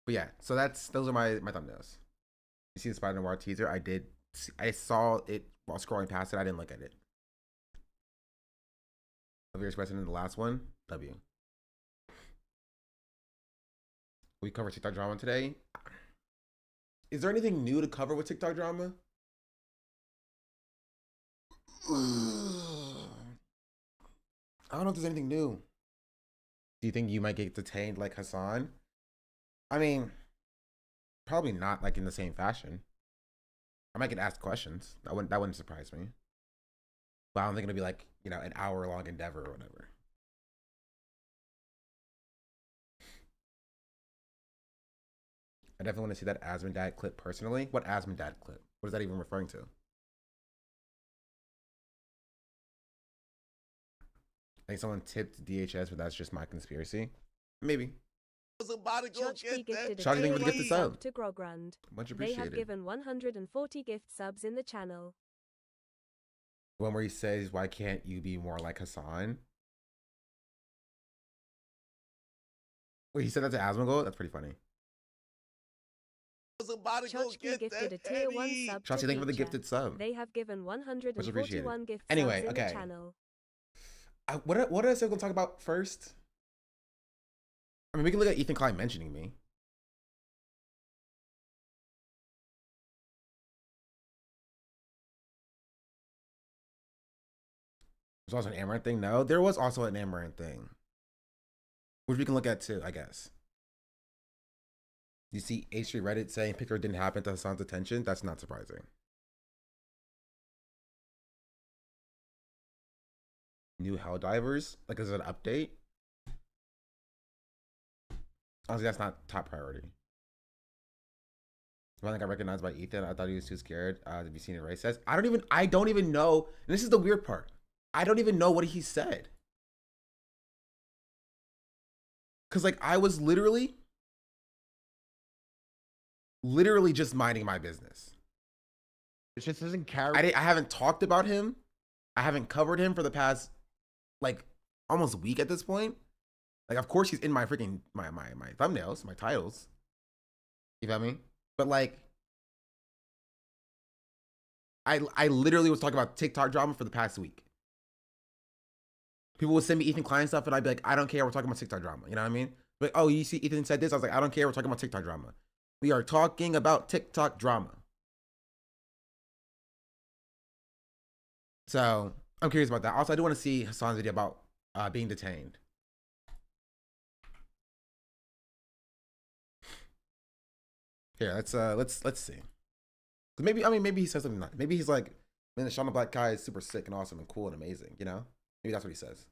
But yeah, so those are my thumbnails. You see the Spider Noir teaser? I saw it while scrolling past it. I didn't look at it. Of your expression in the last one, W. We covered TikTok drama today. Is there anything new to cover with TikTok drama? I don't know if there's anything new. Do you think you might get detained like Hasan? I mean, probably not like in the same fashion. I might get asked questions. That wouldn't surprise me. But I don't think it'll be like, an hour-long endeavor or whatever. I definitely want to see that Asmon dad clip personally. What Asmon dad clip? What is that even referring to? I think someone tipped DHS, but that's just my conspiracy. Maybe. Was about to go get that. Shawty, thank you for the gifted sub. To Grogrand. Much They appreciated. have given 140 gift subs in the channel. One where he says, "Why can't you be more like Hasan?" Wait, he said that to Asmongold? That's pretty funny. Was about to go get gifted a that. tier 1 sub. Shawty, thank you for the feature. gifted sub. They have given 141 gift Anyway, subs in okay. the channel. What did I say we're gonna talk about first? I mean, we can look at Ethan Klein mentioning me. There's also an Amaranth thing. No, there was also an Amaranth thing, which we can look at too, I guess. You see H3 Reddit saying picture didn't happen to Hasan's attention. That's not surprising. New Helldivers, like, is it an update? Honestly, that's not top priority. I think I recognized by Ethan. I thought he was too scared to be seen in race. I don't even know. And this is the weird part. I don't even know what he said. Cause like I was literally just minding my business. It just doesn't carry. I haven't talked about him. I haven't covered him for the past like almost a week at this point. Like, of course he's in my freaking my thumbnails, my titles. You feel me? But like, I literally was talking about TikTok drama for the past week. People would send me Ethan Klein stuff, and I'd be like, I don't care. We're talking about TikTok drama. You know what I mean? Like, oh, you see Ethan said this. I was like, I don't care. We're talking about TikTok drama. We are talking about TikTok drama. So I'm curious about that. Also, I do want to see Hasan's video about being detained. Here, let's see. Maybe he says something nice. Maybe he's like, man, the Shauna Black guy is super sick and awesome and cool and amazing. You know? Maybe that's what he says.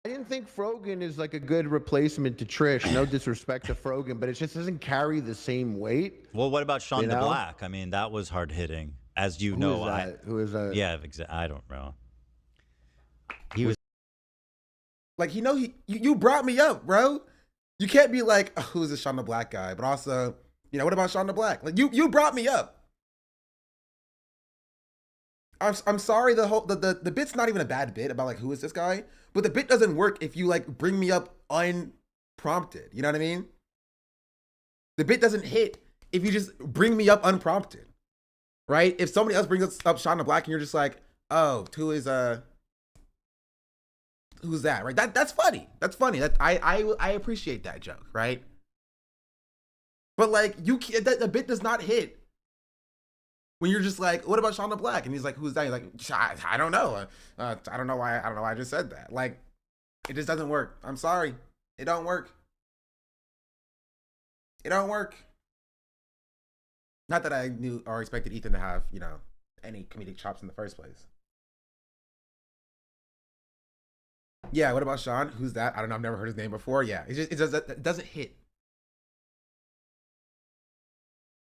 I didn't think Frogan is like a good replacement to Trish. No disrespect to Frogan, but it just doesn't carry the same weight. Well, what about Shonda Black? I mean, that was hard hitting, as you know. Who is that? Yeah, I don't know. He was like, you brought me up, bro. You can't be like, oh, who's this Shonda Black guy? But also, what about Shonda Black? Like, you brought me up. I'm sorry, the bit's not even a bad bit about like who is this guy, but the bit doesn't work if you like bring me up unprompted. You know what I mean? The bit doesn't hit if you just bring me up unprompted, right? If somebody else brings up Shonda Black and you're just like, oh, who's that, right? That's funny. That's funny. That I appreciate that joke, right? But like the bit does not hit when you're just like, what about Shonda Black? And he's like, who's that? He's like, I don't know. I don't know why I just said that. Like, it just doesn't work. I'm sorry. It don't work. It don't work. Not that I knew or expected Ethan to have, any comedic chops in the first place. Yeah, what about Sean? Who's that? I don't know. I've never heard his name before. Yeah, it doesn't hit.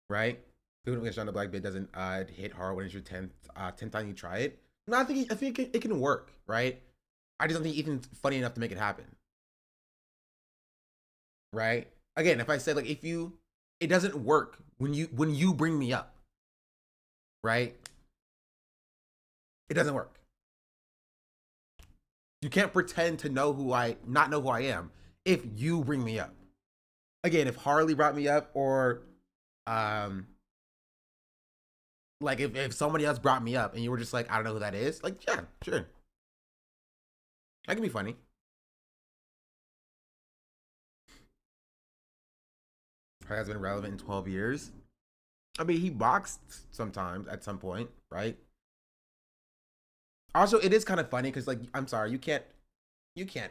Right? Doing it Shonda Black bit doesn't hit hard when it's your 10th time you try it. No, I think it can work, right? I just don't think Ethan's funny enough to make it happen. Right? Again, if I said like it doesn't work when you bring me up, right? It doesn't work. You can't pretend to not know who I am if you bring me up. again, if Harley brought me up, or like if somebody else brought me up and you were just like, I don't know who that is, like, yeah, sure, that can be funny. Has been relevant in 12 years. I mean, he boxed sometimes at some point, right? Also, it is kind of funny because, like, I'm sorry, you can't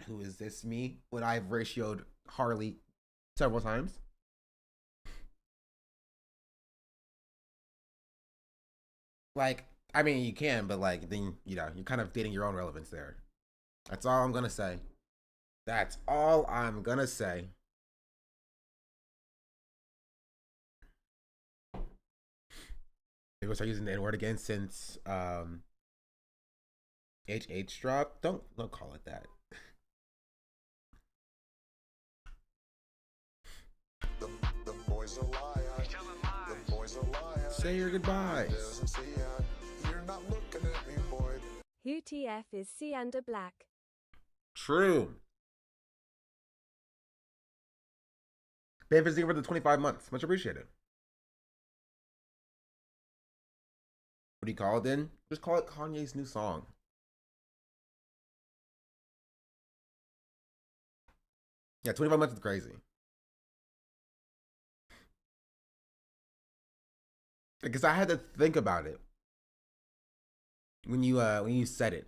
who is this me when I've ratioed Harley several times. Like, I mean, you can, but like, then, you know, you're kind of dating your own relevance there. That's all I'm gonna say. That's all I'm gonna say. People start using the N-word again since HH drop. Don't call it that. The boys are lying. The boys are lying. Say your goodbyes. You're not looking at me, boy. Who TF is Ciander Black? True. Thank you for the 25 months. Much appreciated. What do you call it then? Just call it Kanye's new song. Yeah, 25 months is crazy. Because I had to think about it when you said it.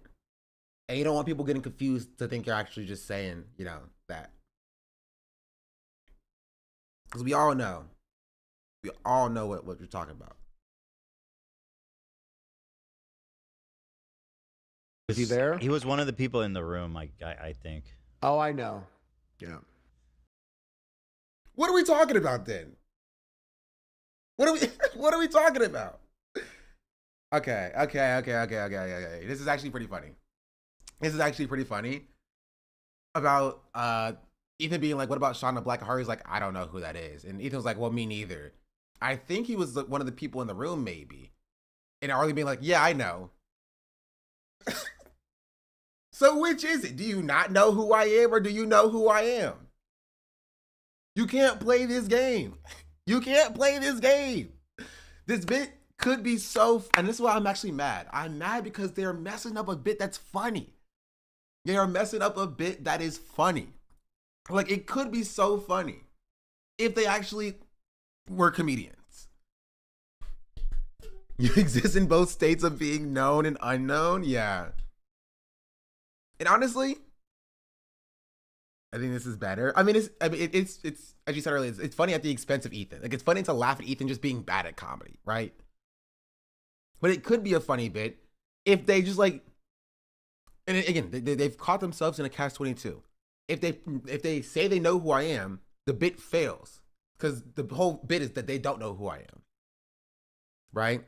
And you don't want people getting confused to think you're actually just saying, you know, that. Because we all know what you're talking about. Is he there? He was one of the people in the room, I think. Oh, I know. Yeah. What are we talking about then? What are we talking about? Okay. This is actually pretty funny. About Ethan being like, what about Shauna Black? Harry's like, I don't know who that is. And Ethan was like, well, me neither. I think he was one of the people in the room, maybe. And Harley being like, yeah, I know. So which is it? Do you not know who I am, or do you know who I am? You can't play this game. You can't play this game. This bit could be so, and this is why I'm actually mad. I'm mad because they're messing up a bit that's funny. They are messing up a bit that is funny. Like, it could be so funny if they actually were comedians. You exist in both states of being known and unknown? Yeah. And honestly, I think this is better. I mean, it's as you said earlier, it's funny at the expense of Ethan. Like, it's funny to laugh at Ethan just being bad at comedy, right? But it could be a funny bit if they just like, and again, they've caught themselves in a catch-22. If they say they know who I am, the bit fails because the whole bit is that they don't know who I am, right?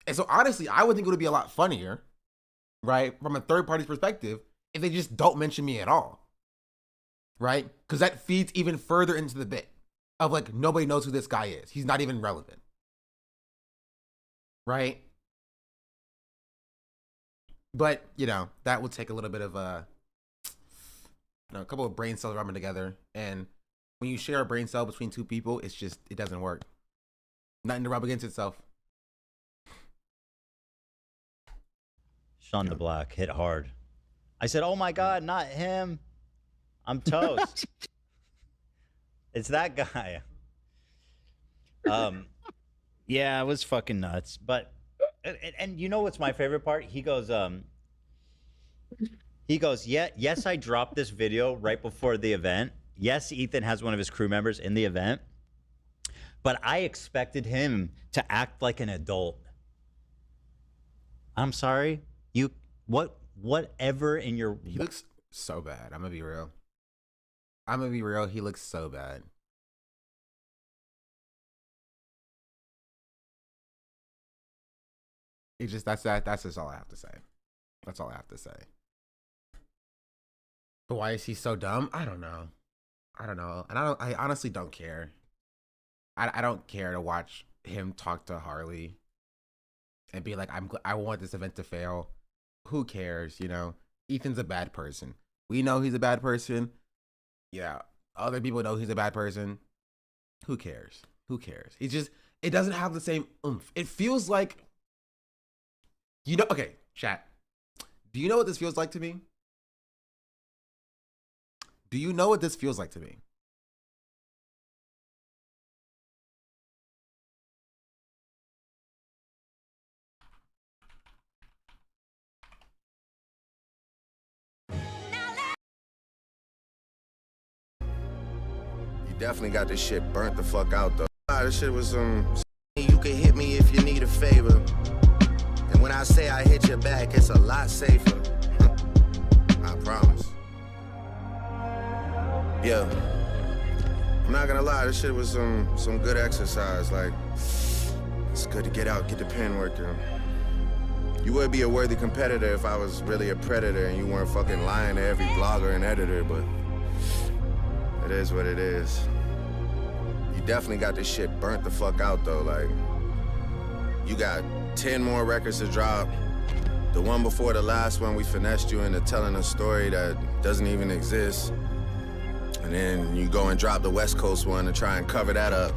And so honestly, I would think it would be a lot funnier, right, from a third party's perspective, if they just don't mention me at all, right? Because that feeds even further into the bit of like, nobody knows who this guy is. He's not even relevant, right? But, you know, that would take a little bit of a couple of brain cells rubbing together. And when you share a brain cell between two people, it doesn't work. Nothing to rub against itself. Sean the Black hit hard. I said, oh my God, not him. I'm toast. It's that guy. Yeah, it was fucking nuts. But, and you know what's my favorite part? He goes, yeah, yes, I dropped this video right before the event. Yes, Ethan has one of his crew members in the event. But I expected him to act like an adult. I'm sorry. Whatever in your... He looks so bad. I'm gonna be real. He looks so bad. It's just, that's just all I have to say. That's all I have to say. But why is he so dumb? I don't know. And I honestly don't care. I don't care to watch him talk to Harley and be like, I want this event to fail. Who cares, you know? Ethan's a bad person. We know he's a bad person. Yeah. other people know he's a bad person. Who cares? Who cares? It doesn't have the same oomph. It feels like, okay, chat. Do you know what this feels like to me? Do you know what this feels like to me? You definitely got this shit burnt the fuck out though. This shit was you can hit me if you need a favor. And when I say I hit your back, it's a lot safer. I promise. Yeah. I'm not gonna lie, this shit was some good exercise. Like, it's good to get out, get the pen working. You would be a worthy competitor if I was really a predator and you weren't fucking lying to every blogger and editor, but it is what it is. You definitely got this shit burnt the fuck out though. Like, you got 10 more records to drop. The one before the last one, we finessed you into telling a story that doesn't even exist. And then you go and drop the West Coast one to try and cover that up.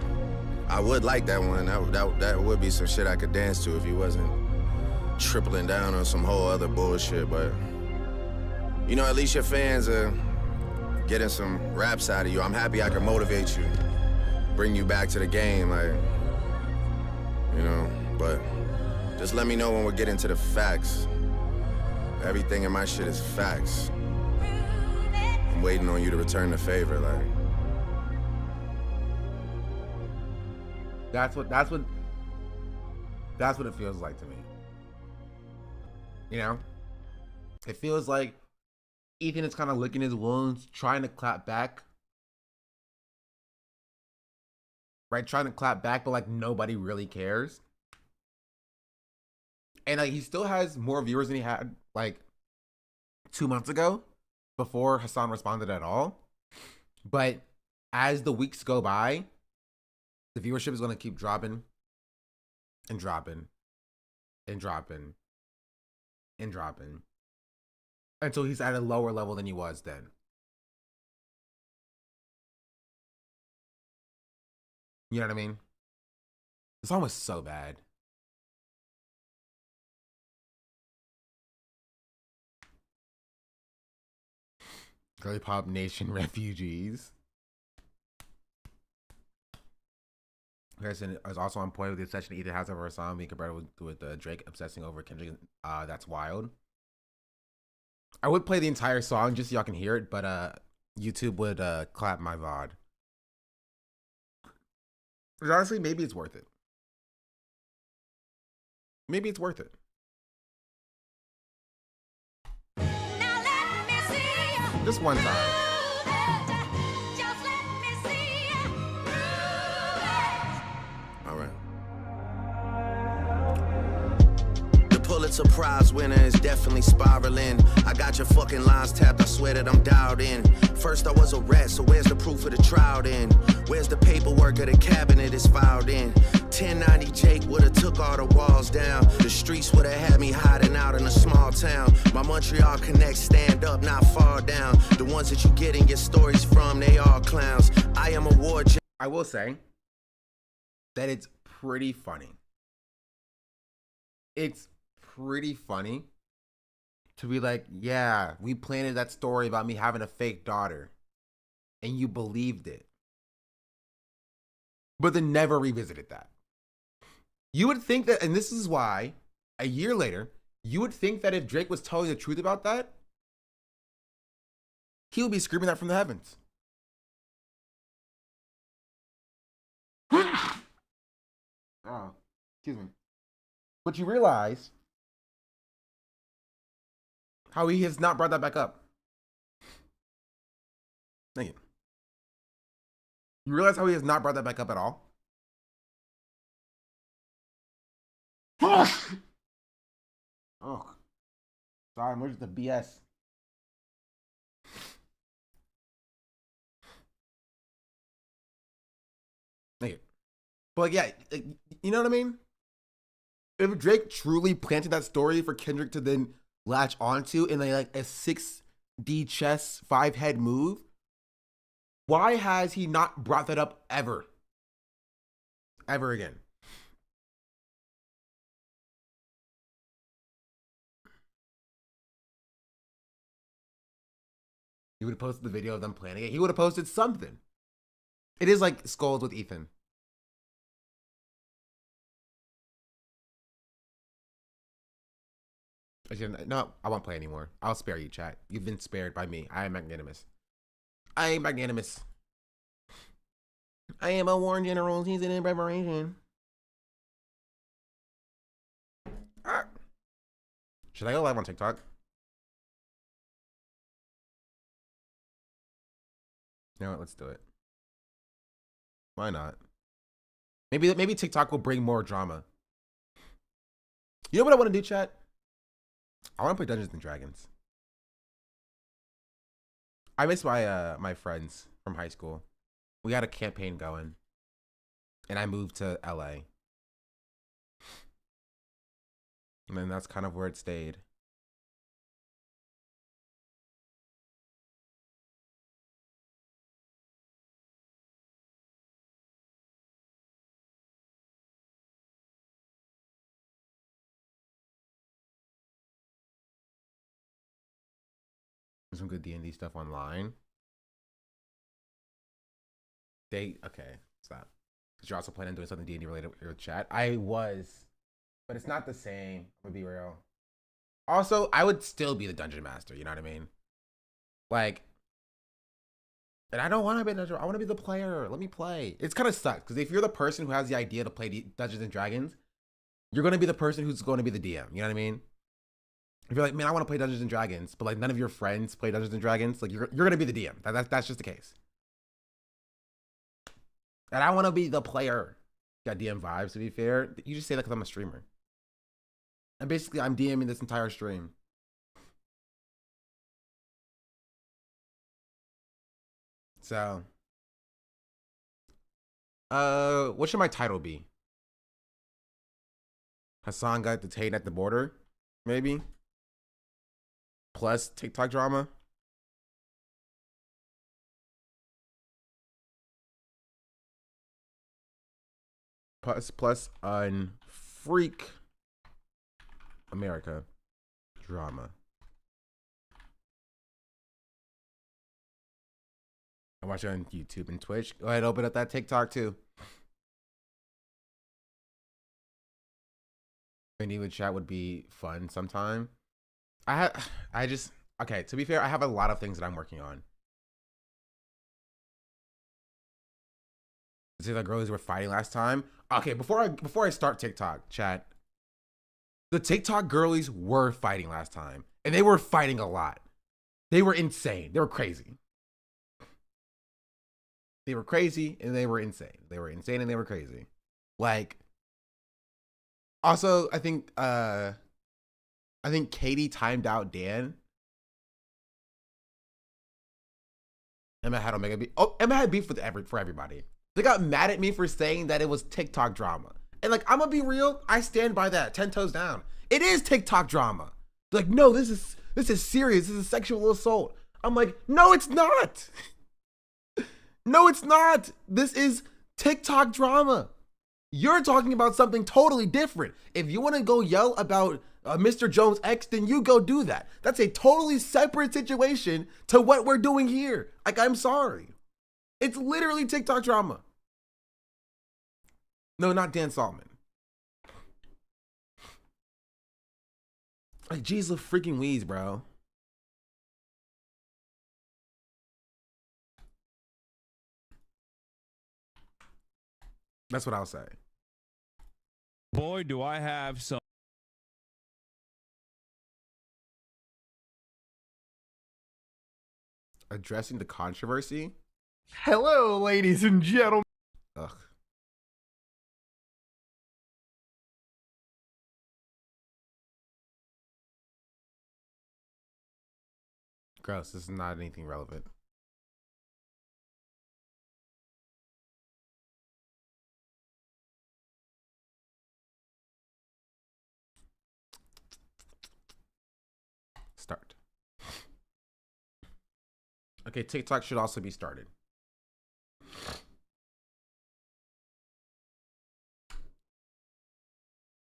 I would like that one. That would be some shit I could dance to if you wasn't tripling down on some whole other bullshit. But, you know, at least your fans are getting some raps out of you. I'm happy I can motivate you, bring you back to the game, like, you know, but just let me know when we're getting to the facts. Everything in my shit is facts. I'm waiting on you to return the favor, like. That's what it feels like to me. You know? It feels like Ethan is kind of licking his wounds, trying to clap back. Right? Trying to clap back, but like nobody really cares. And like he still has more viewers than he had like 2 months ago before Hasan responded at all. But as the weeks go by, the viewership is going to keep dropping and dropping and dropping and dropping until he's at a lower level than he was then. You know what I mean? The song was so bad. Girly Pop Nation refugees. Harrison is also on point with the obsession Ethan has over a song being compared with Drake obsessing over Kendrick. That's wild. I would play the entire song just so y'all can hear it, but YouTube would clap my VOD. But honestly, maybe it's worth it. Maybe it's worth it. Just one time. All right. The Pulitzer Prize winner is definitely spiraling. I got your fucking lines tapped, I swear that I'm dialed in. First I was a rat, so where's the proof of the trial then? Where's the paperwork of the cabinet is filed in? 1090 Jake would've took all the walls down. The streets would've had me hiding out in a small town. My Montreal connects stand up, not fall down. The ones that you getting your stories from, they all clowns. I am a war. I will say that it's pretty funny. It's pretty funny to be like, yeah, we planted that story about me having a fake daughter and you believed it. But then never revisited that. You would think that, and this is why, a year later, you would think that if Drake was telling the truth about that, he would be screaming that from the heavens. Oh, excuse me. But you realize how he has not brought that back up. Thank you. You realize how he has not brought that back up at all? Oh, sorry, I'm allergic to BS. Thank you. But like, yeah, you know what I mean? If Drake truly planted that story for Kendrick to then latch onto in like a 6D chess 5-head move, Why has he not brought that up ever? Ever again? He would have posted the video of them planning it. He would have posted something. It is like Skulls with Ethan. No, I won't play anymore. I'll spare you, chat. You've been spared by me. I am magnanimous. I am magnanimous. I am a war general season in preparation. Ah. Should I go live on TikTok? You know what? Let's do it. Why not? Maybe TikTok will bring more drama. You know what I want to do, chat? I want to play Dungeons and Dragons. I miss my my friends from high school. We had a campaign going, and I moved to LA, and then that's kind of where it stayed. Some good D&D stuff online. Okay, stop. Because you're also planning on doing something D&D related with your chat. I was, but it's not the same. I'm gonna be real. Also, I would still be the dungeon master. You know what I mean? Like, and I don't want to be dungeon. I want to be the player. Let me play. It's kind of sucks because if you're the person who has the idea to play Dungeons and Dragons, you're gonna be the person who's going to be the DM. You know what I mean? If you're like, man, I want to play Dungeons and Dragons, but like none of your friends play Dungeons and Dragons, like you're gonna be the DM. That's just the case. And I want to be the player. Got DM vibes, to be fair. You just say that because I'm a streamer. And basically, I'm DMing this entire stream. So, what should my title be? Hasan got detained at the border, maybe. Plus TikTok drama. Plus freak America drama. I watch it on YouTube and Twitch. Go ahead, open up that TikTok too. Maybe with chat would be fun sometime. Okay, to be fair, I have a lot of things that I'm working on. See the girls were fighting last time. Okay, before I start TikTok, chat. The TikTok girlies were fighting last time, and they were fighting a lot. They were insane. They were crazy. They were crazy and they were insane. They were insane and they were crazy. Like, also, I think Katie timed out Dan. Emma had Omega beef. Oh, Emma had beef with for everybody. They got mad at me for saying that it was TikTok drama. And like, I'm gonna be real, I stand by that, 10 toes down. It is TikTok drama. They're like, no, this is serious. This is sexual assault. I'm like, no, it's not. No, it's not. This is TikTok drama. You're talking about something totally different. If you want to go yell about Mr. Jones' ex, then you go do that. That's a totally separate situation to what we're doing here. Like, I'm sorry. It's literally TikTok drama. No, not Dan Salmon. Like, geez, the freaking wheeze, bro. That's what I'll say. Boy, do I have some. Addressing the controversy. Hello, ladies and gentlemen. Ugh. Gross. This is not anything relevant. Start. Okay, TikTok should also be started.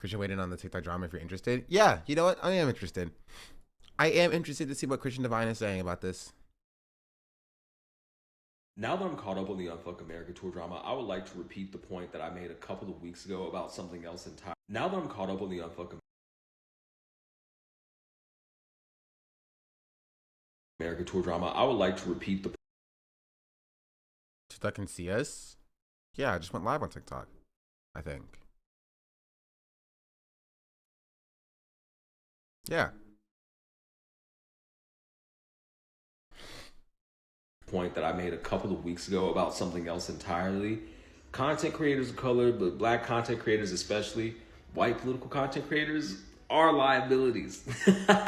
Christian weighed in on the TikTok drama if you're interested. Yeah, you know what? I am interested. I am interested to see what Christian Divine is saying about this. Now that I'm caught up on the Unfuck America tour drama, I would like to repeat the point that I made a couple of weeks ago about something else entirely. Now that I'm caught up on the Unfuck America tour drama, I would like to repeat the TikTok can see us? Yeah, I just went live on TikTok, I think. Yeah. point that I made a couple of weeks ago about something else entirely. Content creators of color, but black content creators especially, white political content creators are liabilities.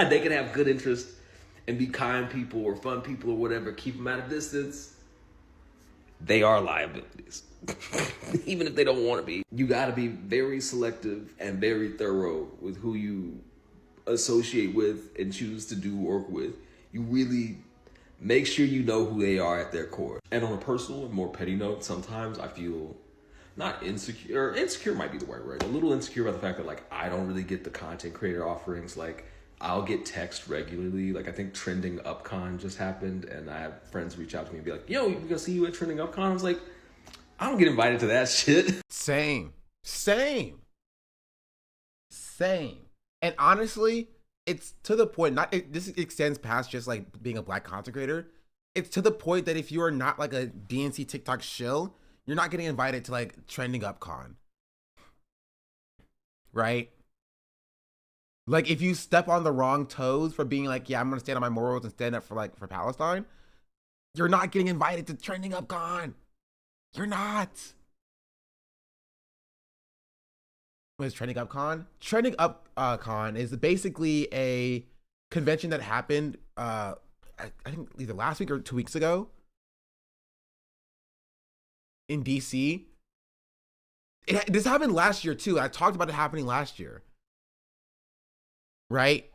They can have good interest and be kind people or fun people or whatever, keep them at a distance. They are liabilities. Even if they don't want to be. You got to be very selective and very thorough with who you associate with and choose to do work with. You really make sure you know who they are at their core. And on a personal and more petty note, sometimes I feel not insecure, or insecure might be the right word, a little insecure about the fact that like I don't really get the content creator offerings. Like I'll get text regularly. Like I think Trending UpCon just happened and I have friends reach out to me and be like, yo, we gonna see you at Trending UpCon? I was like, I don't get invited to that shit. Same. And honestly, it's to the point, this extends past just like being a black content creator. It's to the point that if you are not like a DNC TikTok shill, you're not getting invited to like Trending UpCon. Right? Like if you step on the wrong toes for being like, yeah, I'm gonna stand on my morals and stand up for Palestine, you're not getting invited to Trending UpCon. You're not. What is Trending UpCon? Trending UpCon is basically a convention that happened, I think either last week or 2 weeks ago in DC. This happened last year too. I talked about it happening last year, right?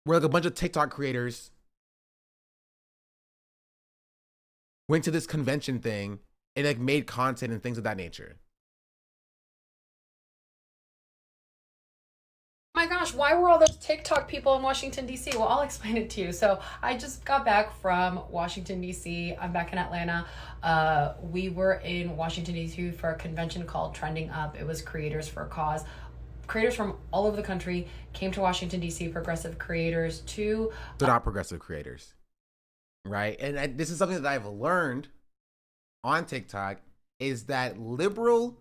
Where like a bunch of TikTok creators went to this convention thing and like made content and things of that nature. Oh my gosh, why were all those TikTok people in Washington, D.C.? Well, I'll explain it to you. So I just got back from Washington, D.C. I'm back in Atlanta. We were in Washington, D.C. for a convention called Trending Up. It was Creators for a Cause. Creators from all over the country came to Washington, D.C., progressive creators to... They're not progressive creators, right? And this is something that I've learned on TikTok is that liberal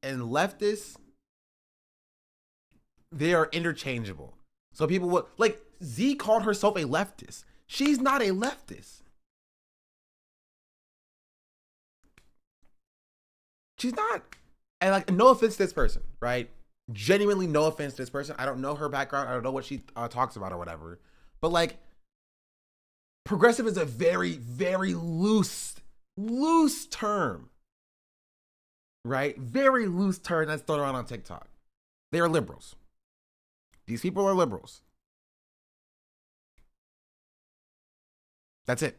and leftists, they are interchangeable. So people will, like, Z called herself a leftist. She's not a leftist. She's not. And like, no offense to this person, right? Genuinely no offense to this person. I don't know her background. I don't know what she talks about or whatever. But like, progressive is a very, very loose term, right? Very loose term that's thrown around on TikTok. They are liberals. These people are liberals. That's it.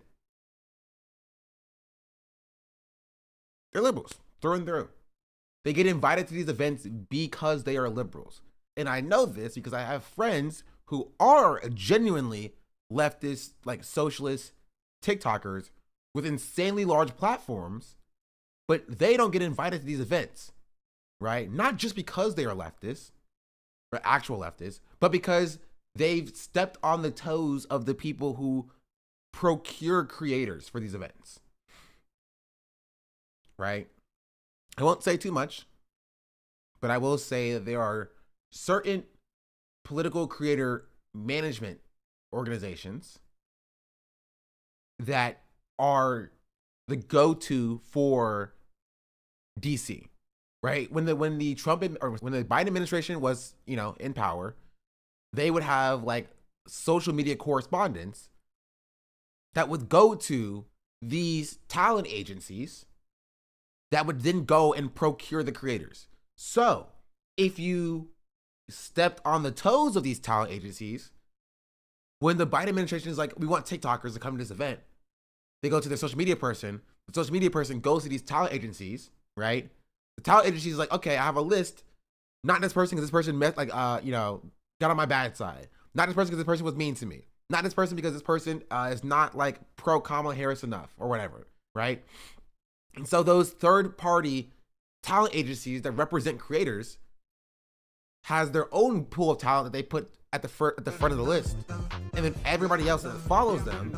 They're liberals through and through. They get invited to these events because they are liberals. And I know this because I have friends who are genuinely leftist, like socialist TikTokers with insanely large platforms, but they don't get invited to these events, right? Not just because they are leftists, or actual leftists, but because they've stepped on the toes of the people who procure creators for these events, right? I won't say too much, but I will say that there are certain political creator management organizations that are the go-to for DC, right? When the Biden administration was, in power, they would have like social media correspondents that would go to these talent agencies that would then go and procure the creators. So if you stepped on the toes of these talent agencies, when the Biden administration is like, we want TikTokers to come to this event, They go to their social media person. The social media person goes to these talent agencies, right? The talent agency is like, okay, I have a list. Not this person because this person met, got on my bad side. Not this person because this person was mean to me. Not this person because this person is not like pro Kamala Harris enough or whatever, right? And so those third-party talent agencies that represent creators has their own pool of talent that they put at the front of the list, and then everybody else that follows them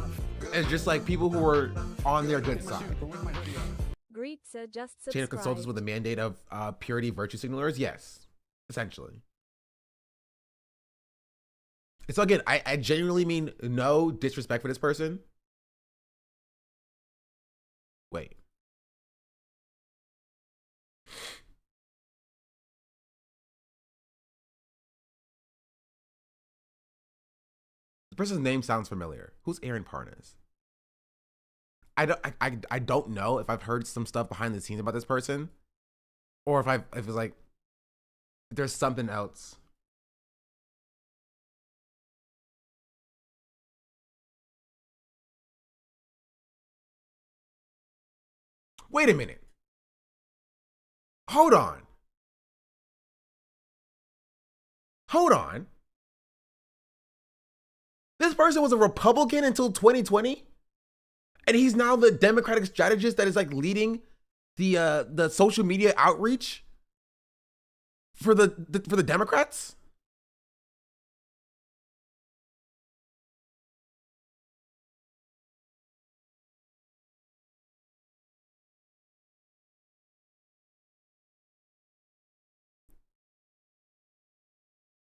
is just like people who are on their good side. Greetzer just subscribed. Chain of consultants with a mandate of purity virtue signalers, yes, essentially. So again, I genuinely mean no disrespect for this person. Wait. The person's name sounds familiar. Who's Aaron Parnas? I don't know if I've heard some stuff behind the scenes about this person, or if it's like if there's something else. Wait a minute. Hold on. Hold on. This person was a Republican until 2020, and he's now the Democratic strategist that is like leading the social media outreach for the Democrats.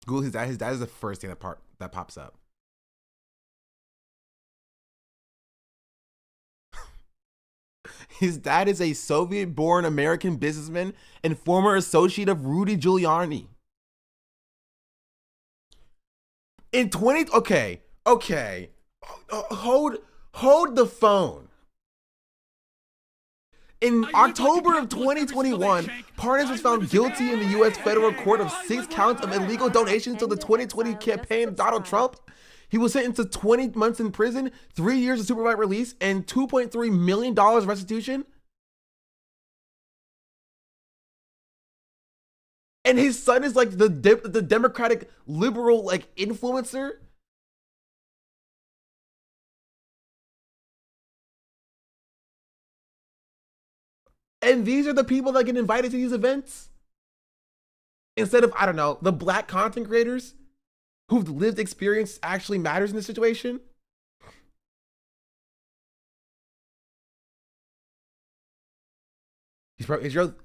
Google his dad. His dad is the first thing that pops up. His dad is a Soviet-born American businessman and former associate of Rudy Giuliani. In 20, okay, hold the phone. In October of 2021, Parnas was found guilty in the U.S. federal court of 6 counts of illegal donations to the 2020 campaign of Donald Trump. He was sentenced to 20 months in prison, 3 years of supervised release, and $2.3 million restitution. And his son is like the Democratic liberal like influencer. And these are the people that get invited to these events? Instead of, I don't know, the black content creators whose lived experience actually matters in this situation?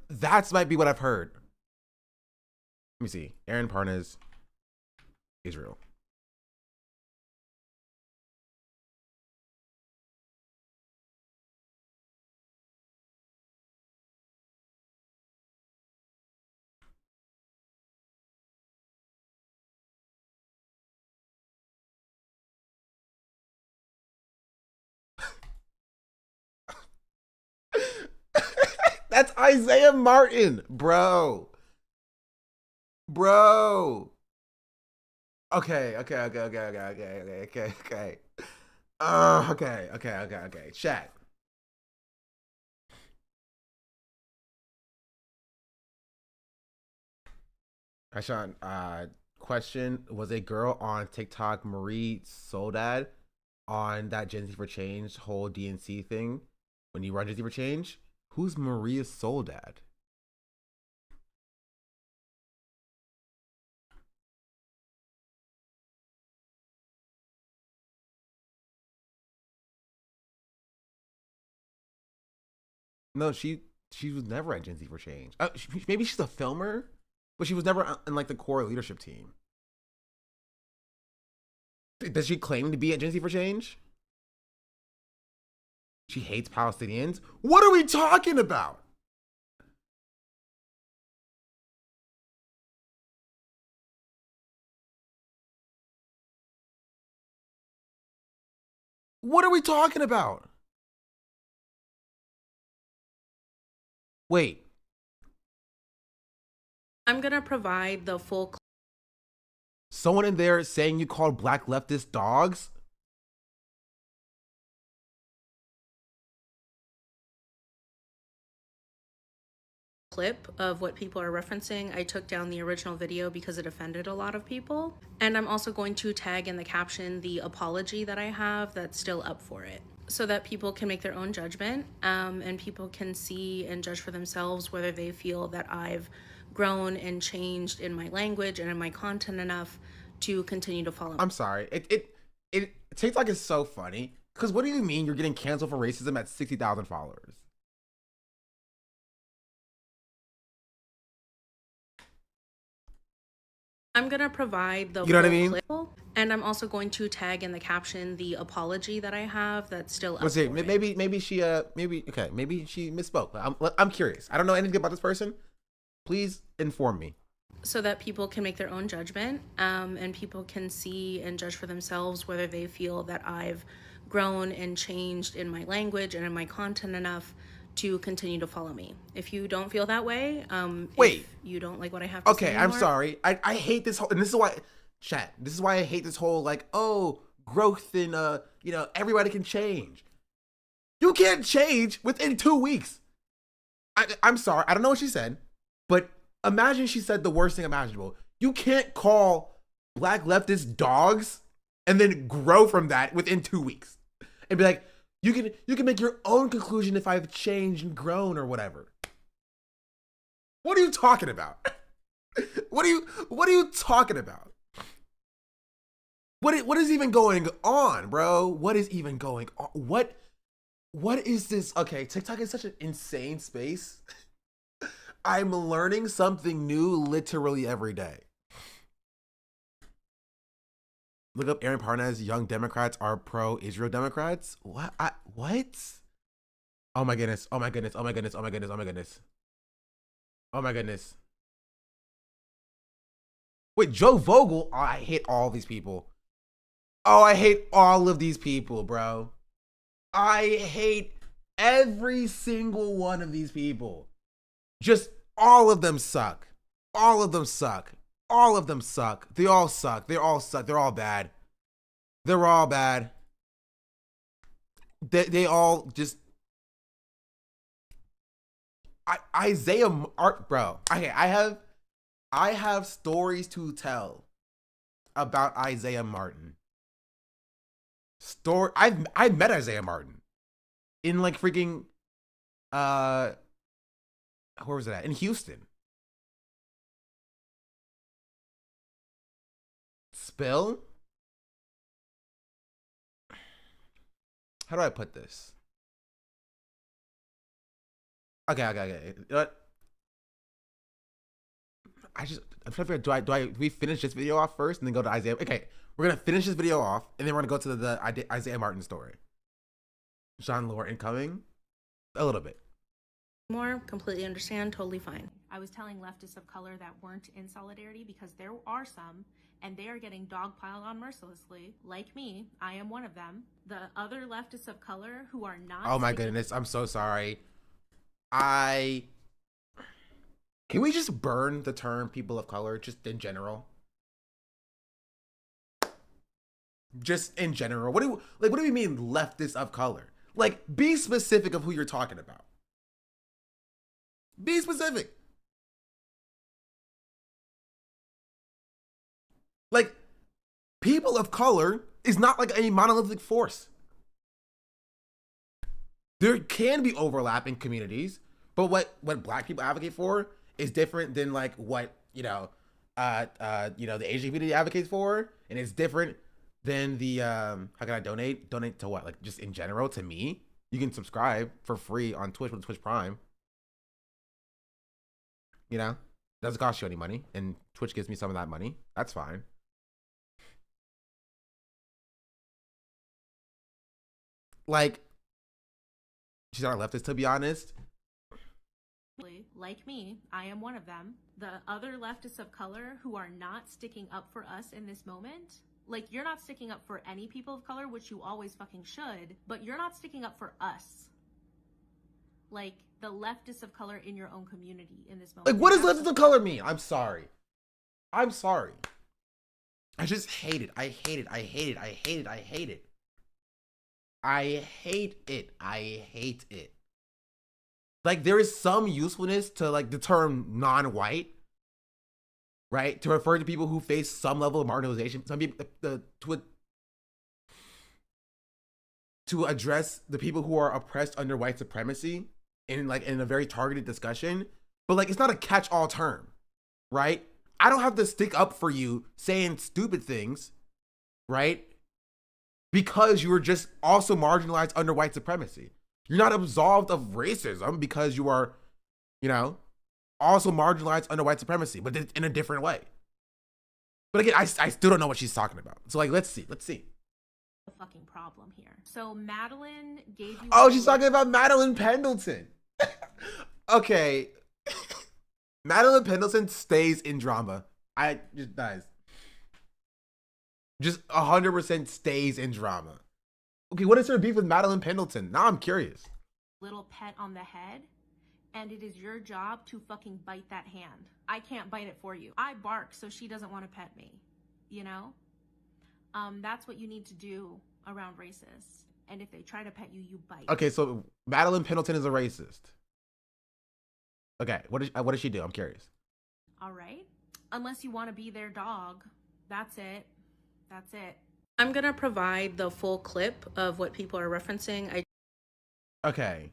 That might be what I've heard. Let me see. Aaron Parnas, Israel. That's Isaiah Martin, bro. Bro. Okay. Okay. Chat. Hasan, question, was a girl on TikTok, Marie Soledad, on that Gen Z for Change whole DNC thing when you run Gen Z for Change? Who's Maria Soledad? No, she was never at Gen Z for Change. Maybe she's a filmer, but she was never in like the core leadership team. Does she claim to be at Gen Z for Change? She hates Palestinians? What are we talking about? What are we talking about? Wait. I'm going to provide the full. Someone in there saying you called black leftists dogs? clip of what people are referencing. I took down the original video because it offended a lot of people. And I'm also going to tag in the caption the apology that I have that's still up for it, so that people can make their own judgment, and people can see and judge for themselves whether they feel that I've grown and changed in my language and in my content enough to continue to follow. I'm sorry. It TikTok is so funny. Because what do you mean you're getting canceled for racism at 60,000 followers? I'm gonna provide the You know what I full mean? clip, and I'm also going to tag in the caption the apology that I have that's still up Let's see. for it. Maybe she maybe she misspoke. I'm curious. I don't know anything about this person. Please inform me. So that people can make their own judgment, and people can see and judge for themselves whether they feel that I've grown and changed in my language and in my content enough to continue to follow me. If you don't feel that way, Wait. if you don't like what I have to say Okay, I'm anymore, sorry. I hate this whole, and this is why, chat. This is why I hate this whole like, oh, growth and everybody can change. You can't change within 2 weeks. I'm sorry. I don't know what she said, but imagine she said the worst thing imaginable. You can't call black leftists dogs and then grow from that within 2 weeks and be like, you can make your own conclusion if I've changed and grown or whatever. What are you talking about? What are you talking about? What is even going on, bro? What is even going on? What is this? Okay, TikTok is such an insane space. I'm learning something new literally every day. Look up Aaron Parnas. Young Democrats are pro-Israel Democrats. What? What? Oh my goodness. Oh my goodness. Oh my goodness. Oh my goodness. Oh my goodness. Oh my goodness. Wait, Joe Vogel. Oh, I hate all these people. Oh, I hate all of these people, bro. I hate every single one of these people. Just all of them suck. All of them suck. All of them suck. They all suck. They all suck. They're all bad. They're all bad. They all just. Isaiah Art, bro. I have stories to tell about Isaiah Martin. I met Isaiah Martin in like freaking where was it at? In Houston. Spill? How do I put this? Okay. You know what? I'm trying to figure out, do we finish this video off first and then go to Isaiah? Okay, we're gonna finish this video off and then we're gonna go to the Isaiah Martin story. Sean Lore incoming? A little bit. more, completely understand, totally fine. I was telling leftists of color that weren't in solidarity because there are some, and they are getting dogpiled on mercilessly. Like me, I am one of them. The other leftists of color who are not. Oh my goodness, I'm so sorry. Can we just burn the term people of color just in general? Just in general. What do we mean leftists of color? Like, be specific of who you're talking about. Be specific. Like, people of color is not like a monolithic force. There can be overlap in communities, but what black people advocate for is different than like what, the Asian community advocates for, and it's different than the how can I donate to what, like just in general to me. You can subscribe for free on Twitch with Twitch Prime. Doesn't cost you any money, and Twitch gives me some of that money. That's fine. Like, she's not a leftist, to be honest. Like me, I am one of them. The other leftists of color who are not sticking up for us in this moment. Like, you're not sticking up for any people of color, which you always fucking should, but you're not sticking up for us. Like, the leftists of color in your own community in this moment. Like, what does leftists of color mean? I'm sorry. I just hate it. I hate it. I hate it. I hate it. I hate it. I hate it. I hate it. Like there is some usefulness to like the term non-white, right? To refer to people who face some level of marginalization. Some people to address the people who are oppressed under white supremacy in a very targeted discussion. But like it's not a catch-all term, right? I don't have to stick up for you saying stupid things, right? Because you were just also marginalized under white supremacy. You're not absolved of racism because you are, you know, also marginalized under white supremacy, but in a different way. But again, I still don't know what she's talking about. So like, let's see. The fucking problem here. So Madeline gave you. Oh, she's talking about Madeline Pendleton. Okay. Madeline Pendleton stays in drama. Just 100% stays in drama. Okay, what is her beef with Madeline Pendleton? Now I'm curious. Little pet on the head, and it is your job to fucking bite that hand. I can't bite it for you. I bark so she doesn't want to pet me, you know? That's what you need to do around racists. And if they try to pet you, you bite. Okay, so Madeline Pendleton is a racist. Okay, what does she do? I'm curious. All right. Unless you want to be their dog. That's it. That's it. I'm going to provide the full clip of what people are referencing. Okay.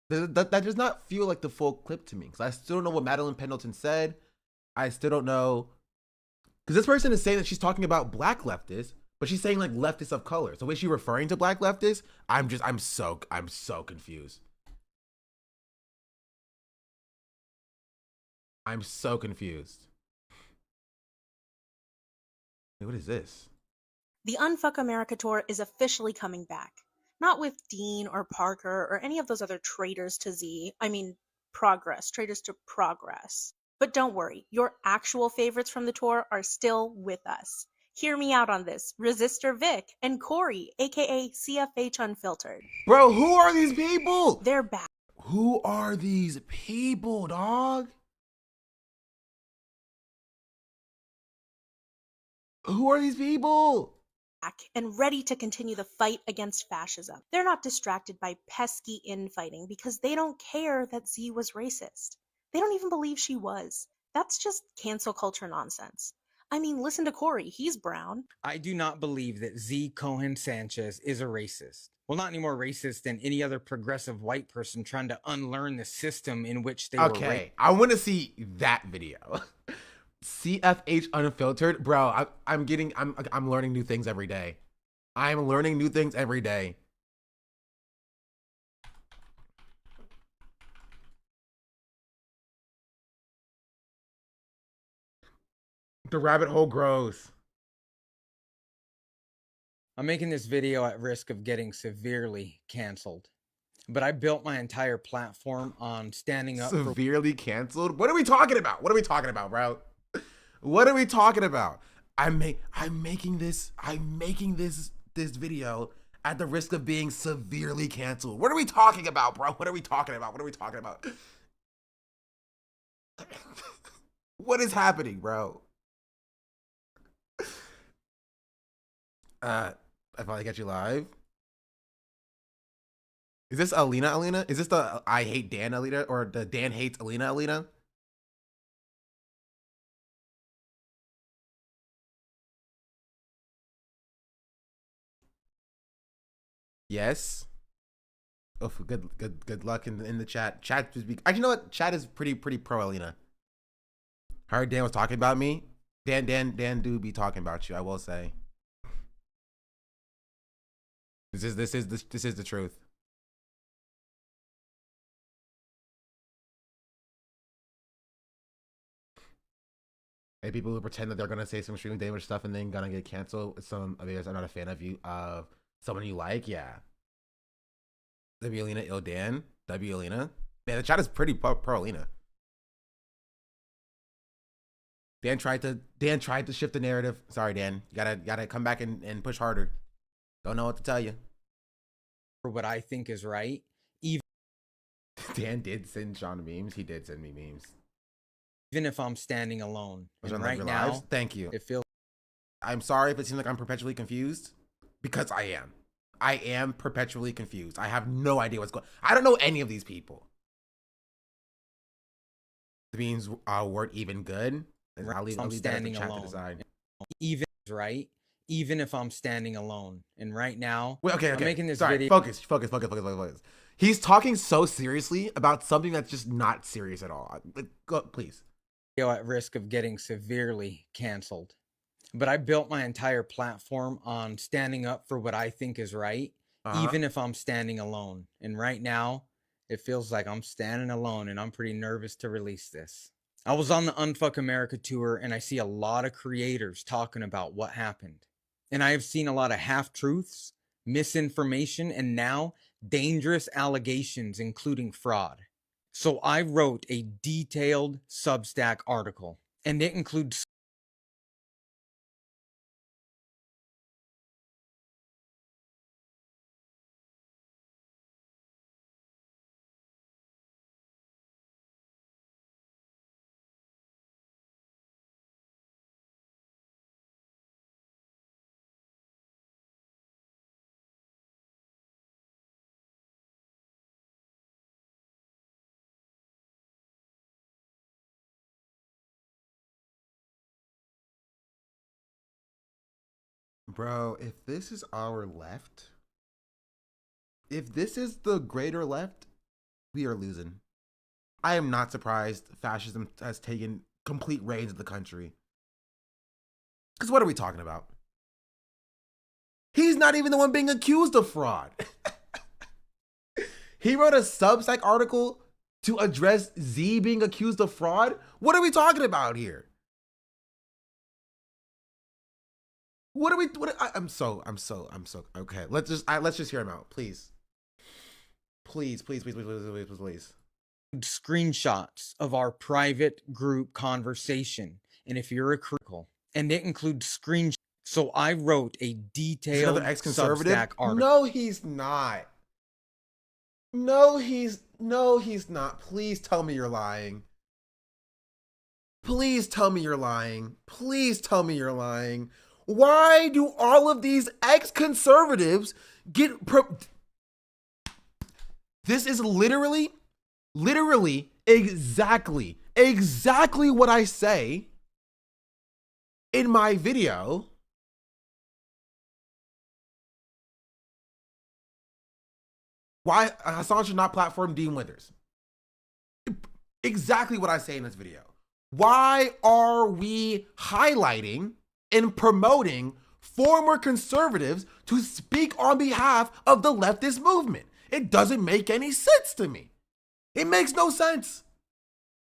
That does not feel like the full clip to me, because I still don't know what Madeline Pendleton said. I still don't know, because this person is saying that she's talking about black leftists, but she's saying like leftists of color. So is she referring to black leftists? I'm so confused. I'm so confused. What is this? The Unfuck America tour is officially coming back. Not with Dean or Parker or any of those other traitors to Z. I mean, traitors to progress. But don't worry, your actual favorites from the tour are still with us. Hear me out on this. Resistor Vic and Corey, aka CFH Unfiltered. Bro, who are these people? They're back. Who are these people, dog? Who are these people? And ready to continue the fight against fascism. They're not distracted by pesky infighting because they don't care that Z was racist. They don't even believe she was. That's just cancel culture nonsense. I mean, listen to Corey. He's brown. I do not believe that Z Cohen Sanchez is a racist. Well, not any more racist than any other progressive white person trying to unlearn the system in which they were raised. Okay, I want to see that video. CFH Unfiltered, bro. I'm learning new things every day. I'm learning new things every day. The rabbit hole grows. I'm making this video at risk of getting severely canceled, but I built my entire platform on standing up. Severely canceled? What are we talking about? What are we talking about, bro? What are we talking about? I'm making this video at the risk of being severely canceled. What are we talking about, bro? What are we talking about? What are we talking about? What is happening, bro? I finally got you live. Is this Alina? Is this the I hate Dan Alina or the Dan hates Alina? Yes. Oh, good luck in the chat. Chat just actually, you know what? Chat is pretty pro Alina. Heard Dan was talking about me. Dan do be talking about you, I will say. This is the truth. Hey, people who pretend that they're gonna say some extremely dangerous stuff and then gonna get canceled. Some of you guys are not a fan of you someone you like, yeah. W Alina ill Dan. W Alina. Man, the chat is pretty pro Alina. Dan tried to shift the narrative. Sorry, Dan. You gotta come back and push harder. Don't know what to tell you. For what I think is right. Dan did send Sean memes. He did send me memes. Even if I'm standing alone. And right now, lives? Thank you. It feels. I'm sorry if it seems like I'm perpetually confused, because I am. I am perpetually confused. I have no idea what's going on. I don't know any of these people. The beans weren't even good. I'll leave that at the chat to decide. Even, right? Even if I'm standing alone. And right now, Wait, okay. I'm making this Sorry, video. Focus. He's talking so seriously about something that's just not serious at all. Go, please. At risk of getting severely canceled. But I built my entire platform on standing up for what I think is right, even if I'm standing alone. And right now, it feels like I'm standing alone, and I'm pretty nervous to release this. I was on the Unfuck America tour, and I see a lot of creators talking about what happened. And I have seen a lot of half-truths, misinformation, and now dangerous allegations, including fraud. So I wrote a detailed Substack article, and it includes Bro, if this is our left, if this is the greater left, we are losing. I am not surprised fascism has taken complete reins of the country. Because what are we talking about? He's not even the one being accused of fraud. He wrote a Substack article to address Z being accused of fraud? What are we talking about here? I'm so okay. Let's just hear him out, please. Please. Screenshots of our private group conversation. And if you're a critical, and it includes screenshots. So I wrote a detailed ex-conservative Substack article. No, he's not. No, he's not. Please tell me you're lying. Please tell me you're lying. Please tell me you're lying. Why do all of these ex-conservatives get This is literally exactly what I say in my video. Why Hasan should not platform Dean Withers. Exactly what I say in this video. Why are we highlighting and promoting former conservatives to speak on behalf of the leftist movement? It doesn't make any sense to me. It makes no sense.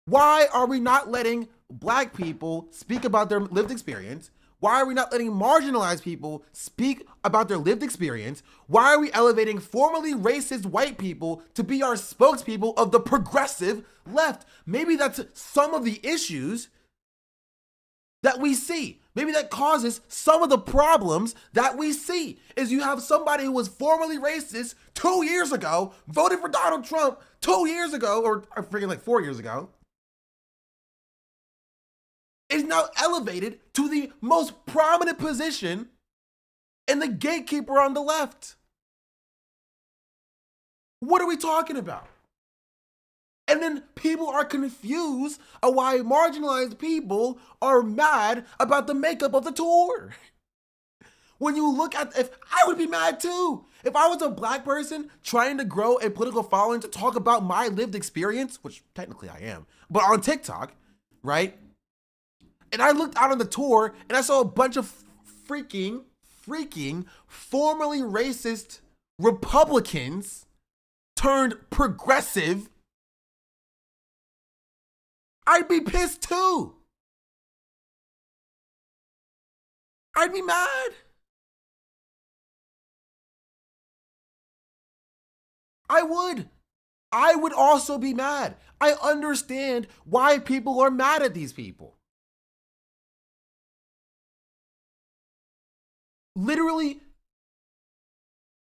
Why are we not letting black people speak about their lived experience? Why are we not letting marginalized people speak about their lived experience? Why are we elevating formerly racist white people to be our spokespeople of the progressive left? Maybe that's some of the issues that we see. Maybe that causes some of the problems that we see. Is you have somebody who was formerly racist 2 years ago, voted for Donald Trump 2 years ago, or I forget, like 4 years ago, is now elevated to the most prominent position and the gatekeeper on the left. What are we talking about? And then people are confused of why marginalized people are mad about the makeup of the tour. When you look at, if I would be mad too. If I was a black person trying to grow a political following to talk about my lived experience, which technically I am, but on TikTok, right? And I looked out on the tour and I saw a bunch of freaking formerly racist Republicans turned progressive, I'd be pissed too. I'd be mad. I would also be mad. I understand why people are mad at these people. Literally,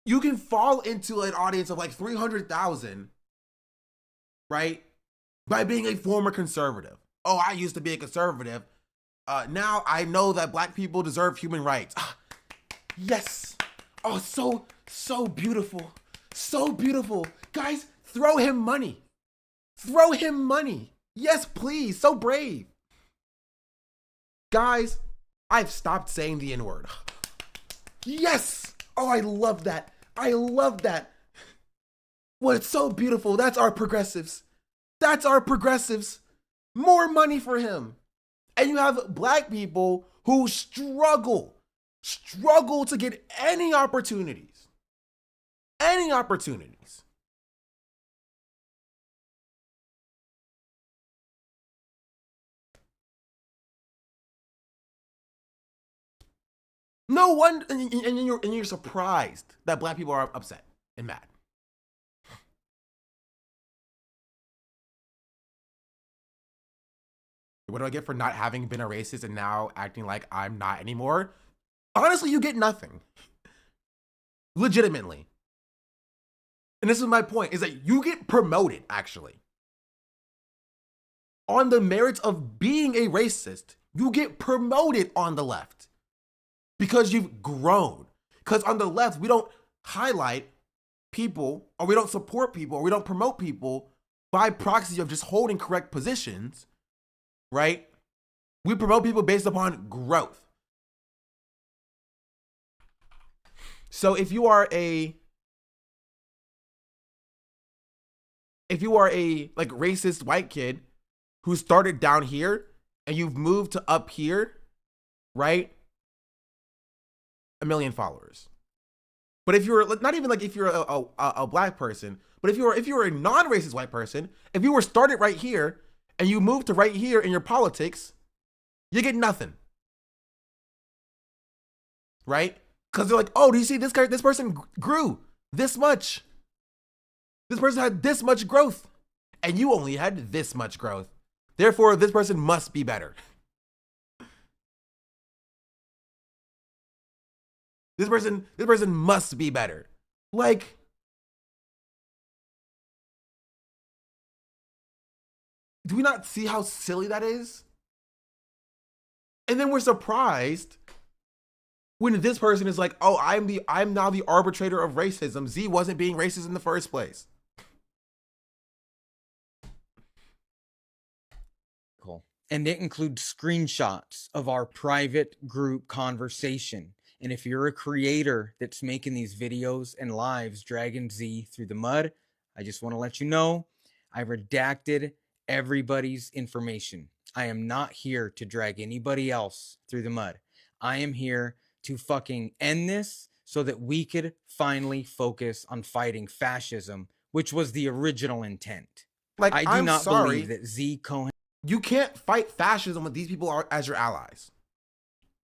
you can fall into an audience of like 300,000, right? By being a former conservative. Oh, I used to be a conservative. Now I know that black people deserve human rights. Yes. Oh, So beautiful. So beautiful. Guys, throw him money. Throw him money. Yes, please. So brave. Guys, I've stopped saying the N-word. Yes. Oh, I love that. I love that. Well, it's so beautiful. That's our progressives. That's our progressives. More money for him. And you have black people who struggle to get any opportunities. Any opportunities. No one, and you're surprised that black people are upset and mad. What do I get for not having been a racist and now acting like I'm not anymore? Honestly, you get nothing. Legitimately. And this is my point, is that you get promoted, actually. On the merits of being a racist, you get promoted on the left. Because you've grown. Because on the left, we don't highlight people, or we don't support people, or we don't promote people by proxy of just holding correct positions, right? We promote people based upon growth. So if you are a like racist white kid who started down here and you've moved to up here, right? 1 million followers. But if you're not even like if you're a black person, but if you're a non-racist white person, if you were started right here and you move to right here in your politics, you get nothing. Right? Because they're like, oh, do you see this guy? This person grew this much. This person had this much growth. And you only had this much growth. Therefore, this person must be better. This person must be better. Like, do we not see how silly that is? And then we're surprised when this person is like, oh, I'm now the arbitrator of racism. Z wasn't being racist in the first place. Cool. And it includes screenshots of our private group conversation. And if you're a creator that's making these videos and lives dragging Z through the mud, I just want to let you know, I redacted everybody's information. I am not here to drag anybody else through the mud. I am here to fucking end this so that we could finally focus on fighting fascism, which was the original intent. Like, I do not believe that Z Cohen. You can't fight fascism with these people as your allies.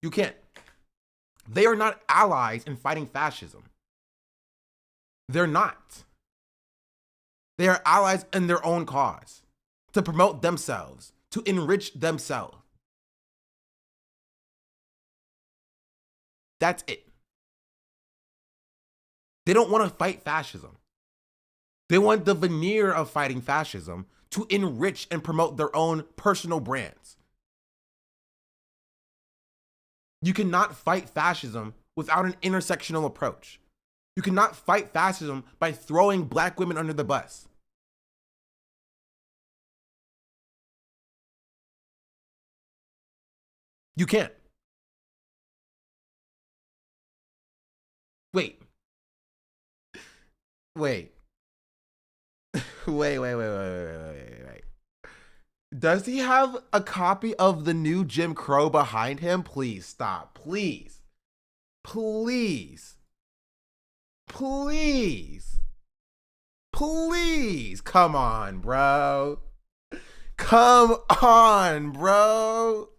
You can't. They are not allies in fighting fascism. They're not. They are allies in their own cause, to promote themselves, to enrich themselves. That's it. They don't want to fight fascism. They want the veneer of fighting fascism to enrich and promote their own personal brands. You cannot fight fascism without an intersectional approach. You cannot fight fascism by throwing black women under the bus. You can't. Wait. Wait. Wait. Does he have a copy of the new Jim Crow behind him? Please stop. Please. Please. Please. Please. Come on, bro. Come on, bro.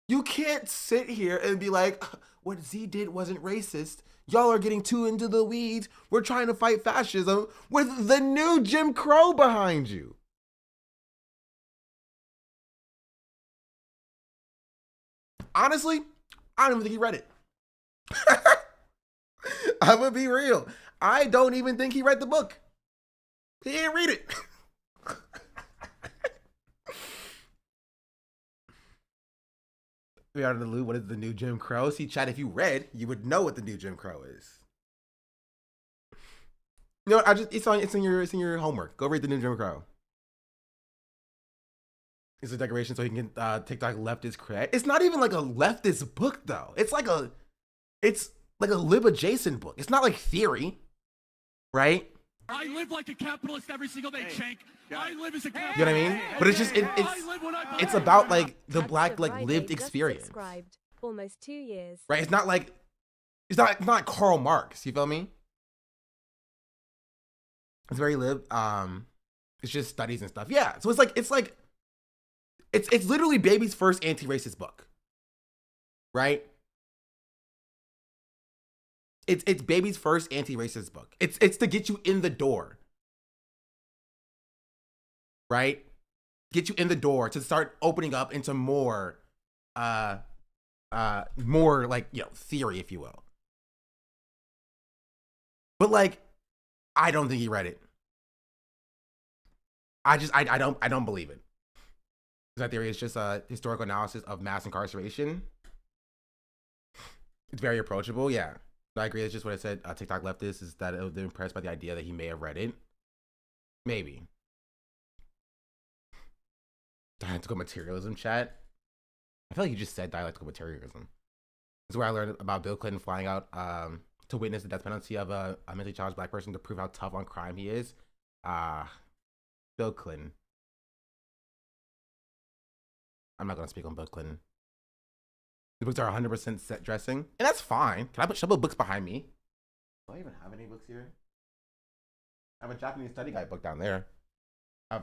You can't sit here and be like, what Z did wasn't racist. Y'all are getting too into the weeds. We're trying to fight fascism with the new Jim Crow behind you. Honestly, I don't even think he read it. I'm gonna be real. I don't even think he read the book. He didn't read it. We out of the loop. What is the new Jim Crow? See, chat, if you read, you would know what the new Jim Crow is. You know, it's in your homework. Go read the new Jim Crow. It's a decoration so he can get TikTok leftist cred. It's not even like a leftist book though. It's like a lib adjacent book. It's not like theory, right? I live like a capitalist every single day, Shank. I live as a capitalist. You know what I mean? But it's just it's about like the black like lived experience. Subscribed. Almost 2 years. Right? It's not like not Karl Marx. You feel me? It's very lived. It's just studies and stuff. Yeah. So it's literally baby's first anti-racist book, right? It's baby's first anti-racist book. It's to get you in the door, right? Get you in the door to start opening up into more like, you know, theory, if you will. But like, I don't think he read it. I don't believe it. That theory is just a historical analysis of mass incarceration. It's very approachable, yeah. I agree. It's just what I said. TikTok leftist is that they're impressed by the idea that he may have read it. Maybe. Dialectical materialism, chat. I feel like you just said dialectical materialism. This is where I learned about Bill Clinton flying out to witness the death penalty of a mentally challenged black person to prove how tough on crime he is. Bill Clinton. I'm not gonna speak on Bill Clinton. The books are 100% set dressing, and that's fine. Can I put some books behind me? Do I even have any books here? I have a Japanese study guide book down there. I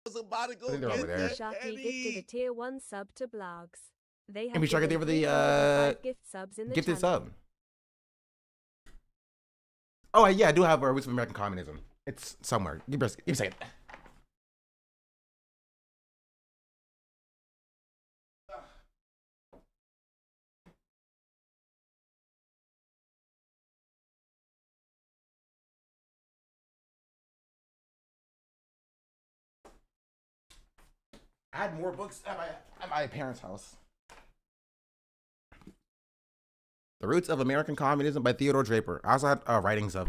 was about to go think they're over there. Sharky gifted a tier 1 sub to blogs. They have And we Sharky there for the 5 gift subs in the gifted channel. sub. Oh yeah, I do have Roots of American Communism. It's somewhere. Give me a second. I had more books at my parents' house. The Roots of American Communism by Theodore Draper. I also had writings of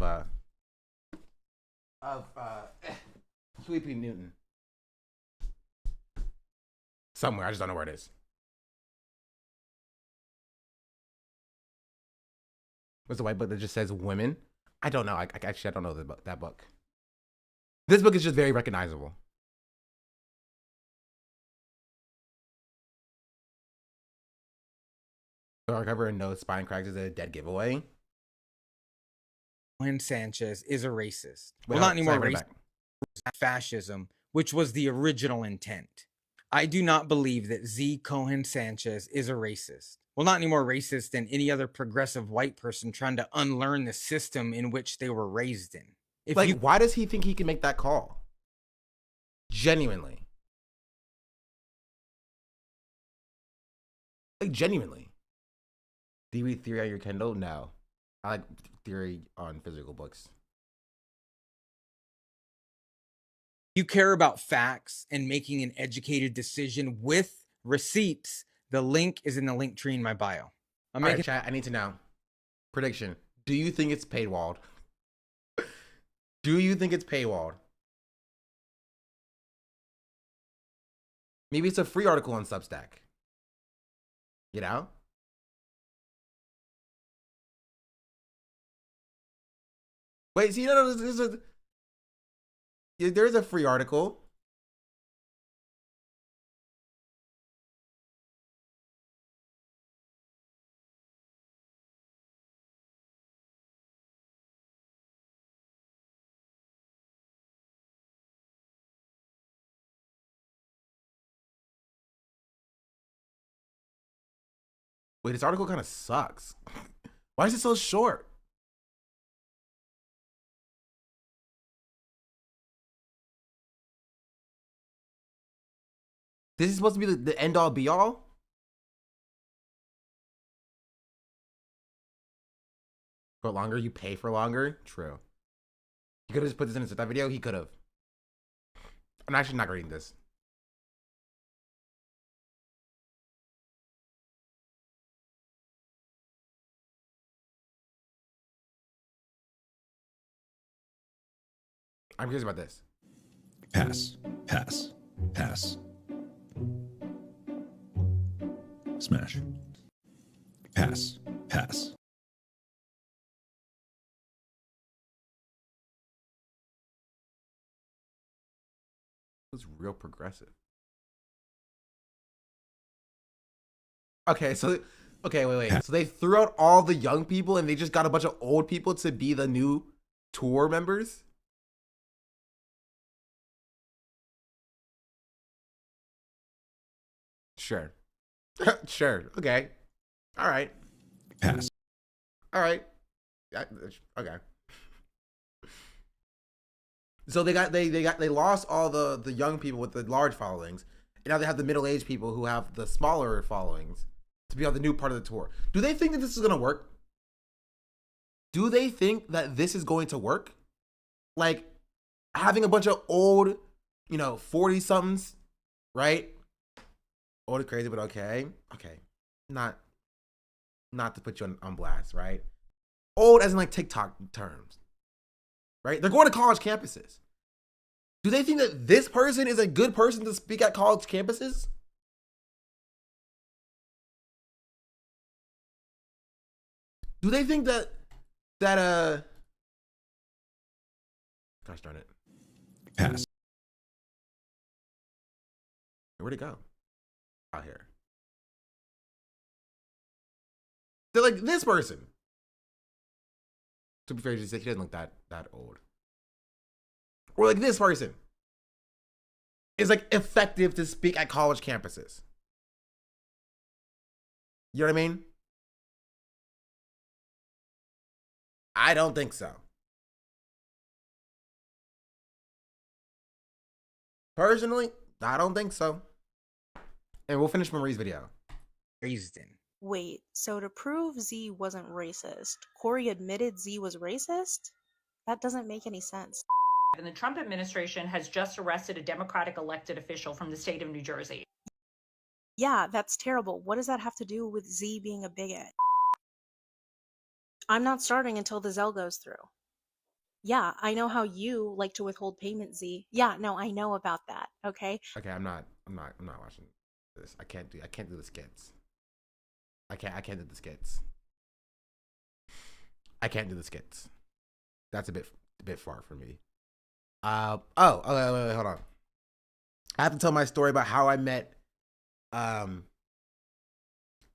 Huey P. Newton. Somewhere, I just don't know where it is. What's the white book that just says women? I don't know. I don't know that book. This book is just very recognizable. Hardcover and no spine cracks is a dead giveaway. Juan Sanchez is a racist. Wait, Well, not anymore sorry, racist. Fascism, which was the original intent. I do not believe that Z. Cohen Sanchez is a racist. Well, not any more racist than any other progressive white person trying to unlearn the system in which they were raised in. Why does he think he can make that call? Genuinely. Like, genuinely. Do you read theory on your Kindle? No. I like theory on physical books. You care about facts and making an educated decision with receipts. The link is in the link tree in my bio. All right, chat, I need to know. Prediction. Do you think it's paywalled? Do you think it's paywalled? Maybe it's a free article on Substack. You know? Wait, see, no, there's a free article. Wait, this article kind of sucks. Why is it so short? This is supposed to be the end all be all? For longer, you pay for longer? True. He could have just put this in that video. He could have. I'm actually not reading this. I'm curious about this. Pass. Pass. Pass. Smash. Pass. Pass. It was real progressive. Okay, so wait. So they threw out all the young people and they just got a bunch of old people to be the new tour members? Sure. Sure. Okay. All right. Pass. All right. Okay. So they lost all the young people with the large followings, and now they have the middle-aged people who have the smaller followings to be on the new part of the tour. Do they think that this is gonna work? Do they think that this is going to work? Like having a bunch of old, 40-somethings, right? Old and crazy, but okay. Not to put you on blast, right? Old as in like TikTok terms, right? They're going to college campuses. Do they think that this person is a good person to speak at college campuses? Do they think that gosh darn it. Pass. Where'd it go? Out here. They're like this person. To be fair, he doesn't look that old. Or like this person is like effective to speak at college campuses. You know what I mean? I don't think so. Personally, I don't think so. And we'll finish Marie's video. Reason. Wait, so to prove Z wasn't racist, Corey admitted Z was racist? That doesn't make any sense. And the Trump administration has just arrested a Democratic elected official from the state of New Jersey. Yeah, that's terrible. What does that have to do with Z being a bigot? I'm not starting until the Zelle goes through. Yeah, I know how you like to withhold payment, Z. Yeah, no, I know about that, okay? Okay, I'm not watching this. I can't do the skits. I can't do the skits. I can't do the skits. That's a bit far for me. Wait, hold on. I have to tell my story about how I met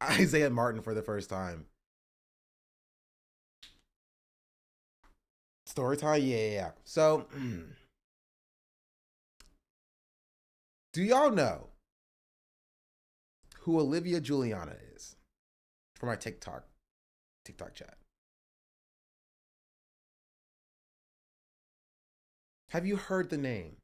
Isaiah Martin for the first time. Story time? Yeah. So, do y'all know who Olivia Juliana is? For my TikTok chat. Have you heard the name?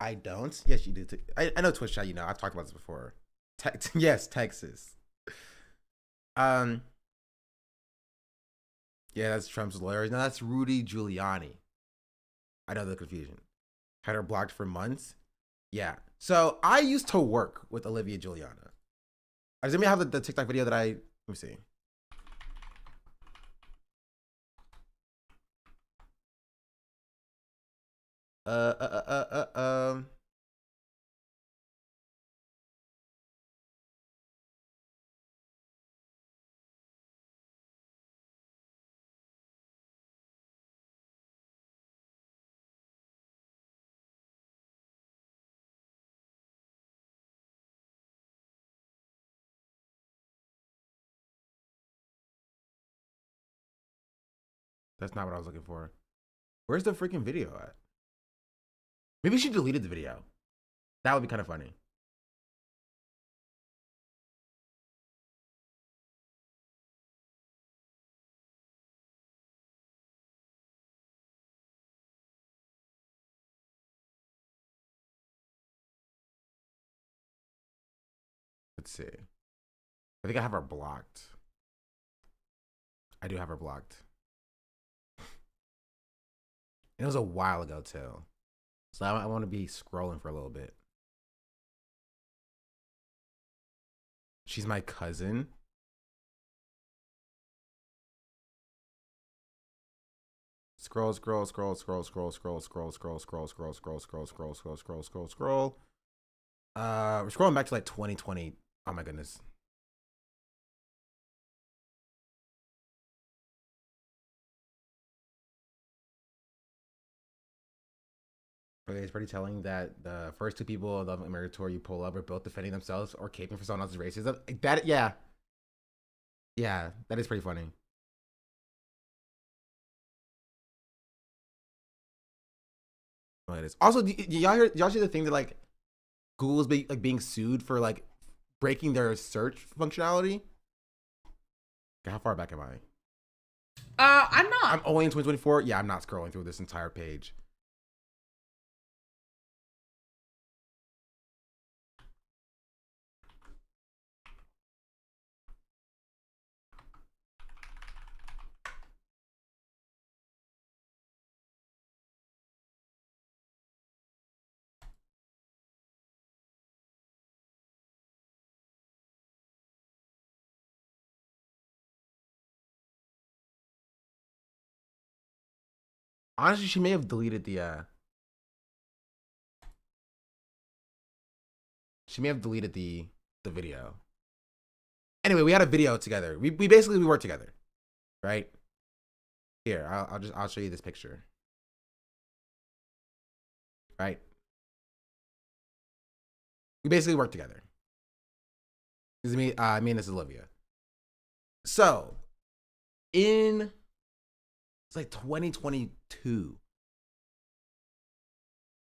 I don't. Yes, you do. I know Twitch chat. I've talked about this before. Yes, Texas. Yeah, that's Trump's lawyer. No, that's Rudy Giuliani. I know the confusion. Had her blocked for months. Yeah. So I used to work with Olivia Giuliana. Let me have the TikTok video that let me see. That's not what I was looking for. Where's the freaking video at? Maybe she deleted the video. That would be kind of funny. Let's see. I think I have her blocked. I do have her blocked. And it was a while ago too. So I want to be scrolling for a little bit. She's my cousin. Scroll. We're scrolling back to like 2020. Oh my goodness. It's pretty telling that the first two people on the American tour you pull up are both defending themselves or caping for someone else's racism. That, yeah, that is pretty funny. Oh, it is. Also, y'all see the thing that like Google is being sued for like breaking their search functionality? How far back am I? I'm not. I'm only in 2024. Yeah, I'm not scrolling through this entire page. Honestly, she may have deleted the the video. Anyway, we had a video together. We basically worked together, right? Here, I'll show you this picture. Right? We basically worked together. This is me, me and this is Olivia. So, it's like 2022,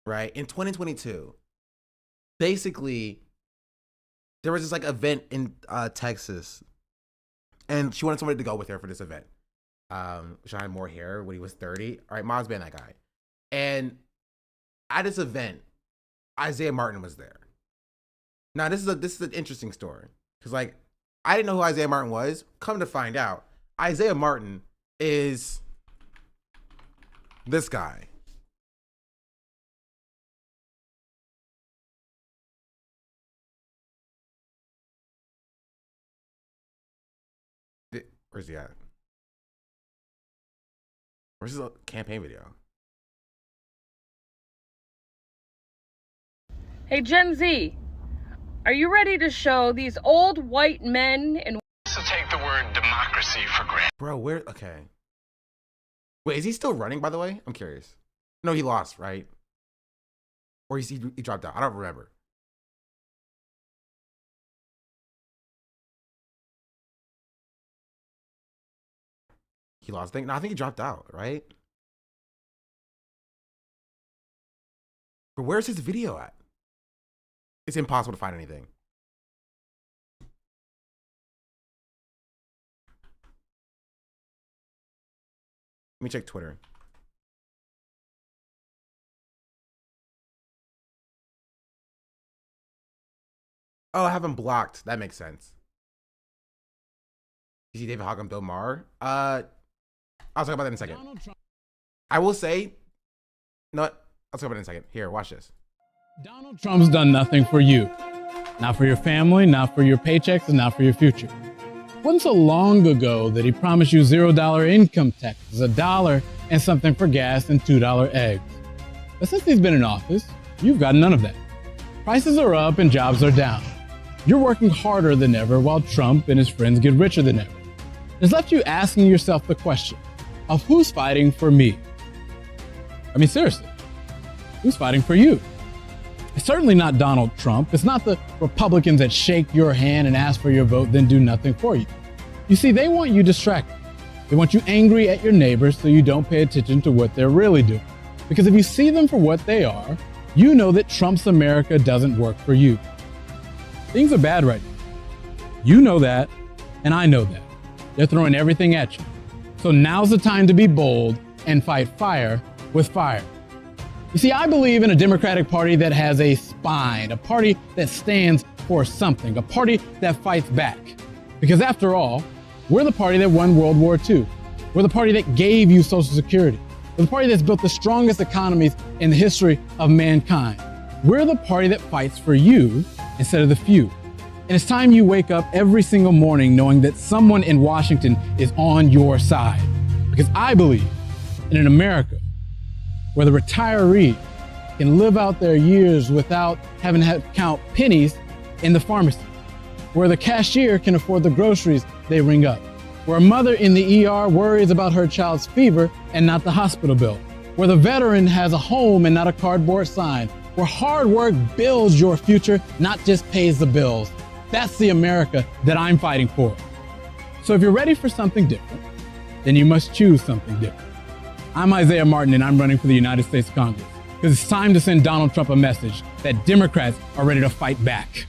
right? In 2022, basically, there was this like event in Texas, and she wanted somebody to go with her for this event. Sean had more hair when he was 30. All right, Mom's been that guy. And at this event, Isaiah Martin was there. Now, this is an interesting story because like I didn't know who Isaiah Martin was. Come to find out, Isaiah Martin is this guy. Where's he at? Where's his campaign video? Hey, Gen Z, are you ready to show these old white men and... So take the word democracy for granted. Bro, where? Okay. Wait, is he still running, by the way? I'm curious. No, he lost, right? Or he dropped out. I don't remember. He lost. No, I think he dropped out, right? But where's his video at? It's impossible to find anything. Let me check Twitter. Oh, I have him blocked. That makes sense. You see David Hogg and Bill Maher? I'll talk about that in a second. I will say, no, I'll talk about it in a second. Here, watch this. Donald Trump's done nothing for you. Not for your family, not for your paychecks, and not for your future. It wasn't so long ago that he promised you $0 income taxes, $1 and something for gas, and $2 eggs. But since he's been in office, you've got none of that. Prices are up and jobs are down. You're working harder than ever while Trump and his friends get richer than ever. It's left you asking yourself the question of who's fighting for me? I mean, seriously, who's fighting for you? It's certainly not Donald Trump. It's not the Republicans that shake your hand and ask for your vote, then do nothing for you. You see, they want you distracted. They want you angry at your neighbors so you don't pay attention to what they're really doing. Because if you see them for what they are, you know that Trump's America doesn't work for you. Things are bad right now. You know that, and I know that. They're throwing everything at you. So now's the time to be bold and fight fire with fire. You see, I believe in a Democratic Party that has a spine, a party that stands for something, a party that fights back. Because after all, we're the party that won World War II. We're the party that gave you Social Security. We're the party that's built the strongest economies in the history of mankind. We're the party that fights for you instead of the few. And it's time you wake up every single morning knowing that someone in Washington is on your side. Because I believe in an America where the retiree can live out their years without having to count pennies in the pharmacy, where the cashier can afford the groceries they ring up, where a mother in the ER worries about her child's fever and not the hospital bill, where the veteran has a home and not a cardboard sign, where hard work builds your future, not just pays the bills. That's the America that I'm fighting for. So if you're ready for something different, then you must choose something different. I'm Isaiah Martin, and I'm running for the United States Congress, because it's time to send Donald Trump a message that Democrats are ready to fight back.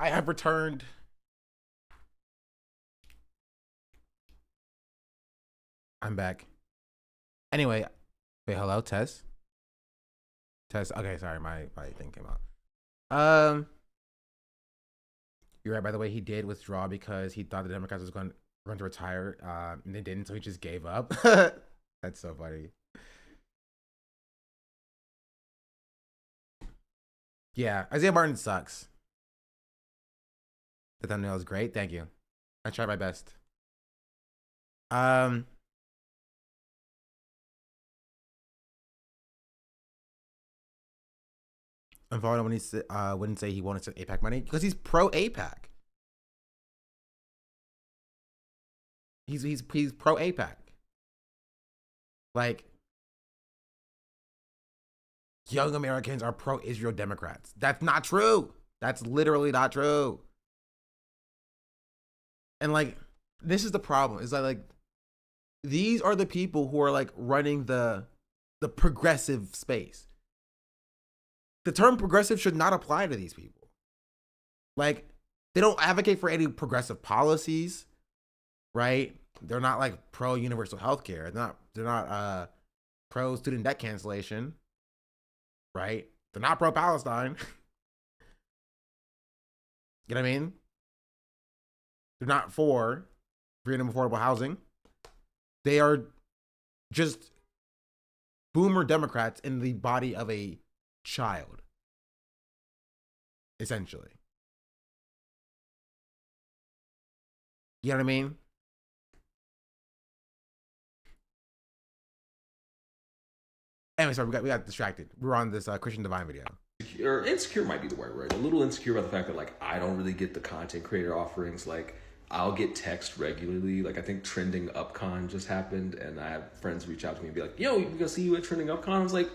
I have returned. I'm back. Anyway, wait, hello, Tess? Tess, okay, sorry, my thing came out. You're right, by the way, he did withdraw because he thought the Democrats was going to retire, and they didn't, so he just gave up. That's so funny. Yeah, Isaiah Martin sucks. The thumbnail is great. Thank you. I tried my best. And Varda when he wouldn't say he wanted to APAC money because he's pro APAC. He's pro APAC. Like, young Americans are pro Israel Democrats. That's not true. That's literally not true. And like, this is the problem. Is that like, these are the people who are like running the progressive space. The term progressive should not apply to these people. Like, they don't advocate for any progressive policies, right? They're not like pro universal health care. They're not pro student debt cancellation, right? They're not pro Palestine. You know what I mean? They're not for freedom affordable housing. They are just boomer Democrats in the body of a child, essentially. You know what I mean? Anyway, sorry, we got distracted. We were on this Christian Divine video. Or insecure might be the word, right? A little insecure about the fact that like I don't really get the content creator offerings. Like, I'll get text regularly. Like, I think Trending UpCon just happened, and I have friends reach out to me and be like, "Yo, we're gonna see you at Trending UpCon." I was like,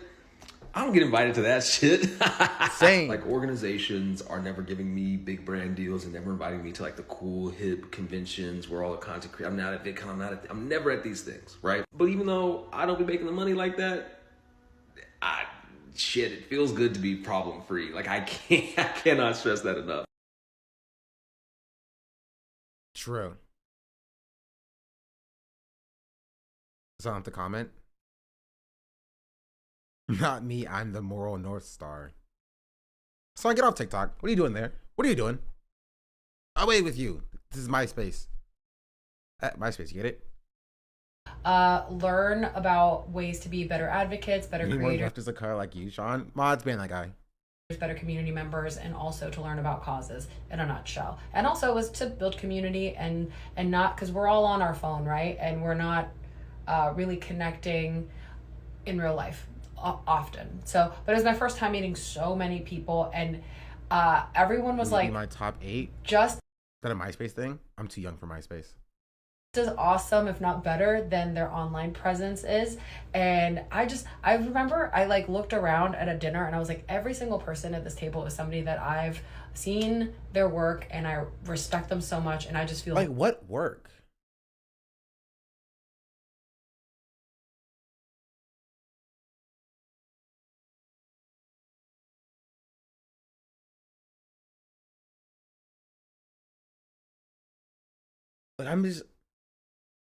I don't get invited to that shit. Same. Like, organizations are never giving me big brand deals and never inviting me to like the cool hip conventions where all the content creators. I'm not at VidCon. I'm never at these things, right? But even though I don't be making the money like that, shit, it feels good to be problem free. Like, I cannot stress that enough. True. So I have to comment. Not me, I'm the moral North Star. Son, get off TikTok. What are you doing there? What are you doing? I'll wait with you. This is MySpace. MySpace, you get it? Learn about ways to be better advocates, better creators, Left is a car like you, Sean. Mod's being that guy. better community members, and also to learn about causes in a nutshell. And also was to build community and not, because we're all on our phone, right? And we're not really connecting in real life often. So, but it was my first time meeting so many people, and everyone was like, my top 8. Just is that a MySpace thing? I'm too young for MySpace. as awesome, if not better, than their online presence is. And I remember I like looked around at a dinner and I was like, every single person at this table is somebody that I've seen their work and I respect them so much, and I just feel like what work? Like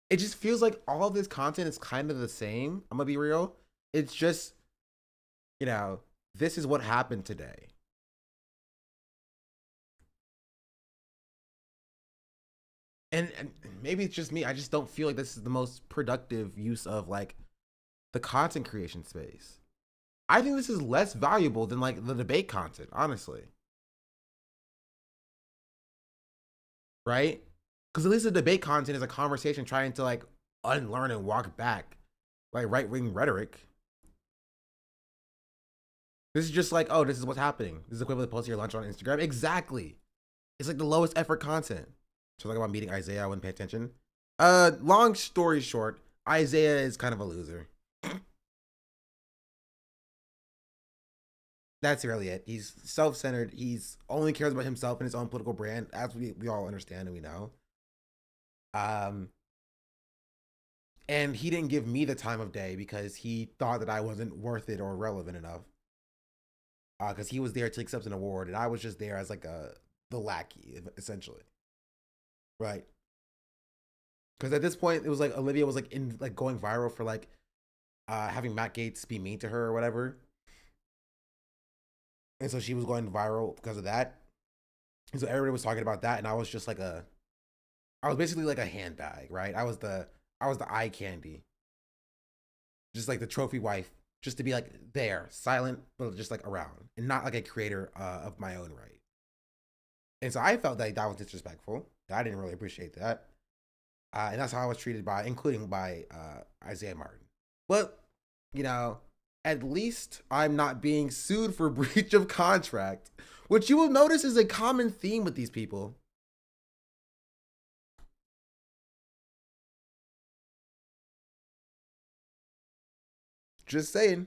it just feels like all of this content is kind of the same. I'm gonna be real. It's just, you know, this is what happened today. And maybe it's just me. I just don't feel like this is the most productive use of like the content creation space. I think this is less valuable than like the debate content, honestly. Right? Because at least the debate content is a conversation trying to like unlearn and walk back like right-wing rhetoric. This is just like, oh, this is what's happening. This is equivalent to posting your lunch on Instagram. Exactly. It's like the lowest effort content. So like about meeting Isaiah, I wouldn't pay attention. Long story short, Isaiah is kind of a loser. That's really it. He's self-centered. He's only cares about himself and his own political brand, as we all understand and we know. And he didn't give me the time of day because he thought that I wasn't worth it or relevant enough. Because he was there to accept an award, and I was just there as like the lackey, essentially. Right. Because at this point, it was like Olivia was like in like going viral for like having Matt Gaetz be mean to her or whatever. And so she was going viral because of that. And so everybody was talking about that, and I was just like I was basically like a handbag, right? I was the eye candy. Just like the trophy wife, just to be like there, silent, but just like around, and not like a creator of my own right. And so I felt like that was disrespectful. I didn't really appreciate that. And that's how I was treated including by Isaiah Martin. But, you know, at least I'm not being sued for breach of contract, which you will notice is a common theme with these people. Just saying.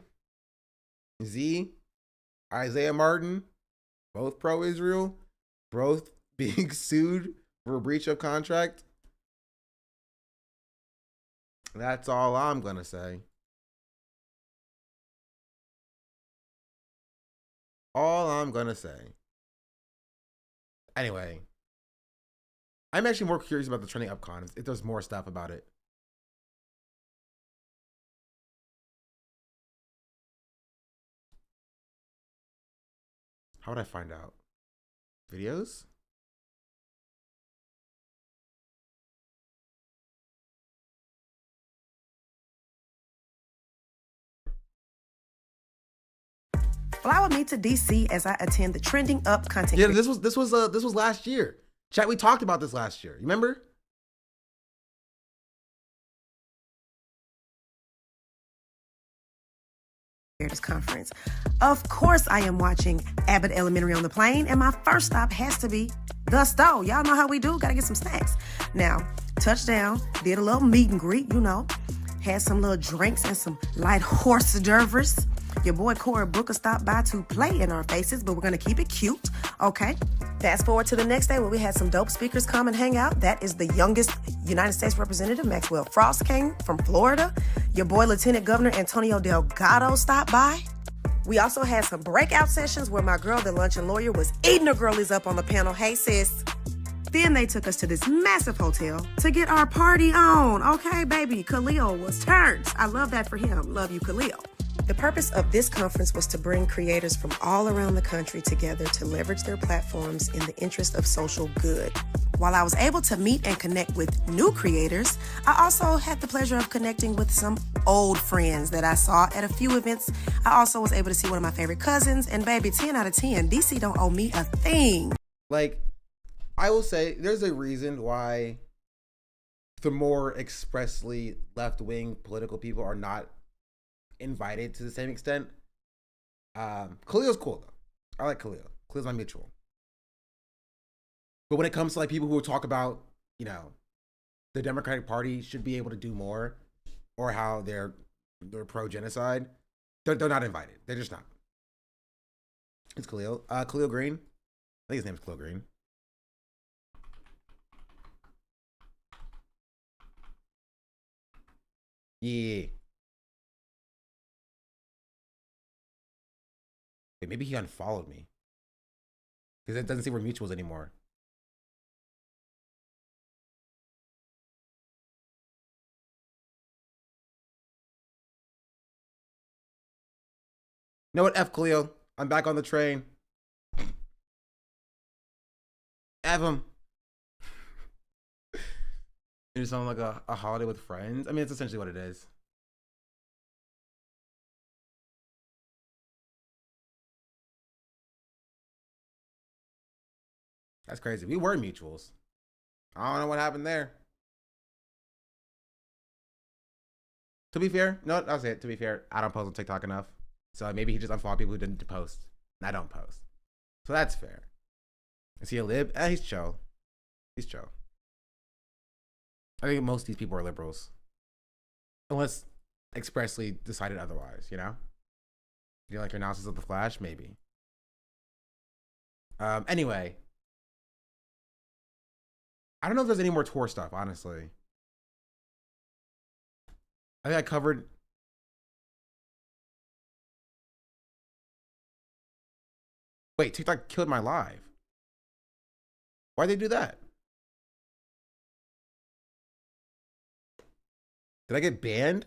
Z, Isaiah Martin, both pro-Israel, both being sued for a breach of contract. That's all I'm gonna say. All I'm gonna say. Anyway, I'm actually more curious about the trending upcon if there's more stuff about it. How would I find out? Videos? Fly with me to DC as I attend the Trending Up content. Yeah, this was last year. Chat, we talked about this last year. You remember? Conference. Of course, I am watching Abbott Elementary on the plane, and my first stop has to be the store. Y'all know how we do. Gotta get some snacks. Now, touchdown, did a little meet and greet, you know, had some little drinks and some light hors d'oeuvres. Your boy Corey Booker stopped by to play in our faces, but we're gonna keep it cute, okay? Fast forward to the next day where we had some dope speakers come and hang out. That is the youngest United States representative, Maxwell Frost, came from Florida. Your boy Lieutenant Governor Antonio Delgado stopped by. We also had some breakout sessions where my girl, the luncheon lawyer, was eating the girlies up on the panel. Hey, sis. Then they took us to this massive hotel to get our party on. Okay, baby, Khalil was turned. I love that for him. Love you, Khalil. The purpose of this conference was to bring creators from all around the country together to leverage their platforms in the interest of social good. While I was able to meet and connect with new creators, I also had the pleasure of connecting with some old friends that I saw at a few events. I also was able to see one of my favorite cousins, and baby, 10 out of 10, DC don't owe me a thing. Like, I will say there's a reason why the more expressly left-wing political people are not invited to the same extent. Khalil's cool though. I like Khalil. Khalil's my mutual. But when it comes to like people who talk about, you know, the Democratic Party should be able to do more, or how they're pro-genocide, they're not invited. They're just not. It's Khalil. Khalil Green. I think his name's Khalil Green. Yeah. Wait, maybe he unfollowed me. Because it doesn't say we're mutuals anymore. You know what, F Cleo? I'm back on the train. F him. It sounds like a holiday with friends. I mean, it's essentially what it is. That's crazy. We were mutuals. I don't know what happened there. To be fair, no, I'll say it. To be fair, I don't post on TikTok enough. So maybe he just unfollowed people who didn't post. And I don't post. So that's fair. Is he a lib? He's chill. He's chill. I think most of these people are liberals. Unless expressly decided otherwise, you know? You like your analysis of the Flash? Maybe. Anyway. I don't know if there's any more tour stuff, honestly. I think I covered... Wait, TikTok killed my live. Why'd they do that? Did I get banned?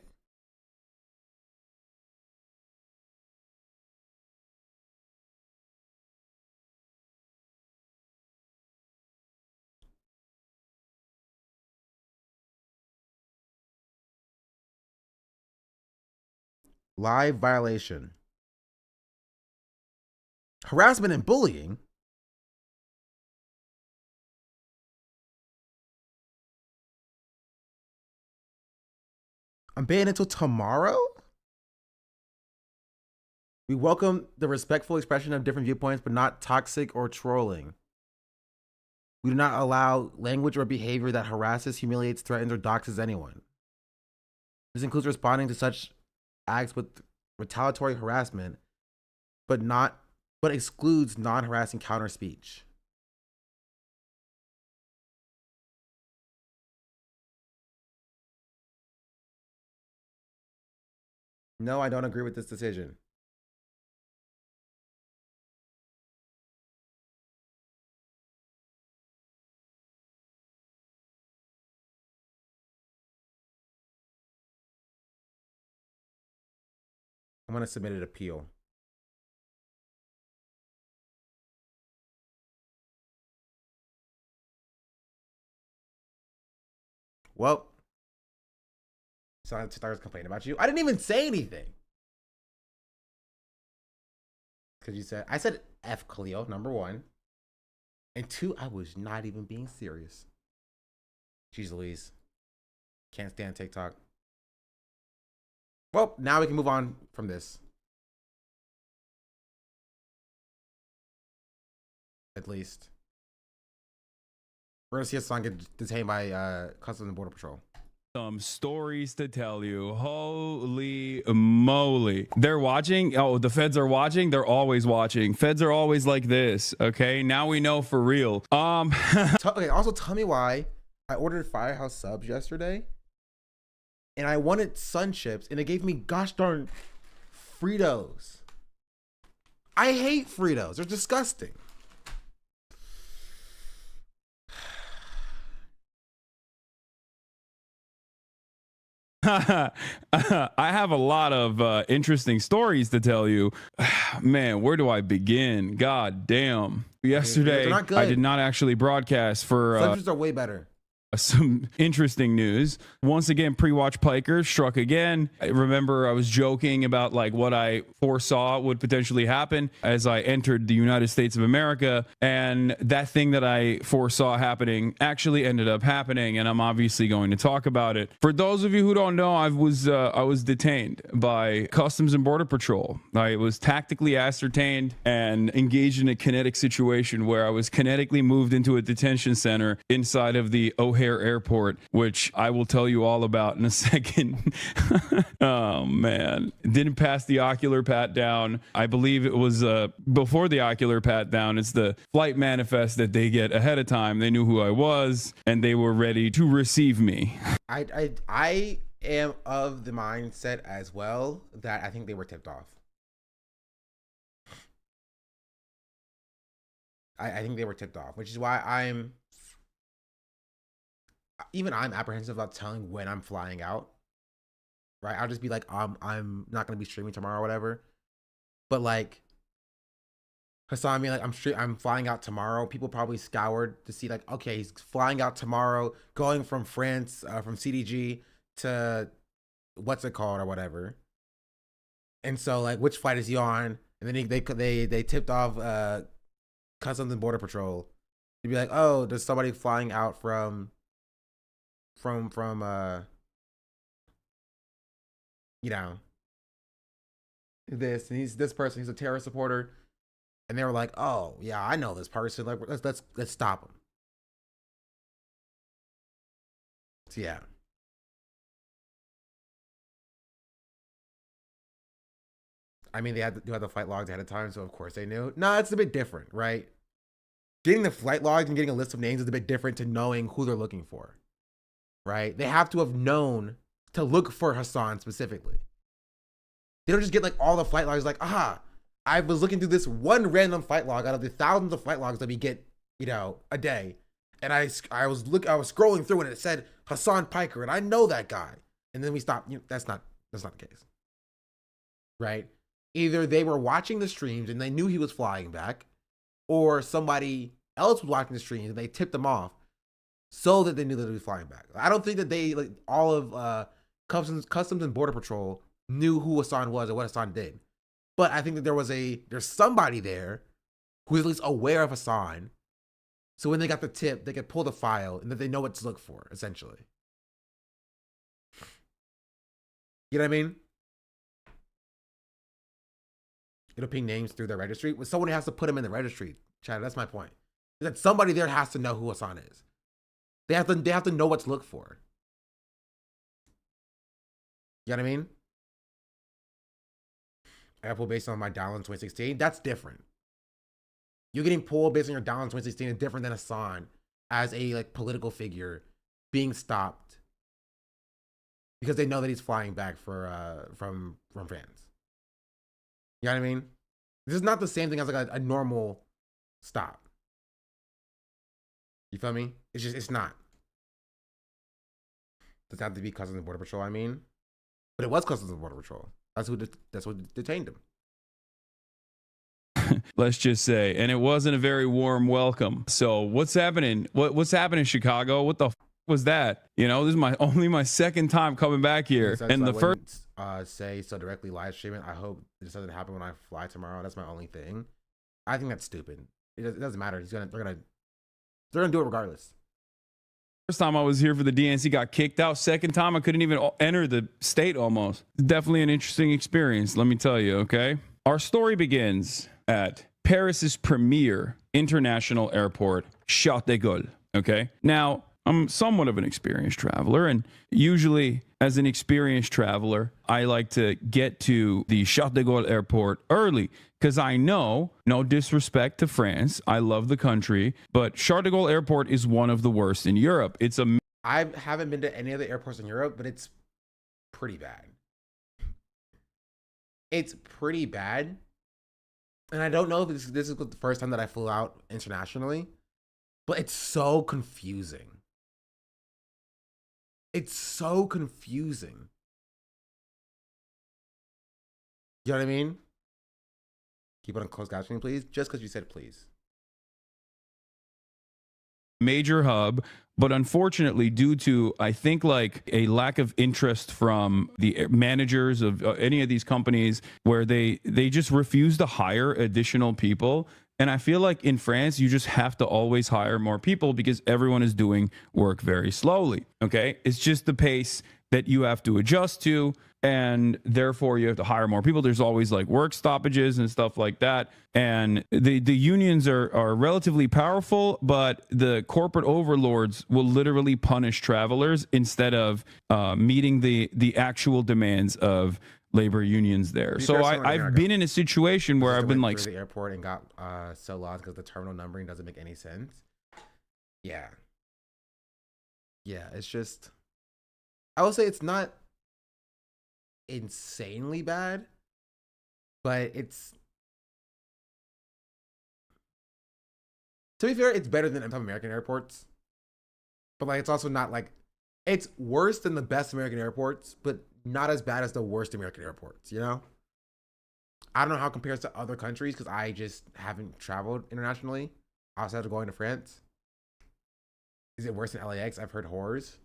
Live violation. Harassment and bullying. I'm banned until tomorrow? We welcome the respectful expression of different viewpoints, but not toxic or trolling. We do not allow language or behavior that harasses, humiliates, threatens, or doxes anyone. This includes responding to such acts with retaliatory harassment, but excludes non-harassing counter speech. No, I don't agree with this decision. I'm going to submit an appeal. Well, so I started complaining about you. I didn't even say anything. Because you said, I said F Cleo, number one. And two, I was not even being serious. Jeez Louise. Can't stand TikTok. Well, now we can move on from this. At least. We're going to see Hasan get detained by Customs and Border Patrol. Some stories to tell you. Holy moly. They're watching. Oh, the feds are watching. They're always watching. Feds are always like this. Okay. Now we know for real. Okay. Also tell me why I ordered Firehouse subs yesterday and I wanted Sun Chips and they gave me gosh darn Fritos. I hate Fritos. They're disgusting. I have a lot of interesting stories to tell you. Man, where do I begin? God damn. Yesterday, I did not actually broadcast for... Subjects are way better. Some interesting news. Once again, pre-watch Piker struck again. I remember I was joking about like what I foresaw would potentially happen as I entered the United States of America, and that thing that I foresaw happening actually ended up happening, and I'm obviously going to talk about it. For those of you who don't know, I was detained by Customs and Border Patrol. I was tactically ascertained and engaged in a kinetic situation where I was kinetically moved into a detention center inside of the O'Hare Airport, which I will tell you all about in a second. Oh man, didn't pass the ocular pat down. I believe it was before the ocular pat down. It's the flight manifest that they get ahead of time. They knew who I was and they were ready to receive me. I am of the mindset as well that I think they were tipped off. I think they were tipped off, which is why I'm apprehensive about telling when I'm flying out. Right? I'll just be like, I'm not gonna be streaming tomorrow or whatever. But like Hasan being like, I'm flying out tomorrow. People probably scoured to see like, okay, he's flying out tomorrow, going from France, from CDG to what's it called or whatever. And so like, which flight is he on? And then they tipped off Customs and Border Patrol. You'd be like, oh, there's somebody flying out from you know, this, and he's this person, he's a terrorist supporter, and they were like, oh yeah, I know this person, like let's stop him. So yeah, I mean, they had the flight logs ahead of time, so of course they knew. No, it's a bit different, right? Getting the flight logs and getting a list of names is a bit different to knowing who they're looking for. Right? They have to have known to look for Hasan specifically. They don't just get like all the flight logs like, aha, I was looking through this one random flight log out of the thousands of flight logs that we get, you know, a day. And I was scrolling through and it said Hasan Piker and I know that guy. And then we stopped. You know, that's not the case. Right? Either they were watching the streams and they knew he was flying back, or somebody else was watching the streams and they tipped them off so that they knew that he was flying back. I don't think that they, like, all of Customs and Border Patrol knew who Hasan was or what Hasan did. But I think that there's somebody there who's at least aware of Hasan. So when they got the tip, they could pull the file and that they know what to look for, essentially. You know what I mean? It'll ping names through their registry. Well, someone has to put them in the registry. Chad, that's my point. That somebody there has to know who Hasan is. They have to know what to look for. You know what I mean? I got pulled based on my download in 2016. That's different. You getting pulled based on your download in 2016 is different than Hasan as a like political figure being stopped because they know that he's flying back for from France. You know what I mean? This is not the same thing as like a normal stop. You feel me? It's not. Doesn't have to be Customs and Border Patrol, I mean. But it was Customs and Border Patrol. That's what detained him. Let's just say, and it wasn't a very warm welcome. So what's happening? What's happening in Chicago? What the was that? You know, this is only my second time coming back here. And the first say so directly live streaming. I hope this doesn't happen when I fly tomorrow. That's my only thing. I think that's stupid. It doesn't matter. They're gonna do it regardless. First time I was here for the DNC, got kicked out. Second time, I couldn't even enter the state almost. Definitely an interesting experience, let me tell you, okay? Our story begins at Paris's premier international airport, Charles de Gaulle, okay? Now, I'm somewhat of an experienced traveler, and usually as an experienced traveler, I like to get to the Charles de Gaulle airport early because I know, no disrespect to France, I love the country, but Charles de Gaulle airport is one of the worst in Europe. I haven't been to any other airports in Europe, but it's pretty bad. It's pretty bad. And I don't know if this is the first time that I flew out internationally, but it's so confusing. It's so confusing. You know what I mean? Keep it on closed captioning, please. Just because you said please. Major hub, but unfortunately, due to I think like a lack of interest from the managers of any of these companies, where they just refuse to hire additional people. And I feel like in France, you just have to always hire more people because everyone is doing work very slowly. Okay, it's just the pace that you have to adjust to, and therefore you have to hire more people. There's always like work stoppages and stuff like that, and the unions are relatively powerful, but the corporate overlords will literally punish travelers instead of meeting the actual demands of labor unions there. So I've been in a situation where I've been like through the airport and got so lost because the terminal numbering doesn't make any sense. Yeah, it's just, I will say it's not insanely bad, but it's, to be fair, it's better than some American airports, but like it's also not like, it's worse than the best American airports, but not as bad as the worst American airports, you know? I don't know how it compares to other countries because I just haven't traveled internationally outside of going to France. Is it worse than LAX? I've heard horrors.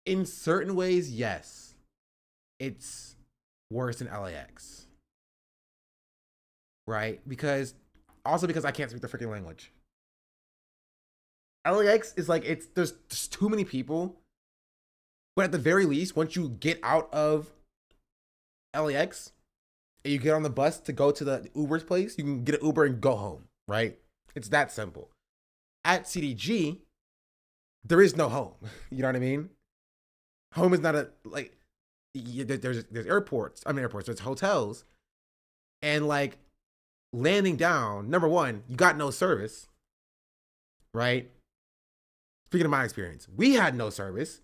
In certain ways, yes. It's worse than LAX. Right? Because I can't speak the freaking language. LAX is like, there's too many people. But at the very least, once you get out of LAX and you get on the bus to go to the Uber's place, you can get an Uber and go home, right? It's that simple. At CDG, there is no home. You know what I mean? Home is not there's airports. There's hotels. And like landing down, number one, you got no service, right? Speaking of my experience, we had no service.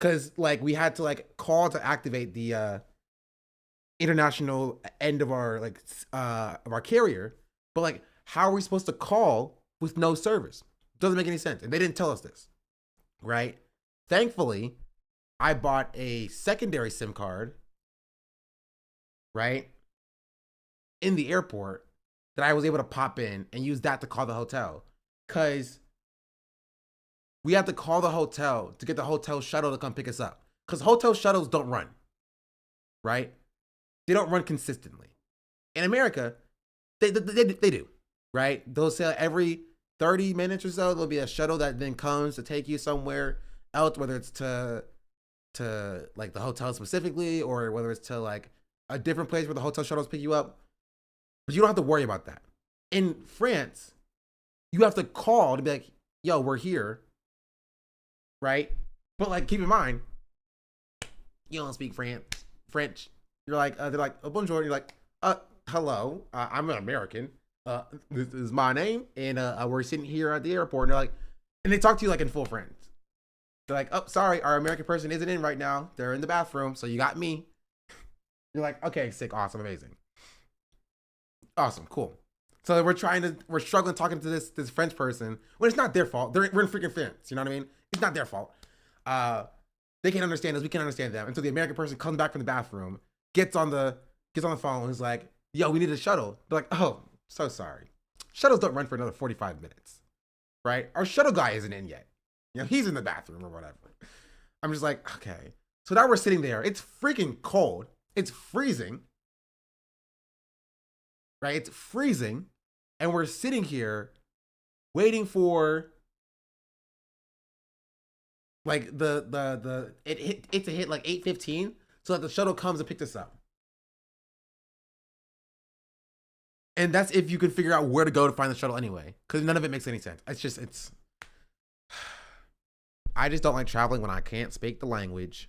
Because, like, we had to, like, call to activate the international end of our, like, of our carrier. But, like, how are we supposed to call with no service? Doesn't make any sense. And they didn't tell us this, right? Thankfully, I bought a secondary SIM card, right, in the airport that I was able to pop in and use that to call the hotel. Because we have to call the hotel to get the hotel shuttle to come pick us up. Because hotel shuttles don't run, right? They don't run consistently. In America, they do, right? They'll say every 30 minutes or so, there'll be a shuttle that then comes to take you somewhere else, whether it's to like the hotel specifically, or whether it's to like a different place where the hotel shuttles pick you up. But you don't have to worry about that. In France, you have to call to be like, yo, we're here. Right? But like, keep in mind, you don't speak French. You're like, they're like, oh, bonjour. You're like, hello, I'm an American. This is my name, and we're sitting here at the airport. And they're like, and they talk to you like in full French. They're like, oh, sorry, our American person isn't in right now. They're in the bathroom, so you got me. You're like, okay, sick, awesome, amazing, awesome, cool. So we're struggling talking to this French person when it's not their fault. We're in freaking France. You know what I mean? It's not their fault. They can't understand us. We can't understand them. Until the American person comes back from the bathroom, gets on the phone, and is like, yo, we need a shuttle. They're like, oh, so sorry. Shuttles don't run for another 45 minutes, right? Our shuttle guy isn't in yet. You know, he's in the bathroom or whatever. I'm just like, okay. So now we're sitting there. It's freaking cold. It's freezing. Right? It's freezing. And we're sitting here waiting for like it's to hit like 8:15 so that the shuttle comes and picks us up. And that's if you can figure out where to go to find the shuttle anyway, because none of it makes any sense. I just don't like traveling when I can't speak the language.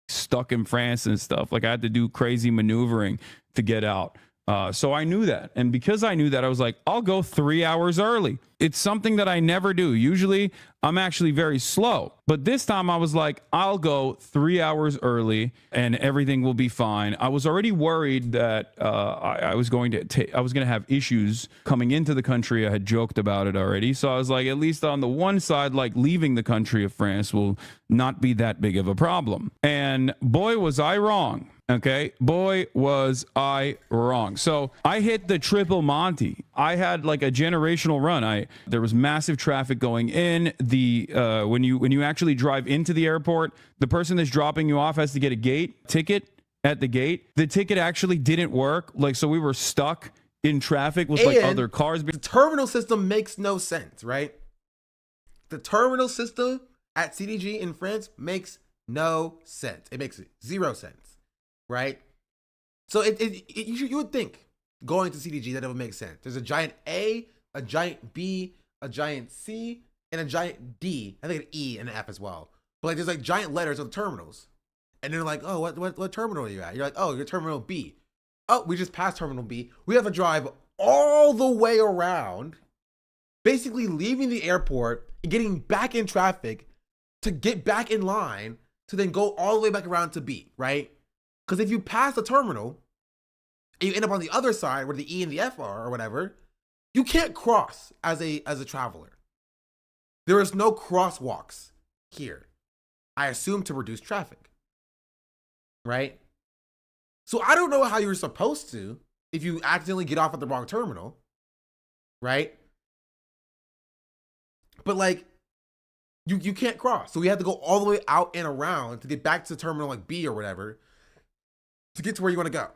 Stuck in France and stuff. Like I had to do crazy maneuvering to get out. So I knew that. And because I knew that, I was like, I'll go 3 hours early. It's something that I never do. Usually I'm actually very slow. But this time I was like, I'll go 3 hours early and everything will be fine. I was already worried that I was going to have issues coming into the country. I had joked about it already. So I was like, at least on the one side, like leaving the country of France will not be that big of a problem. And boy, was I wrong. Okay, boy, was I wrong. So I hit the triple Monty. I had like a generational run. There was massive traffic going in. When you actually drive into the airport, the person that's dropping you off has to get a ticket at the gate. The ticket actually didn't work. Like, so we were stuck in traffic with like other cars. The terminal system makes no sense, right? The terminal system at CDG in France makes no sense. It makes 0 sense. Right? So you would think going to CDG that it would make sense. There's a giant A, a giant B, a giant C, and a giant D. I think an E and an F as well. But like there's like giant letters on the terminals. And they're like, oh, what terminal are you at? You're like, oh, you're terminal B. Oh, we just passed terminal B. We have to drive all the way around, basically leaving the airport and getting back in traffic to get back in line to then go all the way back around to B, right? Because if you pass the terminal, and you end up on the other side where the E and the F are or whatever, you can't cross as a traveler. There is no crosswalks here. I assume to reduce traffic, right? So I don't know how you're supposed to if you accidentally get off at the wrong terminal, right? But like, you can't cross. So we have to go all the way out and around to get back to terminal like B or whatever, to get to where you want to go.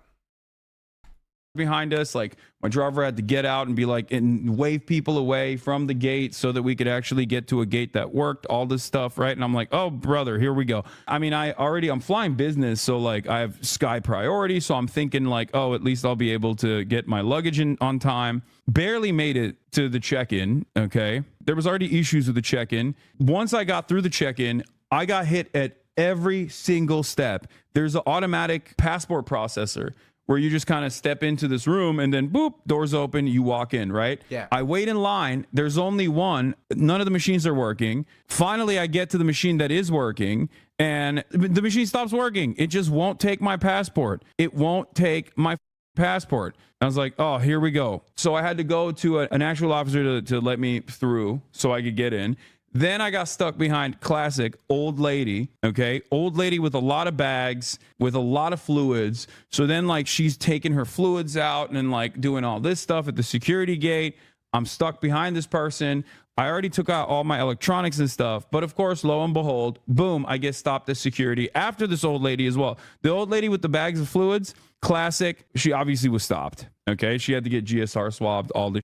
Behind us, like my driver had to get out and be like and wave people away from the gate so that we could actually get to a gate that worked, all this stuff, right? And I'm like, oh brother, here we go. I mean, I'm flying business, so like I have sky priority, so I'm thinking like, oh, at least I'll be able to get my luggage in on time. Barely made it to the check-in. Okay, there was already issues with the check-in. Once I got through the check-in, I got hit at every single step. There's an automatic passport processor where you just kind of step into this room and then boop, doors open, you walk in, right? Yeah. I wait in line. There's only one. None of the machines are working. Finally, I get to the machine that is working and the machine stops working. It just won't take my passport. It won't take my passport. I was like, oh, here we go. So I had to go to an actual officer to let me through so I could get in. Then I got stuck behind classic old lady, okay? Old lady with a lot of bags, with a lot of fluids. So then like she's taking her fluids out and then like doing all this stuff at the security gate. I'm stuck behind this person. I already took out all my electronics and stuff. But of course, lo and behold, boom, I get stopped at security after this old lady as well. The old lady with the bags of fluids, classic, she obviously was stopped, okay? She had to get GSR swabbed, all this.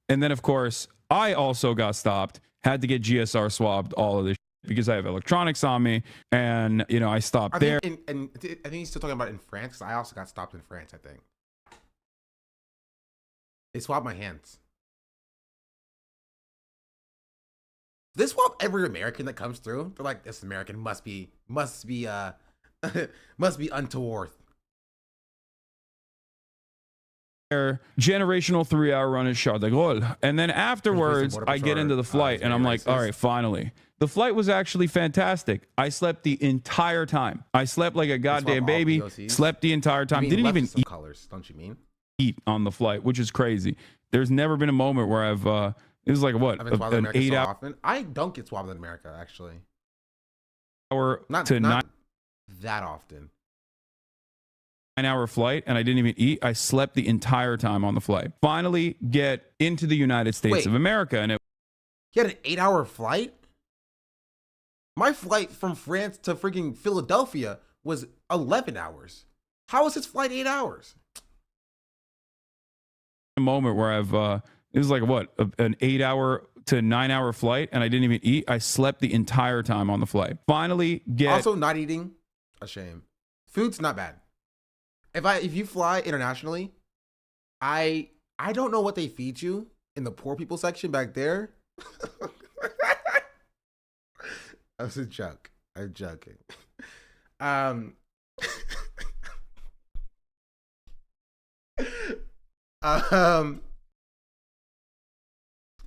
And then of course, I also got stopped. Had to get GSR swabbed, all of this because I have electronics on me, and you know I stopped there. And I think he's still talking about it in France because I also got stopped in France. I think they swabbed my hands. They swab every American that comes through. They're like, this American must be untoward. Generational 3-hour run at Charles de Gaulle. And then afterwards, I get into the flight and I'm like, all right, finally. The flight was actually fantastic. I slept the entire time. I slept like a goddamn baby. Slept the entire time. Didn't even eat. Colors, don't you mean? Eat on the flight, which is crazy. There's never been a moment where I've, it was like what? An 8 hour. Often. I don't get swabbed in America, actually. Not that often. 9-hour flight and I didn't even eat. I slept the entire time on the flight. Finally get into the United States of America. And you had an 8-hour flight? My flight from France to freaking Philadelphia was 11 hours. How was his flight 8 hours? A moment where I've, it was like what? An 8-hour to 9-hour flight and I didn't even eat. I slept the entire time on the flight. Finally get. Also not eating, a shame. Food's not bad. If you fly internationally, I don't know what they feed you in the poor people section back there. That was a joke. I'm joking.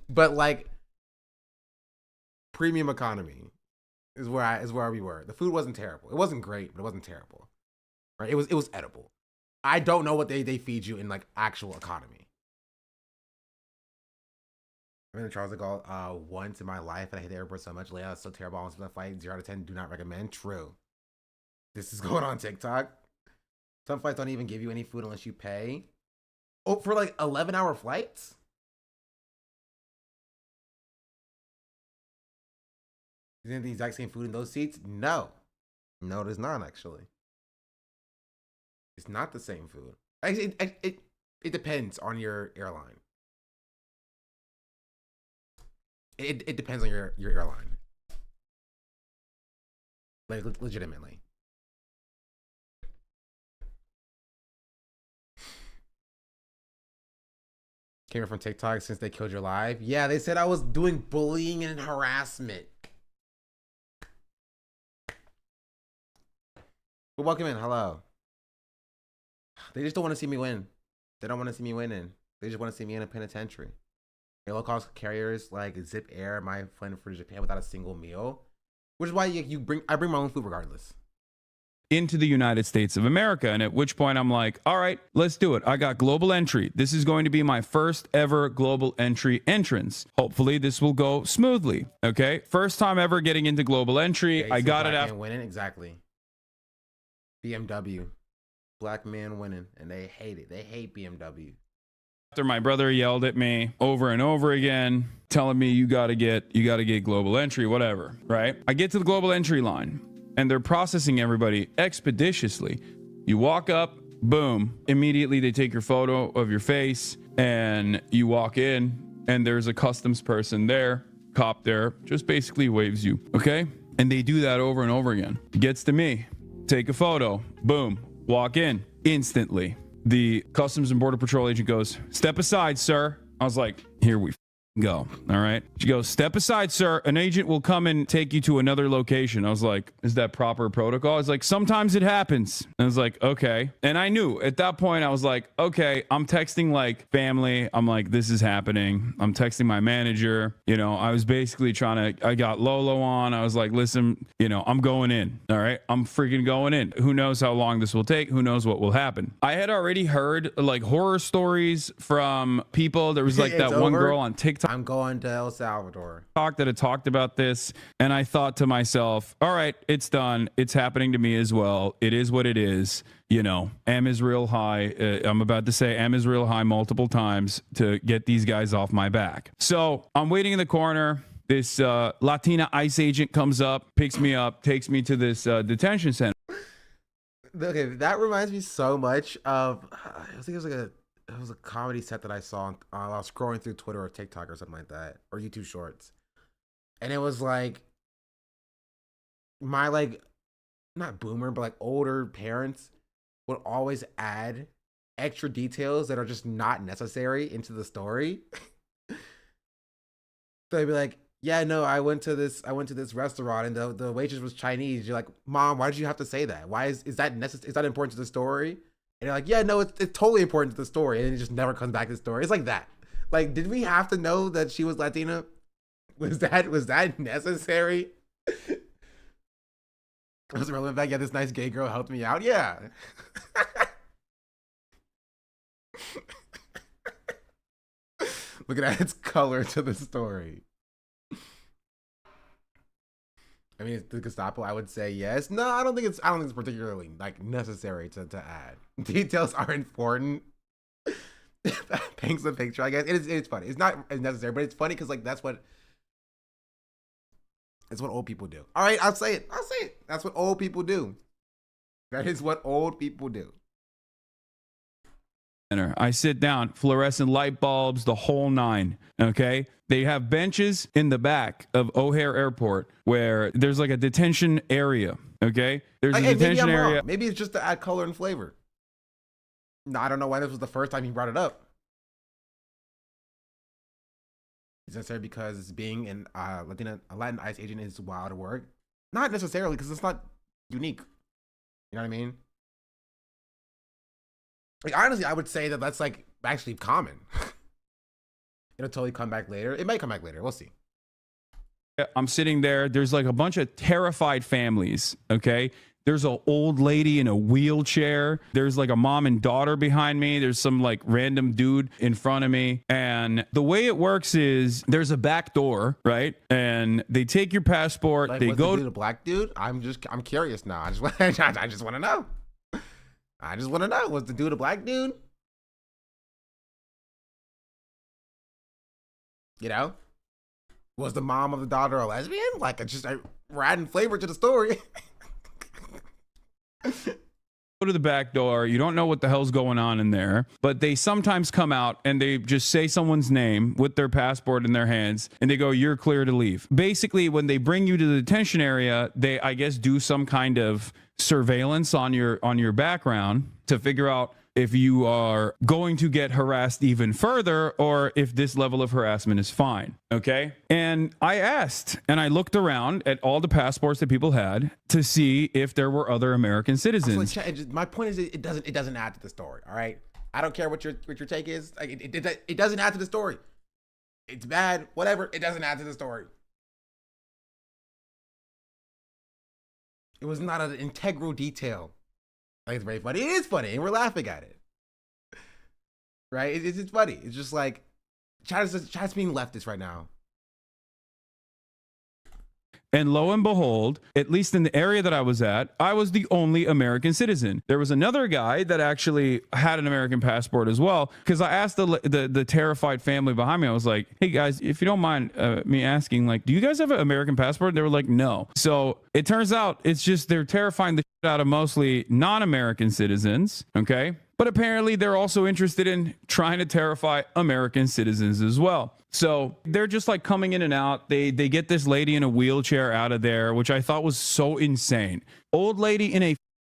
But like premium economy is where we were. The food wasn't terrible. It wasn't great, but it wasn't terrible. Right? It was edible. I don't know what they feed you in like actual economy. I remember Charles de Gaulle once in my life, and I hate the airport so much. Leia, it's so terrible. I almost been a flight 0 to 10. Do not recommend. True. This is going on TikTok. Some flights don't even give you any food unless you pay. Oh, for like 11-hour flights? Isn't it the exact same food in those seats? No. No, it is not, actually. It's not the same food. It depends on your airline. It depends on your airline. Like, legitimately. Came from TikTok since they killed your live. Yeah, they said I was doing bullying and harassment. Well, welcome in. Hello. They just don't want to see me win. They don't want to see me winning. They just want to see me in a penitentiary. Your low-cost carriers like Zip Air, my friend for Japan without a single meal, which is why I bring my own food regardless. Into the United States of America. And at which point I'm like, all right, let's do it. I got global entry. This is going to be my first ever global entry entrance. Hopefully this will go smoothly. Okay. First time ever getting into global entry. Yeah, I got it after winning. Exactly. BMW. Black man winning. And they hate it. They hate BMW. after my brother yelled at me over and over again, telling me you gotta get global entry, whatever, right? I get to the global entry line and they're processing everybody expeditiously. You walk up, boom, immediately they take your photo of your face and you walk in and there's a customs person there, cop there, just basically waves you, okay? And they do that over and over again. Gets to me, take a photo, boom, walk in instantly. The Customs and Border Patrol agent goes, "Step aside, sir." I was like, here we go. All right. She goes, "Step aside, sir. An agent will come and take you to another location." I was like, is that proper protocol? It's like, sometimes it happens. I was like, okay. And I knew at that point, I was like, okay, I'm texting like family. I'm like, this is happening. I'm texting my manager. You know, I was basically I got Lolo on. I was like, listen, you know, I'm going in. All right. I'm freaking going in. Who knows how long this will take? Who knows what will happen? I had already heard like horror stories from people. There was like that one girl on TikTok. I'm going to El Salvador. That had talked about this, and I thought to myself, all right, it's done. It's happening to me as well. It is what it is. You know, M is real high. I'm about to say M is real high multiple times to get these guys off my back. So I'm waiting in the corner. This Latina ICE agent comes up, picks me up, takes me to this detention center. Okay, that reminds me so much of, I think it was a comedy set that I saw. I was scrolling through Twitter or TikTok or something like that, or YouTube Shorts, and it was like my not boomer, but like older parents would always add extra details that are just not necessary into the story. So they'd be like, "Yeah, no, I went to this restaurant and the waitress was Chinese." You're like, "Mom, why did you have to say that? Why is that necessary? Is that important to the story?" And you're like, "Yeah, no, it's totally important to the story." And it just never comes back to the story. It's like that. Like, did we have to know that she was Latina? Was that necessary? Was it relevant back? Yeah, this nice gay girl helped me out. Yeah. Look at that. It's color to the story. I mean, the Gestapo, I would say yes. No, I don't think it's particularly like necessary to add. Details are important. That paints the picture, I guess. It's funny. It's not as necessary, but it's funny because like that's what old people do. All right, I'll say it. That's what old people do. That is what old people do. I sit down, fluorescent light bulbs, the whole nine. Okay. They have benches in the back of O'Hare Airport where there's like a detention area. Okay. There's a detention area. Wrong. Maybe it's just to add color and flavor. No, I don't know why this was the first time he brought it up. Is it necessary because being a Latin ICE agent is wild work? Not necessarily, because it's not unique. You know what I mean? Like, honestly, I would say that's like actually common. It'll totally come back later. It might come back later. We'll see. I'm sitting there. There's like a bunch of terrified families. Okay. There's an old lady in a wheelchair. There's like a mom and daughter behind me. There's some like random dude in front of me. And the way it works is there's a back door, right? And they take your passport. Like, they go to the black dude. I'm curious now. I just want to know. I just want to know. Was the dude a black dude? You know? Was the mom of the daughter a lesbian? Like, it's just we're adding flavor to the story. Go to the back door. You don't know what the hell's going on in there, but they sometimes come out and they just say someone's name with their passport in their hands and they go, "You're clear to leave." Basically, when they bring you to the detention area, they, I guess, do some kind of surveillance on your background to figure out if you are going to get harassed even further or if this level of harassment is fine. Okay. And I asked and I looked around at all the passports that people had to see if there were other American citizens. My point is, it doesn't add to the story. All right. I don't care what your take is. Like, it doesn't add to the story. It's bad, whatever. It doesn't add to the story. It was not an integral detail. Like, it's very funny. It is funny, and we're laughing at it. Right? It's funny. It's just like, Chad's being leftist right now. And lo and behold, at least in the area that I was at, I was the only American citizen. There was another guy that actually had an American passport as well. Because I asked the terrified family behind me, I was like, "Hey guys, if you don't mind me asking, like, do you guys have an American passport?" They were like, "No." So it turns out it's just they're terrifying the shit out of mostly non-American citizens. Okay. But apparently they're also interested in trying to terrify American citizens as well. So they're just like coming in and out. They get this lady in a wheelchair out of there, which I thought was so insane. Old lady in a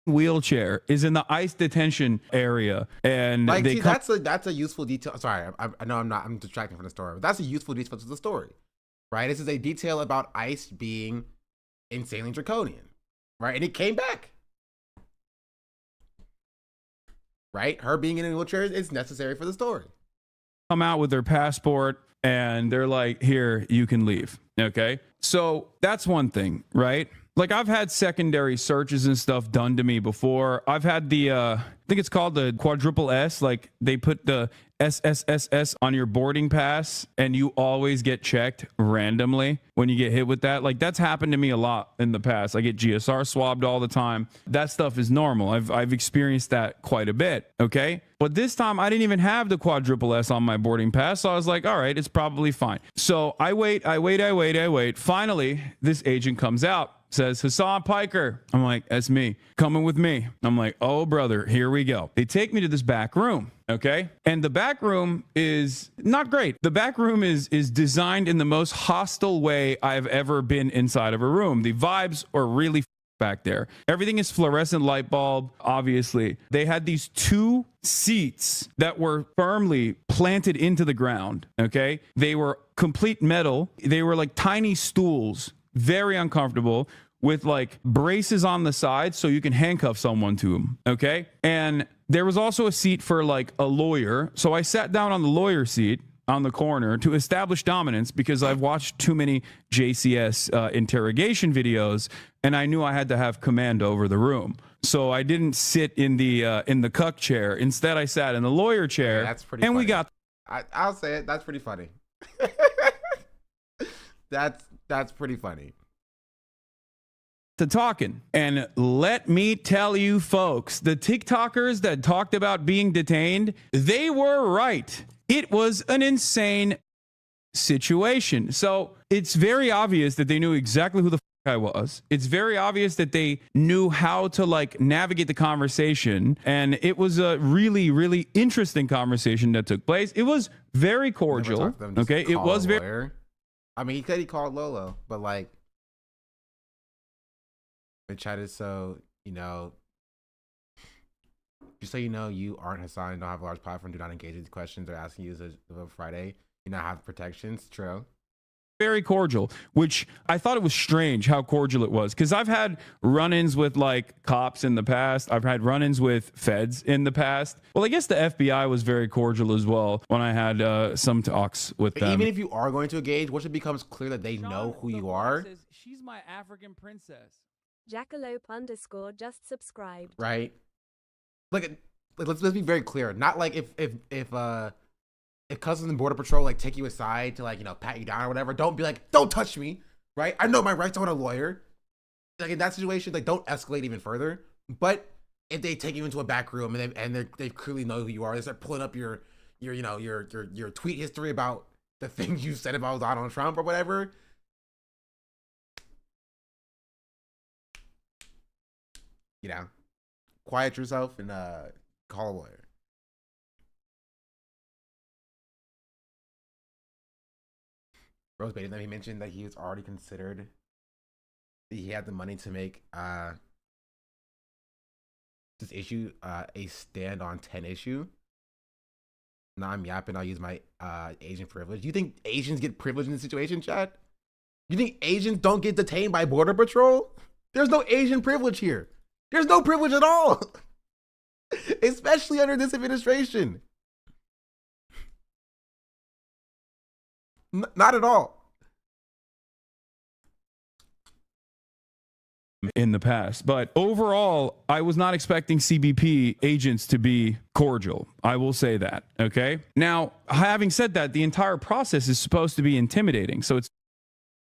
wheelchair is in the ICE detention area, and like, they that's a useful detail. Sorry, I know I'm distracting from the story, but that's a useful detail to the story, right? This is a detail about ICE being insanely draconian, right? And it came back. Right? Her being in a wheelchair is necessary for the story. come out with their passport and they're like, "Here, you can leave." Okay. So that's one thing, right? Like, I've had secondary searches and stuff done to me before. I've had the, I think it's called the quadruple S. Like, they put the SSSS on your boarding pass and you always get checked randomly when you get hit with that. Like, that's happened to me a lot in the past. I get GSR swabbed all the time. That stuff is normal. I've experienced that quite a bit. Okay. But this time I didn't even have the quadruple S on my boarding pass. So I was like, all right, it's probably fine. So I wait. Finally, this agent comes out. Says, "Hasan Piker." I'm like, "That's me. Coming with me." I'm like, "Oh, brother, here we go." They take me to this back room. Okay. And the back room is not great. The back room is designed in the most hostile way I've ever been inside of a room. The vibes are really back there. Everything is fluorescent light bulb. Obviously, they had these two seats that were firmly planted into the ground. Okay. They were complete metal. They were like tiny stools. Very uncomfortable, with like braces on the side so you can handcuff someone to them. Okay. And there was also a seat for like a lawyer. So I sat down on the lawyer seat on the corner to establish dominance because I've watched too many JCS interrogation videos and I knew I had to have command over the room. So I didn't sit in the cuck chair. Instead, I sat in the lawyer chair. Yeah, that's pretty and funny. we got. I'll say it. That's pretty funny. That's pretty funny. To talking. And let me tell you folks, the TikTokers that talked about being detained, they were right. It was an insane situation. So it's very obvious that they knew exactly who the I was. It's very obvious that they knew how to like navigate the conversation. And it was a really, really interesting conversation that took place. It was very cordial. Okay. It was very. I mean, he said he called Lolo, but like, the chat is so, just so you know, you aren't Hasan and don't have a large platform, do not engage in these questions or asking you of Friday. You now have protections. True. very cordial, which I thought it was strange how cordial it was, because I've had run-ins with like cops in the past. I've had run-ins with feds in the past. Well, I guess the FBI was very cordial as well when I had some talks with them. Even if you are going to engage, once it becomes clear that they know who you are, she's my African princess. Jackalope _ just subscribed. right? Like, let's be very clear. Not like if Customs and Border Patrol like take you aside to like, you know, pat you down or whatever, don't be like, don't touch me, right? I know my rights. I want a lawyer. Like in that situation, like don't escalate even further. But if they take you into a back room and they clearly know who you are, they start pulling up your tweet history about the things you said about Donald Trump or whatever. You know, quiet yourself and call a lawyer. Rose Baden, he mentioned that he was already considered. He had the money to make this issue a stand on 10 issue. Now I'm yapping. I'll use my Asian privilege. Do you think Asians get privilege in this situation, Chad? You think Asians don't get detained by Border Patrol? There's no Asian privilege here. There's no privilege at all. Especially under this administration. Not at all. In the past, but overall, I was not expecting CBP agents to be cordial. I will say that. Okay. Now, having said that, the entire process is supposed to be intimidating. So it's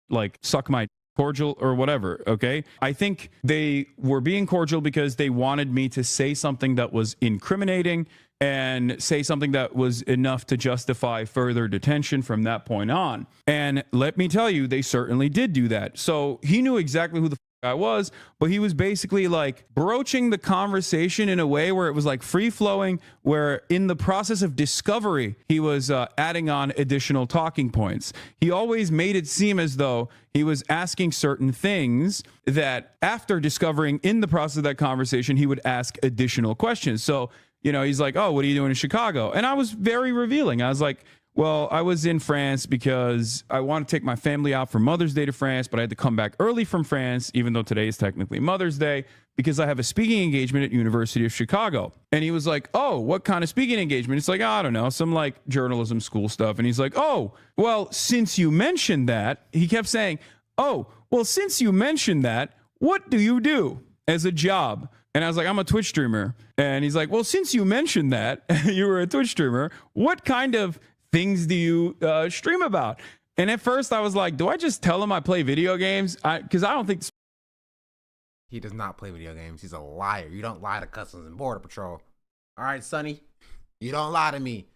like suck my cordial or whatever. Okay. I think they were being cordial because they wanted me to say something that was incriminating and say something that was enough to justify further detention from that point on. And let me tell you, they certainly did do that. So he knew exactly who the I was, but he was basically like broaching the conversation in a way where it was like free flowing, where in the process of discovery, he was adding on additional talking points. He always made it seem as though he was asking certain things that after discovering in the process of that conversation, he would ask additional questions. So, you know, he's like, oh, what are you doing in Chicago? And I was very revealing. I was like, well, I was in France because I want to take my family out for Mother's Day to France, but I had to come back early from France, even though today is technically Mother's Day, because I have a speaking engagement at University of Chicago. And he was like, oh, what kind of speaking engagement? It's like, I don't know, some like journalism school stuff. And he's like, oh, well, since you mentioned that, he kept saying, oh, well, since you mentioned that, what do you do as a job? And I was like, I'm a Twitch streamer. And he's like, well, since you mentioned that you were a Twitch streamer, what kind of things do you stream about? And at first I was like, do I just tell him I play video games? Because I don't think he does not play video games. He's a liar. You don't lie to Customs and Border Patrol. All right, Sonny, you don't lie to me.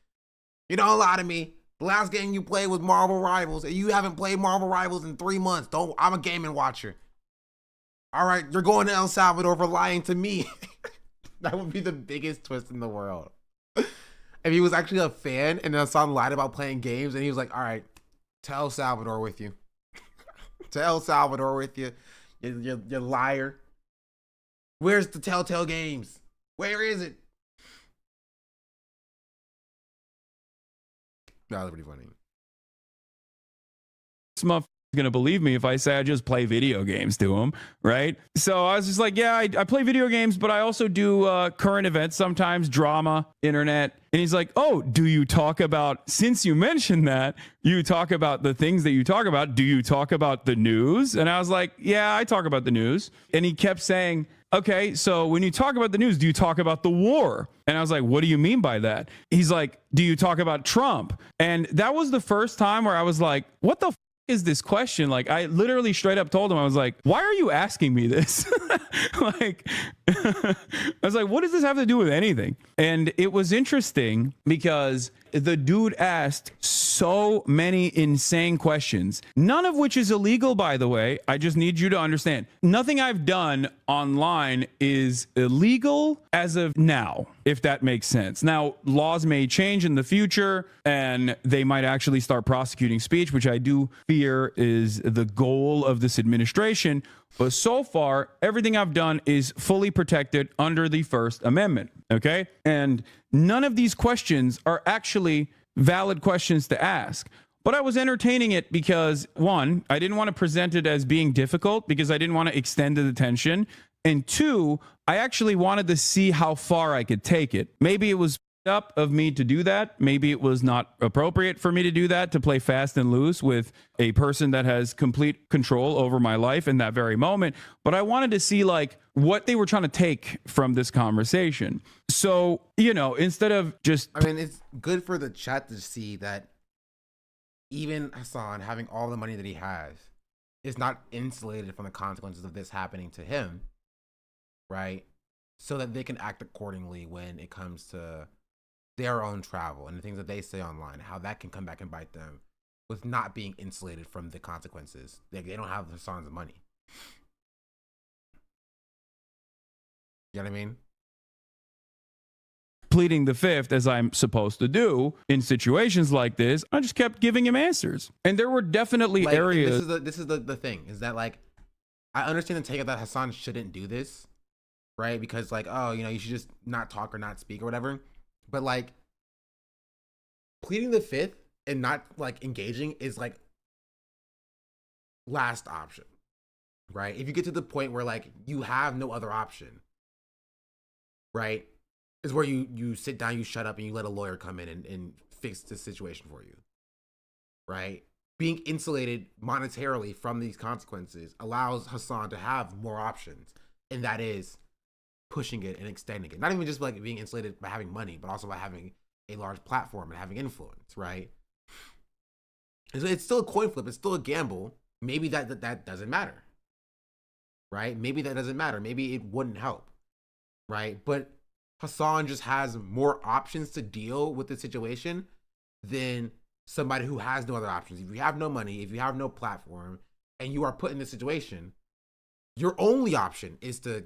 You don't lie to me. The last game you played was Marvel Rivals, and you haven't played Marvel Rivals in 3 months. I'm a gaming watcher. All right, you're going to El Salvador for lying to me. That would be the biggest twist in the world. If he was actually a fan and Hasan lied about playing games and he was like, all right, to El Salvador with you. To El Salvador with you. You liar. Where's the Telltale Games? Where is it? That was pretty funny. this motherfucker's gonna believe me if I say I just play video games to him, right? So I was just like, yeah, I play video games, but I also do current events sometimes, drama, internet. And he's like, oh, do you talk about, since you mentioned that, you talk about the things that you talk about, do you talk about the news? And I was like, yeah, I talk about the news. And he kept saying, okay, so when you talk about the news, do you talk about the war? And I was like, what do you mean by that? He's like, do you talk about Trump? And that was the first time where I was like, what the is this question? Like, I literally straight up told him, I was like, why are you asking me this? Like, I was like, what does this have to do with anything? And it was interesting because the dude asked so many insane questions, none of which is illegal, by the way. I just need you to understand. Nothing I've done online is illegal as of now, if that makes sense. Now, laws may change in the future and they might actually start prosecuting speech, which I do fear is the goal of this administration. But so far, everything I've done is fully protected under the First Amendment. Okay. And none of these questions are actually valid questions to ask. But I was entertaining it because, one, I didn't want to present it as being difficult because I didn't want to extend the tension. And two, I actually wanted to see how far I could take it. Maybe it was up of me to do that. Maybe it was not appropriate for me to do that, to play fast and loose with a person that has complete control over my life in that very moment. But I wanted to see like what they were trying to take from this conversation. So, you know, instead of just... I mean, it's good for the chat to see that even Hasan, having all the money that he has, is not insulated from the consequences of this happening to him, right? So that they can act accordingly when it comes to their own travel and the things that they say online, how that can come back and bite them with not being insulated from the consequences. They don't have Hasan's money. You know what I mean? Pleading the fifth, as I'm supposed to do in situations like this, I just kept giving him answers. And there were definitely like, areas... This is the thing, is that like, I understand the take of that Hasan shouldn't do this, right? Because like, oh, you know, you should just not talk or not speak or whatever. But like, pleading the fifth and not like engaging is like last option, right? If you get to the point where like you have no other option, right, is where you sit down, you shut up, and you let a lawyer come in and fix the situation for you, right? Being insulated monetarily from these consequences allows Hasan to have more options, and that is pushing it and extending it. Not even just like being insulated by having money, but also by having a large platform and having influence, right? It's still a coin flip. It's still a gamble. Maybe that doesn't matter, right? Maybe that doesn't matter. Maybe it wouldn't help, right? But Hasan just has more options to deal with the situation than somebody who has no other options. If you have no money, if you have no platform, and you are put in this situation, your only option is to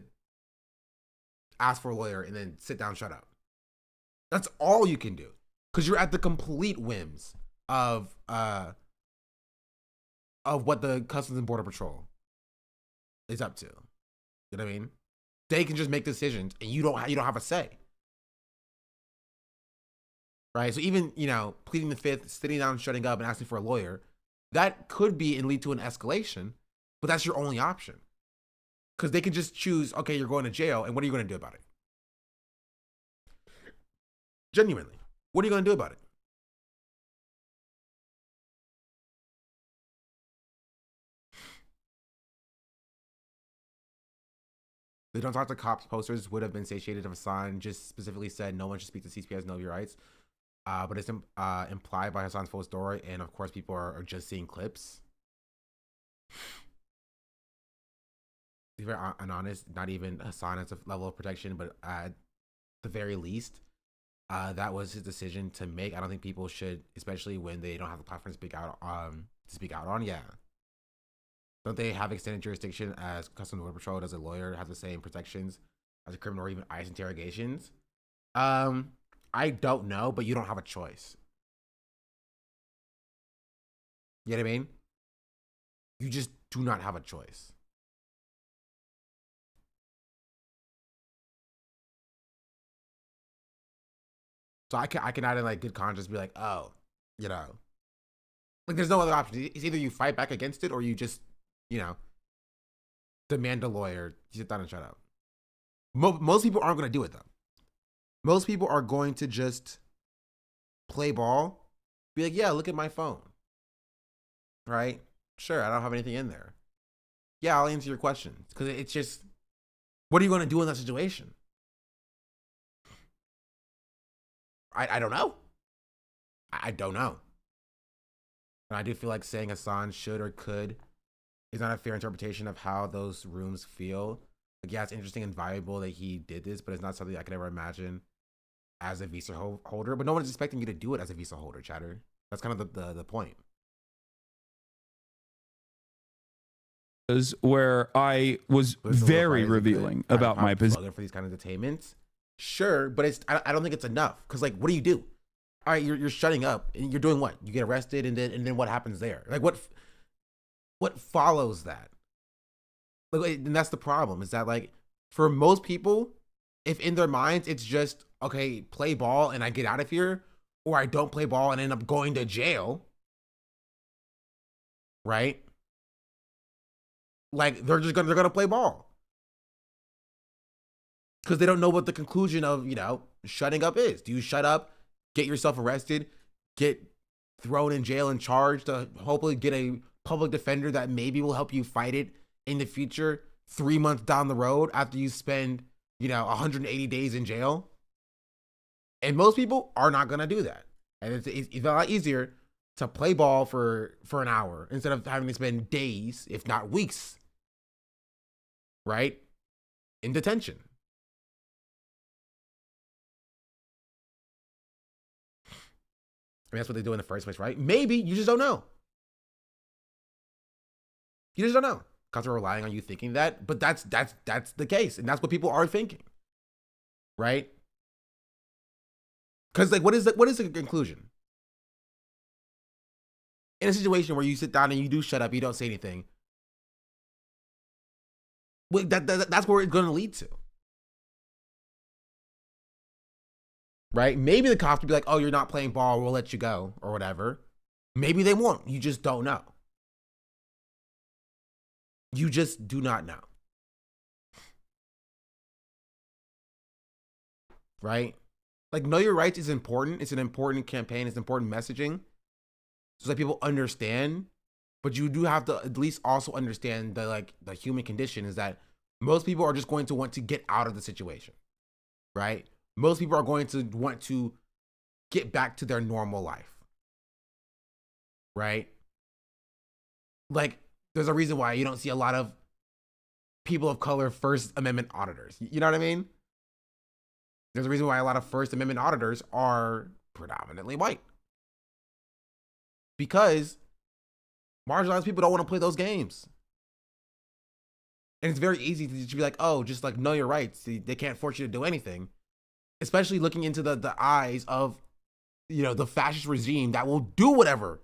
ask for a lawyer and then sit down, shut up. That's all you can do, because you're at the complete whims of what the Customs and Border Patrol is up to. You know what I mean? They can just make decisions, and you don't have a say, right? So even, you know, pleading the fifth, sitting down, shutting up, and asking for a lawyer, that could be and lead to an escalation, but that's your only option, because they can just choose, okay, you're going to jail, and what are you going to do about it? Genuinely, what are you going to do about it? The Don't Talk to Cops posters would have been satiated if Hasan just specifically said no one should speak to CPS, know your rights. But it's implied by Hasan's full story, and of course people are just seeing clips. To be very honest, not even Hasan has a level of protection, but at the very least, that was his decision to make. I don't think people should, especially when they don't have the platform to speak out on. Yeah. Don't they have extended jurisdiction as Customs and Border Patrol? Does a lawyer have the same protections as a criminal or even ICE interrogations? I don't know, but you don't have a choice. You know what I mean? You just do not have a choice. So I can out of like good conscience be like, oh, you know, like there's no other option. It's either you fight back against it or you just, you know, demand a lawyer, sit down and shut up. Most people aren't going to do it though. Most people are going to just play ball, be like, yeah, look at my phone. Right? Sure, I don't have anything in there. Yeah, I'll answer your questions. Because it's just, what are you going to do in that situation? I don't know. I don't know. And I do feel like saying Hasan should or could is not a fair interpretation of how those rooms feel. Like, yeah, it's interesting and valuable that he did this, but it's not something I could ever imagine as a visa holder. But no one's expecting you to do it as a visa holder, chatter. That's kind of the point. Where I was very revealing about my position for these kind of entertainments. Sure, but I don't think it's enough, because like, what do you do? All right, you're shutting up and you're doing what? You get arrested, and then what happens there? Like, what follows that? Like, and that's the problem, is that like, for most people, if in their minds it's just, okay, play ball and I get out of here, or I don't play ball and end up going to jail, right? Like they're gonna play ball because they don't know what the conclusion of shutting up is. Do you shut up, get yourself arrested, get thrown in jail and charged to hopefully get a public defender that maybe will help you fight it in the future 3 months down the road after you spend 180 days in jail? And most people are not gonna do that, and it's a lot easier to play ball for an hour instead of having to spend days, if not weeks, right, in detention. I mean, that's what they do in the first place, right? Maybe you just don't know. You just don't know because they're relying on you thinking that. But that's the case, and that's what people are thinking, right? Because like, what is the conclusion in a situation where you sit down and you do shut up, you don't say anything? Well, that's where it's going to lead to. Right? Maybe the cops will be like, oh, you're not playing ball, we'll let you go, or whatever. Maybe they won't. You just don't know. You just do not know. Right? Like, know your rights is important. It's an important campaign. It's important messaging so that people understand. But you do have to at least also understand that, the human condition is that most people are just going to want to get out of the situation. Right? Most people are going to want to get back to their normal life. Right? Like, there's a reason why you don't see a lot of people of color First Amendment auditors. You know what I mean? There's a reason why a lot of First Amendment auditors are predominantly white. Because marginalized people don't want to play those games. And it's very easy to just be like, oh, just know your rights. They can't force you to do anything. Especially looking into the eyes of, the fascist regime that will do whatever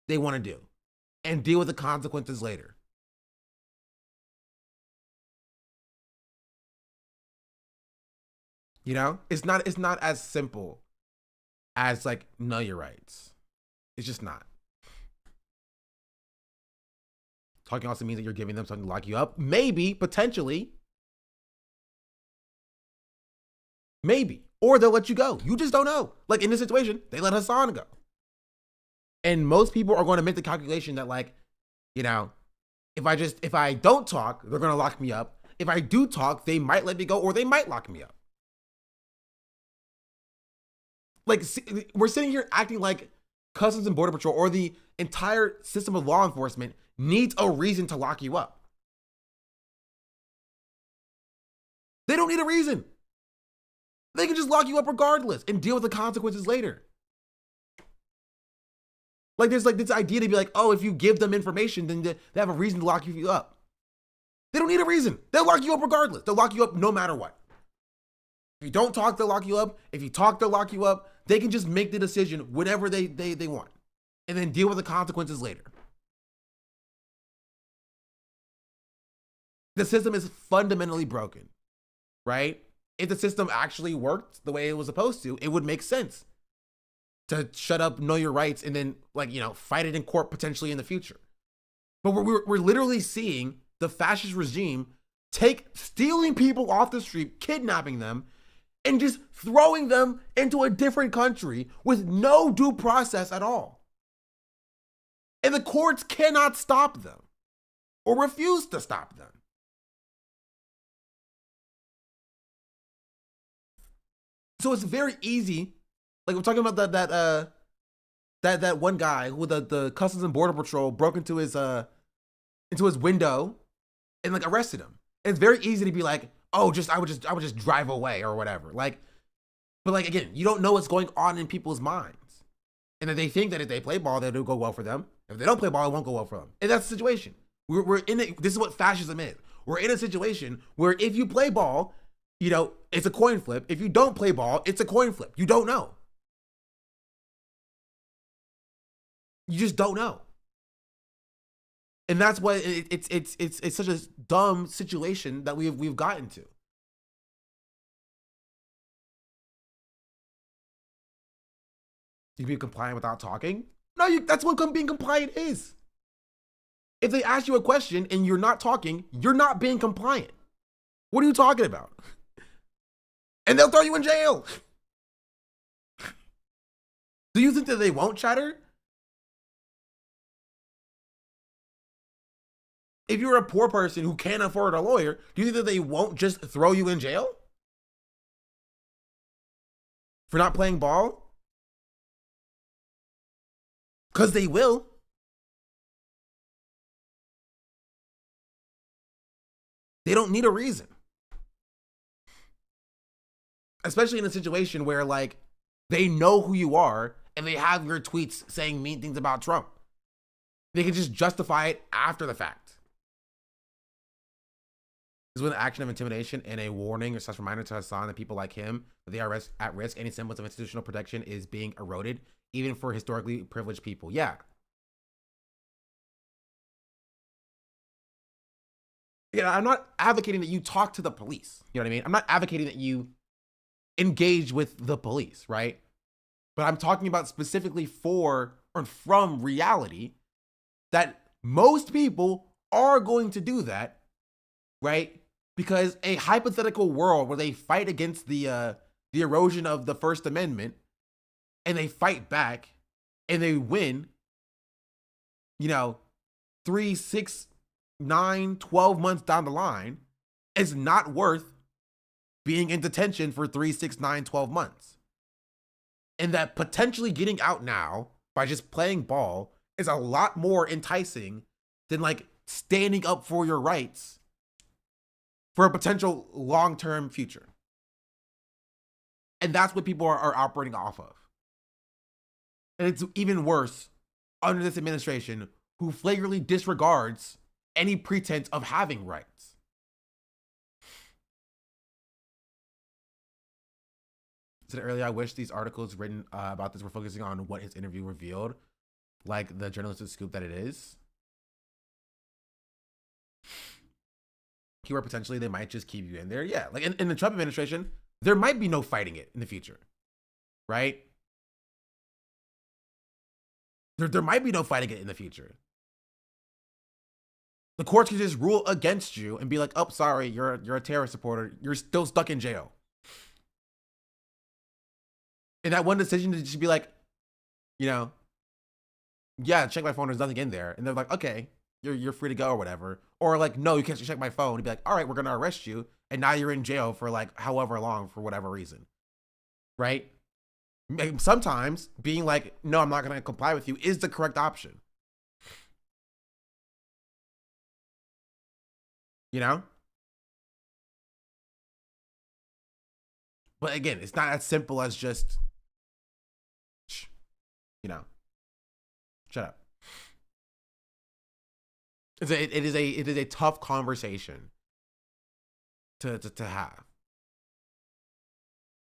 they want to do and deal with the consequences later. It's not as simple as know your rights. It's just not. Talking also means that you're giving them something to lock you up. Maybe, potentially. Maybe. Or they'll let you go. You just don't know. Like in this situation, they let Hasan go. And most people are going to make the calculation that if I don't talk, they're going to lock me up. If I do talk, they might let me go or they might lock me up. We're sitting here acting like Customs and Border Patrol or the entire system of law enforcement needs a reason to lock you up. They don't need a reason. They can just lock you up regardless and deal with the consequences later. There's this idea to be like, oh, if you give them information, then they have a reason to lock you up. They don't need a reason. They'll lock you up regardless. They'll lock you up no matter what. If you don't talk, they'll lock you up. If you talk, they'll lock you up. They can just make the decision whenever they want and then deal with the consequences later. The system is fundamentally broken, right? If the system actually worked the way it was supposed to, it would make sense to shut up, know your rights, and then fight it in court potentially in the future. But we're literally seeing the fascist regime stealing people off the street, kidnapping them, and just throwing them into a different country with no due process at all. And the courts cannot stop them or refuse to stop them. So it's very easy. We're talking about that one guy who the Customs and Border Patrol broke into his window and arrested him. It's very easy to be like, oh, I would just drive away or whatever. But again, you don't know what's going on in people's minds. And that they think that if they play ball, that'll go well for them. If they don't play ball, it won't go well for them. And that's the situation. We're in it. This is what fascism is. We're in a situation where if you play ball, it's a coin flip. If you don't play ball, it's a coin flip. You don't know. You just don't know. And that's why it's such a dumb situation that we've gotten to. You can be compliant without talking? No, that's what being compliant is. If they ask you a question and you're not talking, you're not being compliant. What are you talking about? And they'll throw you in jail. Do you think that they won't chatter? If you're a poor person who can't afford a lawyer, do you think that they won't just throw you in jail? For not playing ball? Because they will. They don't need a reason. Especially in a situation where, like, they know who you are and they have your tweets saying mean things about Trump. They can just justify it after the fact. This is when the action of intimidation and a warning or such reminder to Hasan that people like him, that they are at risk. Any semblance of institutional protection is being eroded, even for historically privileged people. Yeah. Yeah, I'm not advocating that you talk to the police. You know what I mean? I'm not advocating that you engage with the police, right? But I'm talking about specifically for or from reality that most people are going to do that, right? Because a hypothetical world where they fight against the erosion of the First Amendment and they fight back and they win, 3, 6, 9, 12 months down the line is not worth being in detention for 3, 6, 9, 12 months. And that potentially getting out now by just playing ball is a lot more enticing than like standing up for your rights for a potential long-term future. And that's what people are operating off of. And it's even worse under this administration, who flagrantly disregards any pretense of having rights. I said earlier, I wish these articles written about this were focusing on what his interview revealed, like the journalistic scoop that it is. Where potentially they might just keep you in there. Yeah, like in the Trump administration, there might be no fighting it in the future, right? There might be no fighting it in the future. The courts can just rule against you and be like, "Oh, sorry, you're a terrorist supporter. You're still stuck in jail." And that one decision to just be like, yeah, check my phone. There's nothing in there, and they're like, "Okay, you're free to go," or whatever. Or like, "No, you can't check my phone." And be like, "All right, we're gonna arrest you," and now you're in jail for like however long for whatever reason, right? Sometimes being like, "No, I'm not gonna comply with you," is the correct option. But again, it's not as simple as just, shut up. It is a tough conversation to have.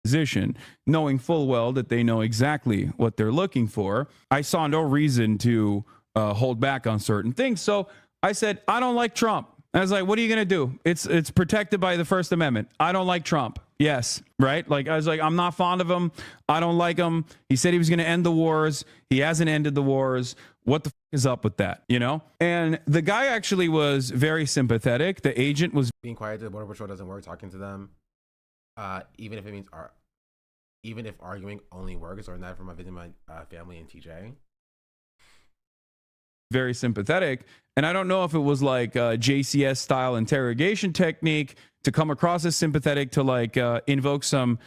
Position, knowing full well that they know exactly what they're looking for. I saw no reason to hold back on certain things. So I said, I don't like Trump. I was like, what are you going to do? It's protected by the First Amendment. I don't like Trump. Yes, right? Like, I was like, I'm not fond of him. I don't like him. He said he was going to end the wars. He hasn't ended the wars. What the f is up with that, And the guy actually was very sympathetic. The agent was being quiet to the Border Patrol doesn't work. Talking to them, even if it means, even if arguing only works, or not from my visiting my family in TJ. Very sympathetic. And I don't know if it was like a JCS style interrogation technique to come across as sympathetic to like invoke some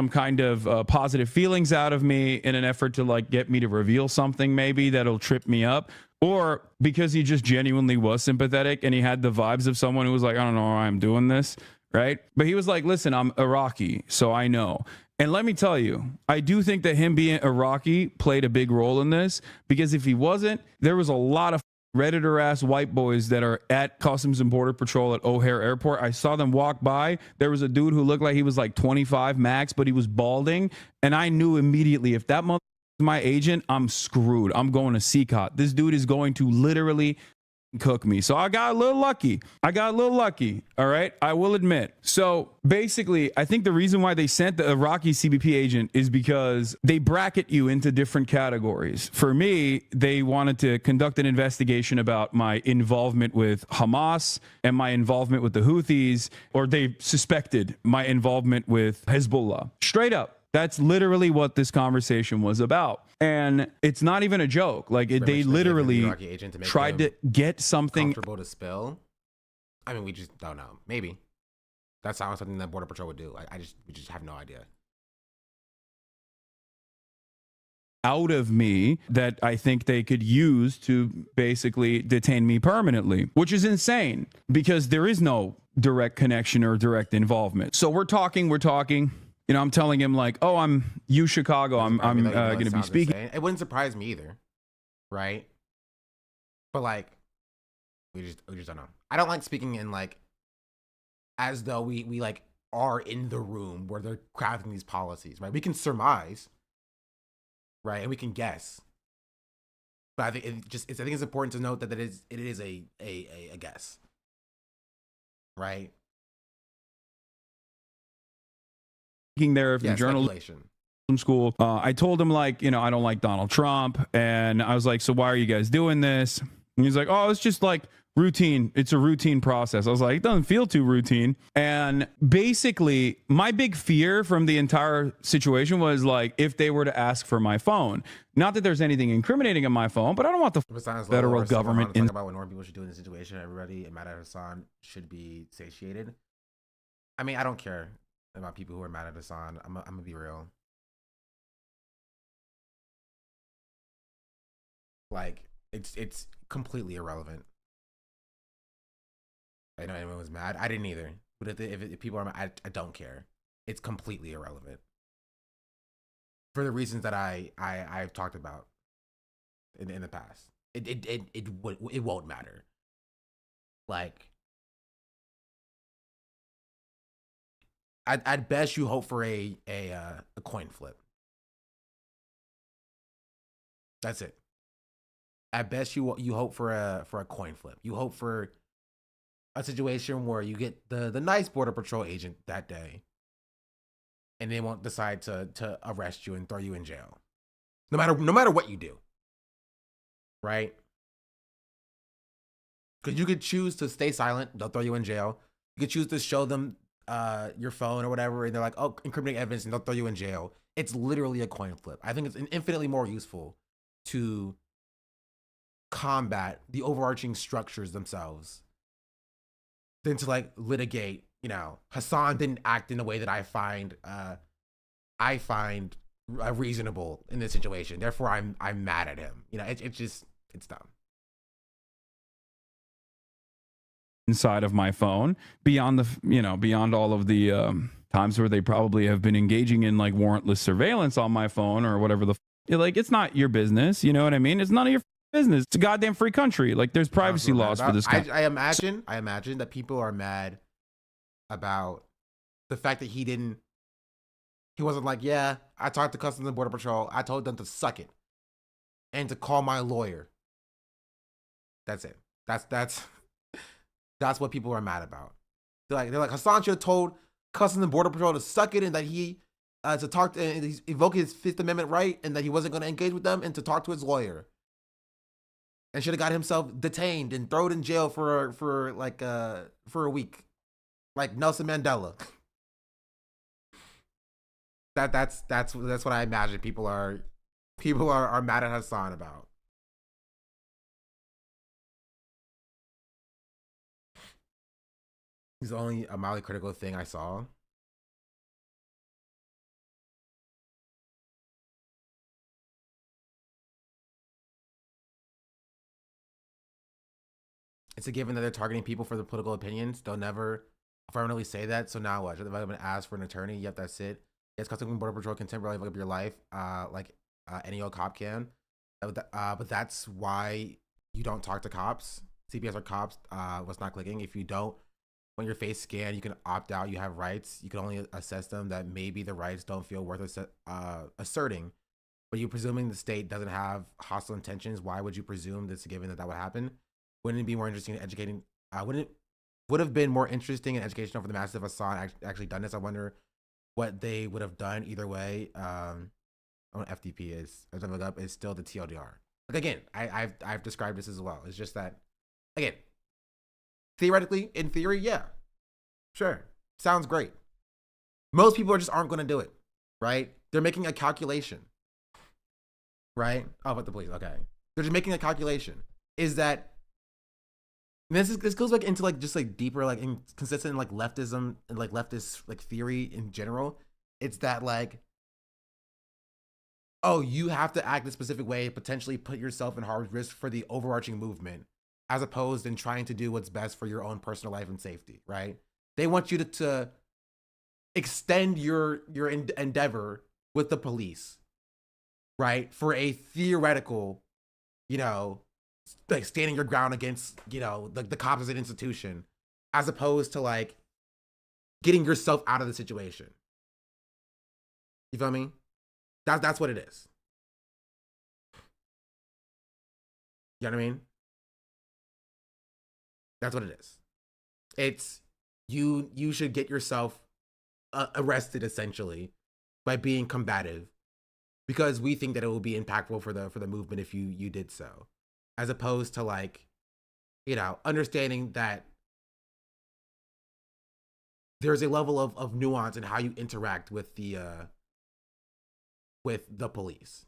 kind of positive feelings out of me in an effort to like get me to reveal something maybe that'll trip me up, or because he just genuinely was sympathetic and he had the vibes of someone who was like, I don't know why I'm doing this, right? But he was like, listen, I'm Iraqi, so I know. And let me tell you, I do think that him being Iraqi played a big role in this, because if he wasn't, there was a lot of Redditor ass white boys that are at Customs and Border Patrol at O'Hare Airport. I saw them walk by. There was a dude who looked like he was like 25 max, but he was balding. And I knew immediately, if that mother is my agent, I'm screwed. I'm going to CCOT. This dude is going to literally cook me. So I got a little lucky. All right. I will admit. So basically, I think the reason why they sent the Iraqi CBP agent is because they bracket you into different categories. For me, they wanted to conduct an investigation about my involvement with Hamas and my involvement with the Houthis, or they suspected my involvement with Hezbollah. Straight up. That's literally what this conversation was about. And it's not even a joke. Like, they literally tried to get something comfortable to spill. I mean, we just don't know. Maybe. That sounds something that Border Patrol would do. We just have no idea. out of me that I think they could use to basically detain me permanently, which is insane because there is no direct connection or direct involvement. So we're talking, you know, I'm telling him like, oh, I'm Chicago. I'm going to be speaking. Insane. It wouldn't surprise me either. Right. But like, we just don't know. I don't like speaking in like, as though we like are in the room where they're crafting these policies, right? We can surmise, right? And we can guess. But I think I think it's important to note that it is a guess. Right? There from journalism school. I told him like, you know, I don't like Donald Trump. And I was like, so why are you guys doing this? And he's like, oh, it's just like routine. It's a routine process. I was like, it doesn't feel too routine. And basically my big fear from the entire situation was like, if they were to ask for my phone, not that there's anything incriminating on my phone, but I don't want the federal government talk about what normal people should do in this situation. Everybody mad at Hasan should be satiated. I mean, I don't care about people who are mad at Hasan. I'm gonna be real. Like, it's completely irrelevant. I know anyone was mad. I didn't either. But if people are mad, I don't care. It's completely irrelevant. For the reasons that I've talked about in the past. It won't matter. Like, I'd best you hope for a coin flip. That's it. At best you hope for a coin flip. You hope for a situation where you get the nice Border Patrol agent that day, and they won't decide to arrest you and throw you in jail. No matter what you do. Right? Because you could choose to stay silent, they'll throw you in jail. You could choose to show them your phone or whatever, and they're like, oh, incriminating evidence, and they'll throw you in jail. It's literally a coin flip. I think it's infinitely more useful to combat the overarching structures themselves than to like litigate, you know, Hasan didn't act in a way that I find reasonable in this situation. Therefore, I'm mad at him. You know, it's dumb. Inside of my phone, beyond all of the times where they probably have been engaging in like warrantless surveillance on my phone or whatever like, it's not your business. You know what I mean? It's none of your business. It's a goddamn free country. Like, there's privacy laws for this country. I imagine that people are mad about the fact that he wasn't like, yeah, I talked to Customs and Border Patrol. I told them to suck it and to call my lawyer. That's it. That's what people are mad about. They're like Hasan should have told Customs and Border Patrol to suck it, and that he to talk to and invoke his Fifth Amendment right, and that he wasn't going to engage with them, and to talk to his lawyer. And should have got himself detained and thrown in jail for a week, like Nelson Mandela. That's what I imagine people are mad at Hasan about. He's the only mildly critical thing I saw. It's a given that they're targeting people for their political opinions. They'll never affirmatively say that. So now what? If I've been asked for an attorney, yep, that's it. Yes, Customs and Border Patrol can temporarily fuck up your life, like any old cop can. But that's why you don't talk to cops. CPS or cops was not clicking. If you don't want your face scanned, you can opt out. You have rights. You can only assess them that maybe the rights don't feel worth asserting. But you presuming the state doesn't have hostile intentions, why would you presume that's a given that would happen? wouldn't it be more interesting in educating? Wouldn't it would have been more interesting and educational for the masses if Hasan actually done this? I wonder what they would have done either way. What FTP is, as I look up, is still the TLDR. Like again, I've described this as well. It's just that, again, theoretically, in theory, yeah, sure, sounds great. Most people just aren't going to do it, right? They're making a calculation, right? Oh, but the police, okay. They're just making a calculation. Is that this goes like into like just like deeper like inconsistent like leftism and like leftist like theory in general. It's that like, oh, you have to act a specific way, potentially put yourself in hard risk for the overarching movement, as opposed in trying to do what's best for your own personal life and safety, right? They want you to extend your endeavor with the police, right? For a theoretical, you know, like standing your ground against, you know, the cops as an institution, as opposed to like getting yourself out of the situation. You feel me? That's what it is. You know what I mean? That's what it is. It's you should get yourself arrested essentially by being combative, because we think that it will be impactful for the movement if you did so, as opposed to like, you know, understanding that there's a level of nuance in how you interact with the police,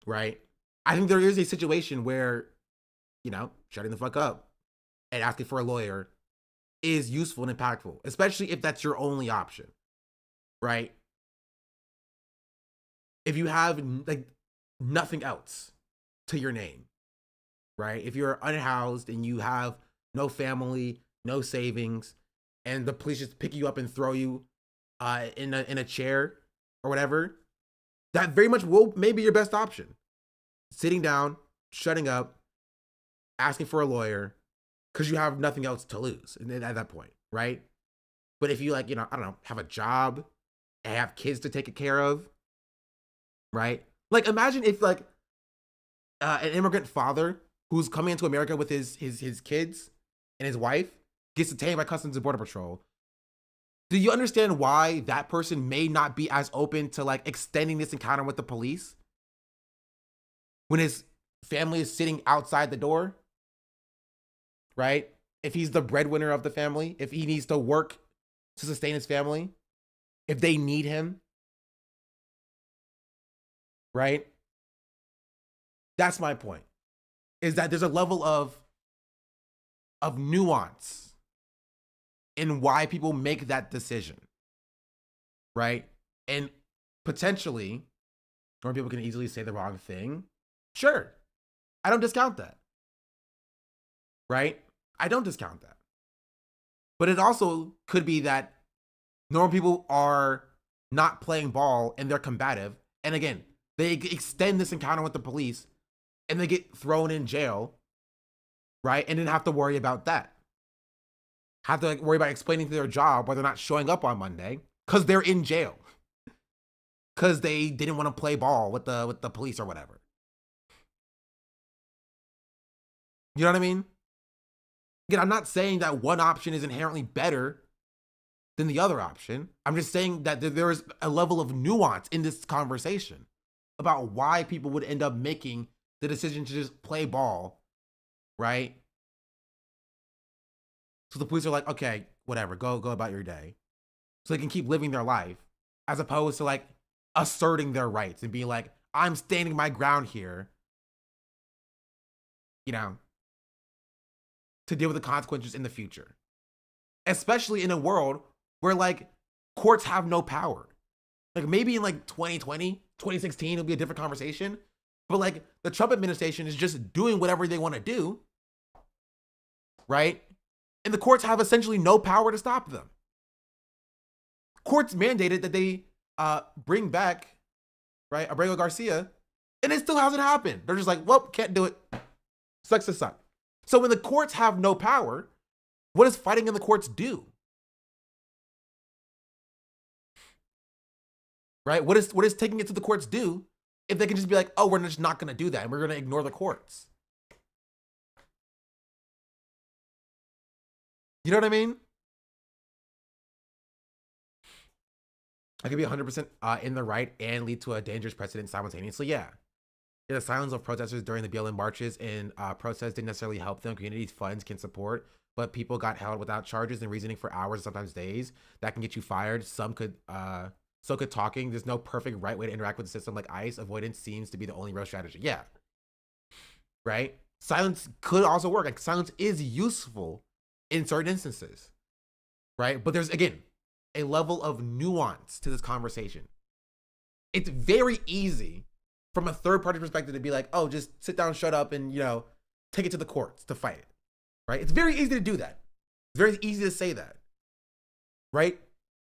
right? I think there is a situation where, you know, shutting the fuck up and asking for a lawyer is useful and impactful, especially if that's your only option, right? If you have like nothing else to your name, right? If you're unhoused and you have no family, no savings, and the police just pick you up and throw you in a chair or whatever, that very much will maybe your best option. Sitting down, shutting up, asking for a lawyer, because you have nothing else to lose at that point, right? But if you like, you know, I don't know, have a job and have kids to take care of, right? Like imagine if like an immigrant father who's coming into America with his kids and his wife gets detained by Customs and Border Patrol. Do you understand why that person may not be as open to like extending this encounter with the police when his family is sitting outside the door, right? If he's the breadwinner of the family, if he needs to work to sustain his family, if they need him, right? That's my point, is that there's a level of nuance in why people make that decision, right? And potentially, or people can easily say the wrong thing. Sure, I don't discount that, right? I don't discount that. But it also could be that normal people are not playing ball and they're combative. And again, they extend this encounter with the police and they get thrown in jail, right? And then have to worry about that. Have to like, worry about explaining to their job why they're not showing up on Monday because they're in jail. Because they didn't want to play ball with the police or whatever. You know what I mean? Again, I'm not saying that one option is inherently better than the other option. I'm just saying that there is a level of nuance in this conversation about why people would end up making the decision to just play ball, right? So the police are like, okay, whatever, go about your day. So they can keep living their life, as opposed to like asserting their rights and being like, I'm standing my ground here, you know, to deal with the consequences in the future. Especially in a world where like courts have no power. Like maybe in like 2020, 2016, it'll be a different conversation. But like the Trump administration is just doing whatever they want to do, right? And the courts have essentially no power to stop them. Courts mandated that they bring back, right, Abrego Garcia, and it still hasn't happened. They're just like, well, can't do it. Sucks to suck. So when the courts have no power, what does fighting in the courts do? Right? What is taking it to the courts do if they can just be like, oh, we're just not going to do that and we're going to ignore the courts. You know what I mean? I could be 100% in the right and lead to a dangerous precedent simultaneously. Yeah. The silence of protesters during the BLM marches and protests didn't necessarily help them. Community funds can support, but people got held without charges and reasoning for hours, sometimes days. That can get you fired. So could talking. There's no perfect right way to interact with the system like ICE. Avoidance seems to be the only real strategy. Yeah. Right? Silence could also work. Like, silence is useful in certain instances. Right? But there's, again, a level of nuance to this conversation. It's very easy from a third party perspective to be like, oh, just sit down, shut up, and, take it to the courts to fight it. Right? It's very easy to do that. It's very easy to say that. Right?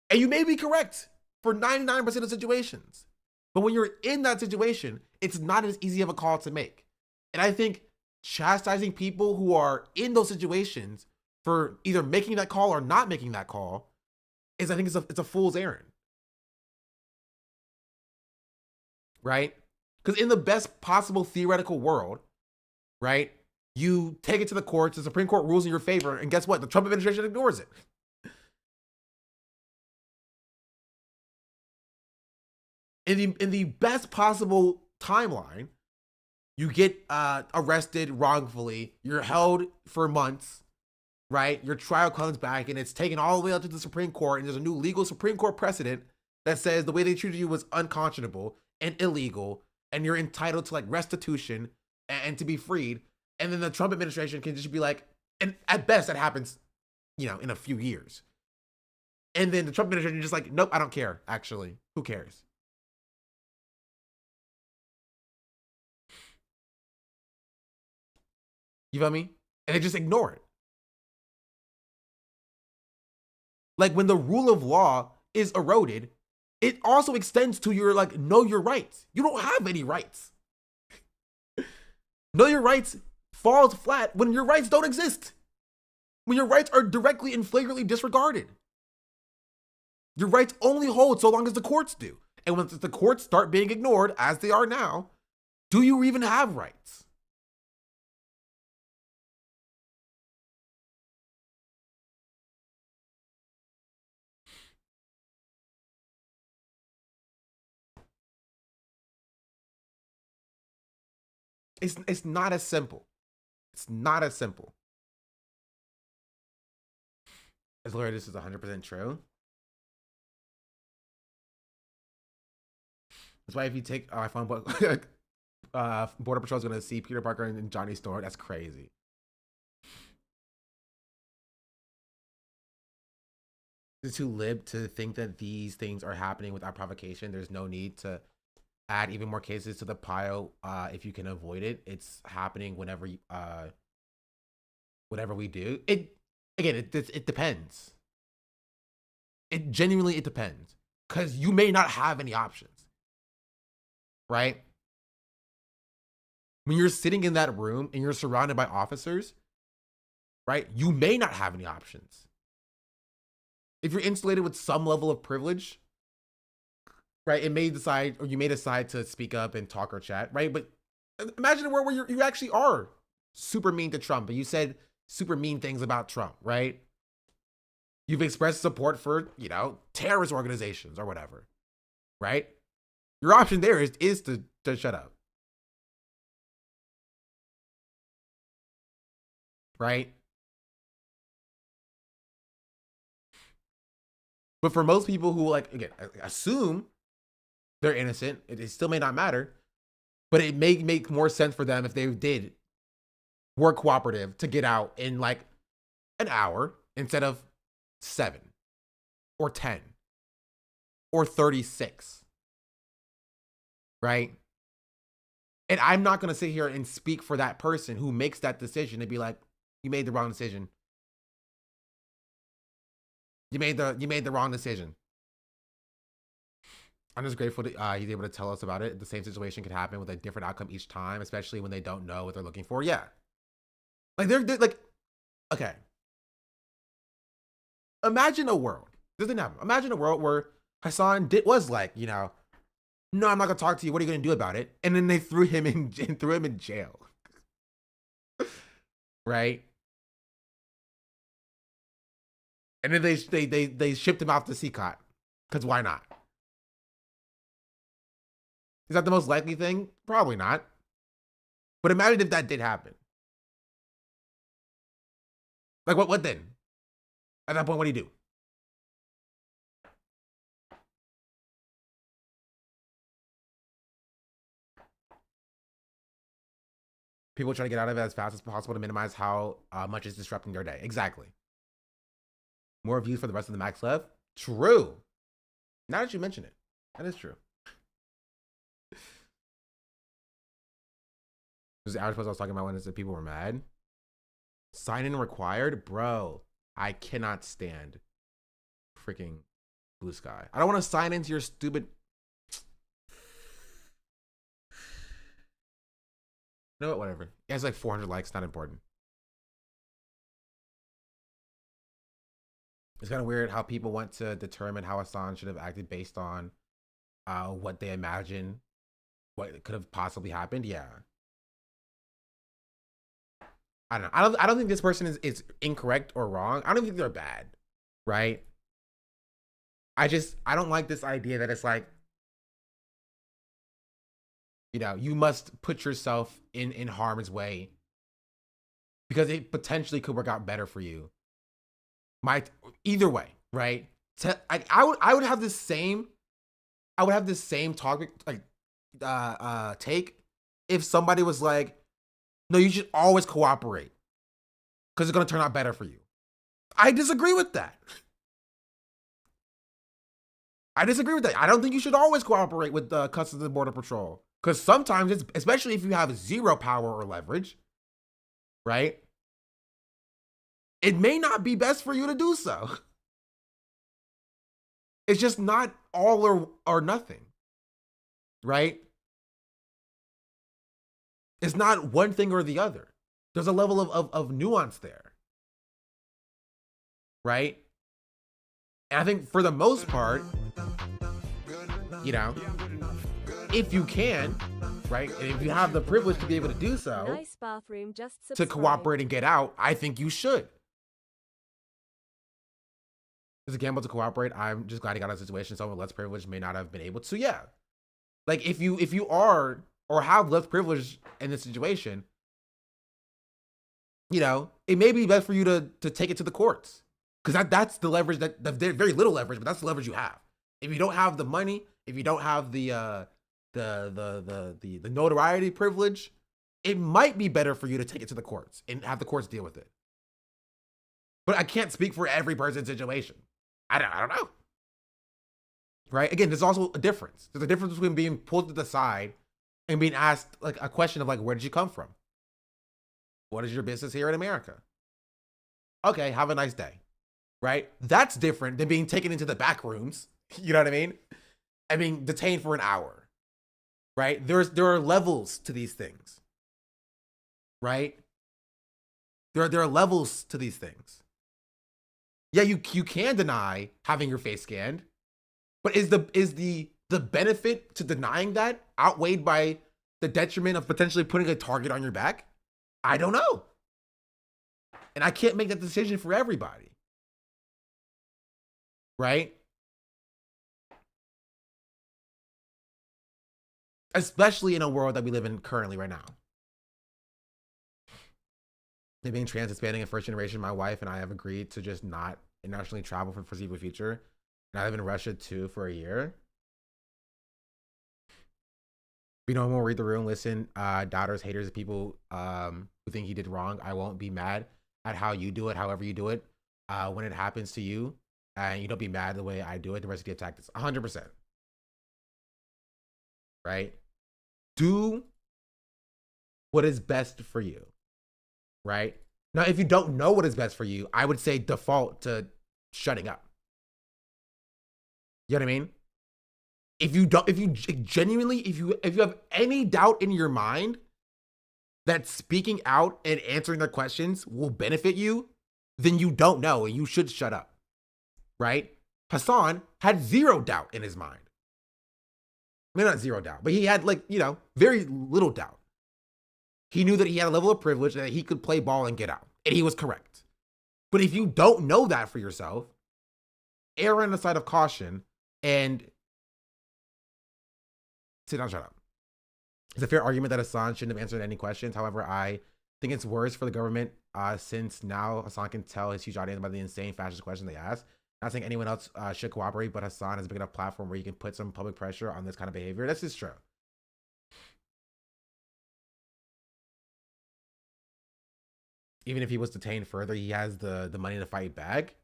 And you may be correct for 99% of situations. But when you're in that situation, it's not as easy of a call to make. And I think chastising people who are in those situations for either making that call or not making that call is, I think, it's a fool's errand. Right? Because in the best possible theoretical world, right, you take it to the courts, the Supreme Court rules in your favor, and guess what? The Trump administration ignores it. In the best possible timeline, you get arrested wrongfully, you're held for months, right? Your trial comes back and it's taken all the way up to the Supreme Court, and there's a new legal Supreme Court precedent that says the way they treated you was unconscionable and illegal, and you're entitled to like restitution and to be freed. And then the Trump administration can just be like, and at best that happens, in a few years. And then the Trump administration is just like, nope, I don't care, actually. Who cares? You feel me? And they just ignore it. Like, when the rule of law is eroded, it also extends to your, know your rights. You don't have any rights. Know your rights falls flat when your rights don't exist. When your rights are directly and flagrantly disregarded. Your rights only hold so long as the courts do. And when the courts start being ignored, as they are now, do you even have rights? It's not as simple. It's not as simple. As Lord, this is 100% true. That's why if you take I found Border Patrol is going to see Peter Parker and Johnny Storm. That's crazy. It's too lib to think that these things are happening without provocation. There's no need to add even more cases to the pile if you can avoid it. It's happening whenever whatever we do. It depends. It genuinely depends, because you may not have any options, right? When you're sitting in that room and you're surrounded by officers, right? You may not have any options. If you're insulated with some level of privilege, right, you may decide to speak up and talk or chat, right? But imagine a world where you actually are super mean to Trump, but you said super mean things about Trump, right? You've expressed support for, terrorist organizations or whatever, right? Your option there is to shut up, right? But for most people who, again, assume they're innocent, it still may not matter, but it may make more sense for them if they did work cooperative to get out in an hour instead of 7 or 10 or 36, right? And I'm not going to sit here and speak for that person who makes that decision and be like, you made the wrong decision. You made the wrong decision. I'm just grateful that he's able to tell us about it. The same situation could happen with a different outcome each time, especially when they don't know what they're looking for. Yeah. They're okay. Imagine a world. This didn't happen. Imagine a world where Hasan was no, I'm not gonna talk to you. What are you gonna do about it? And then they threw him in jail. Right? And then they shipped him off to CCOT. Because why not? Is that the most likely thing? Probably not. But imagine if that did happen. Like, what then? At that point, what do you do? People try to get out of it as fast as possible to minimize how much it's disrupting their day. Exactly. More views for the rest of the Max Lev? True. Now that you mention it, that is true. Was the average post I was talking about when it said people were mad? Sign in required? Bro, I cannot stand freaking Blue Sky. I don't want to sign into your stupid... You know what? Whatever. It has like 400 likes. Not important. It's kind of weird how people want to determine how Hasan should have acted based on what they imagine what could have possibly happened. Yeah. I don't know. I don't think this person is incorrect or wrong. I don't think they're bad, right? I don't like this idea that it's like, you know, you must put yourself in harm's way because it potentially could work out better for you. Either way, right? I would have this same topic take if somebody was like, no, you should always cooperate because it's going to turn out better for you. I disagree with that. I don't think you should always cooperate with the Customs and Border Patrol because sometimes, especially if you have zero power or leverage, right? It may not be best for you to do so. It's just not all or nothing, right? It's not one thing or the other. There's a level of nuance there, right? And I think for the most part, you know, if you can, right, and if you have the privilege to be able to do so, Nice bathroom, just to subscribe. cooperate and get out, I think you should. It's a gamble to cooperate. I'm just glad he got out of the situation. Someone with less privilege may not have been able to. Yeah. Like if you are or have less privilege in this situation, you know, it may be best for you to take it to the courts. Because that's the leverage the very little leverage, but that's the leverage you have. If you don't have the money, if you don't have the notoriety privilege, it might be better for you to take it to the courts and have the courts deal with it. But I can't speak for every person's situation. I don't know. Right? Again, there's also a difference. There's a difference between being pulled to the side and being asked like a question of like, where did you come from? What is your business here in America? Okay, have a nice day. Right? That's different than being taken into the back rooms. You know what I mean? I mean, detained for an hour. Right? There are levels to these things. Right? There are levels to these things. Yeah, you can deny having your face scanned, but is the benefit to denying that outweighed by the detriment of potentially putting a target on your back? I don't know. And I can't make that decision for everybody. Right? Especially in a world that we live in currently right now. Being trans, Hispanic, and first generation, my wife and I have agreed to just not internationally travel for the foreseeable future. And I live in Russia too for a year. Be normal, read the room, listen, doubters, haters, people who think he did wrong. I won't be mad at how you do it, however you do it. When it happens to you, and you don't be mad the way I do it, the rest of the attack is 100%. Right? Do what is best for you. Right? Now, if you don't know what is best for you, I would say default to shutting up. You know what I mean? If you have any doubt in your mind that speaking out and answering their questions will benefit you, then you don't know and you should shut up. Right? Hasan had zero doubt in his mind. maybe not zero doubt, but he had like, you know, very little doubt. He knew that he had a level of privilege and that he could play ball and get out. And he was correct. But if you don't know that for yourself, err on the side of caution and sit down, shut up. It's a fair argument that Hasan shouldn't have answered any questions. However, I think it's worse for the government since now Hasan can tell his huge audience by the insane fascist questions they ask. Not saying anyone else should cooperate, but Hasan has a big enough platform where you can put some public pressure on this kind of behavior. That's just true. Even if he was detained further, he has the money to fight back.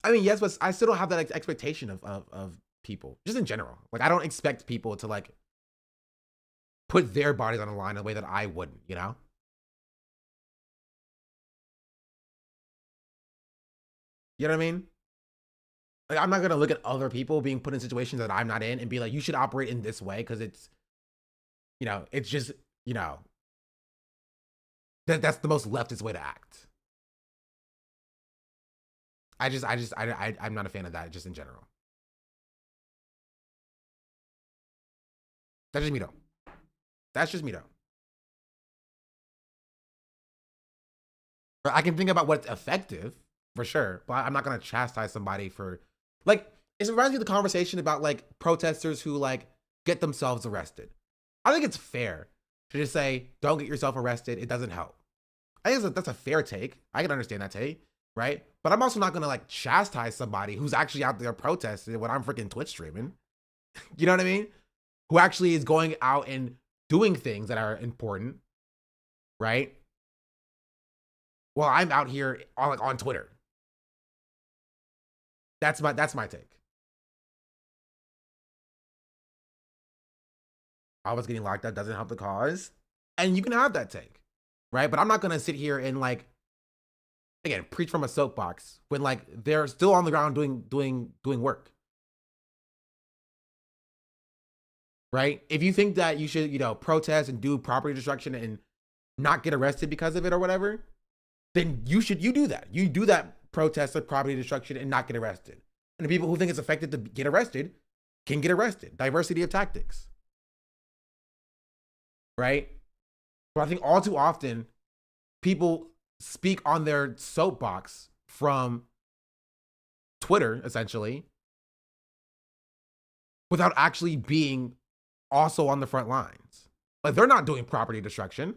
I mean, yes, but I still don't have that expectation of people, just in general. Like, I don't expect people to like put their bodies on the line in a way that I wouldn't, you know? You know what I mean? Like, I'm not gonna look at other people being put in situations that I'm not in and be like, you should operate in this way because it's, you know, it's just, you know, that's the most leftist way to act. I'm not a fan of that, just in general. That's just me though. That's just me though. I can think about what's effective for sure, but I'm not gonna chastise somebody for like. It reminds me of the conversation about like protesters who like get themselves arrested. I think it's fair to just say, don't get yourself arrested. It doesn't help. I think that's a fair take. I can understand that take, right? But I'm also not gonna like chastise somebody who's actually out there protesting when I'm freaking Twitch streaming. You know what I mean? Who actually is going out and doing things that are important, right? Well, I'm out here on Twitter. That's my take. I was getting locked up doesn't help the cause, and you can have that take, right? But I'm not gonna sit here and like, again, preach from a soapbox when like they're still on the ground doing work, right? If you think that you should, you know, protest and do property destruction and not get arrested because of it or whatever, then you do that. You do that protest of property destruction and not get arrested. And the people who think it's effective to get arrested can get arrested. Diversity of tactics. Right? But I think all too often, people speak on their soapbox from Twitter, essentially, without actually being also on the front lines. Like, they're not doing property destruction.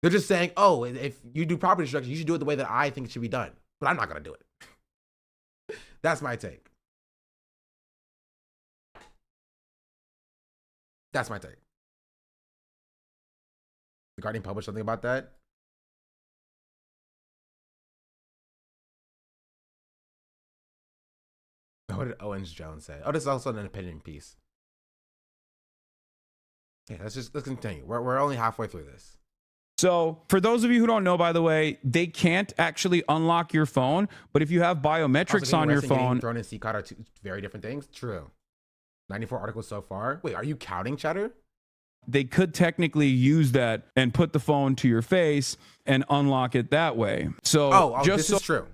They're just saying, oh, if you do property destruction, you should do it the way that I think it should be done. But I'm not going to do it. That's my take. That's my take. The Guardian published something about that. What did Owens Jones say? Oh, this is also an opinion piece. Okay, let's continue. We're only halfway through this. So for those of you who don't know, by the way, they can't actually unlock your phone, but if you have biometrics on your phone, drone and C-card are two very different things. True. 94 articles so far. Wait, are you counting, Cheddar? they could technically use that and put the phone to your face and unlock it that way. So this is true.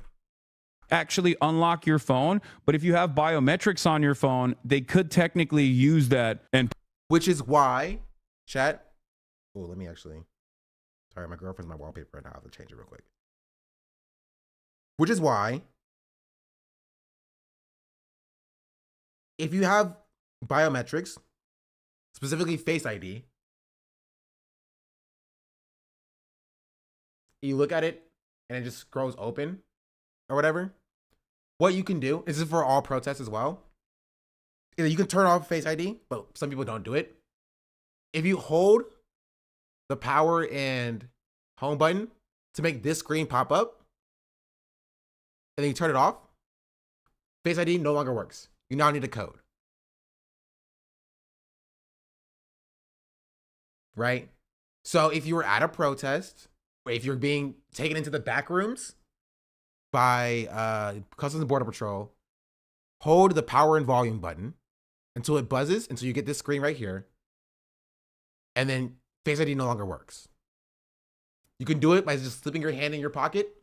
Actually unlock your phone, but if you have biometrics on your phone, they could technically use that. And which is why, chat. Oh, let me actually. Sorry, my girlfriend's my wallpaper right now. I have to change it real quick. Which is why, if you have biometrics, specifically Face ID, you look at it and it just scrolls open or whatever, what you can do, this is for all protests as well, either you can turn off Face ID, but some people don't do it. If you hold the power and home button to make this screen pop up, and then you turn it off, Face ID no longer works. You now need a code. Right? So if you were at a protest, or if you're being taken into the back rooms by Customs and Border Patrol, hold the power and volume button until it buzzes, until you get this screen right here, and then Face ID no longer works. You can do it by just slipping your hand in your pocket,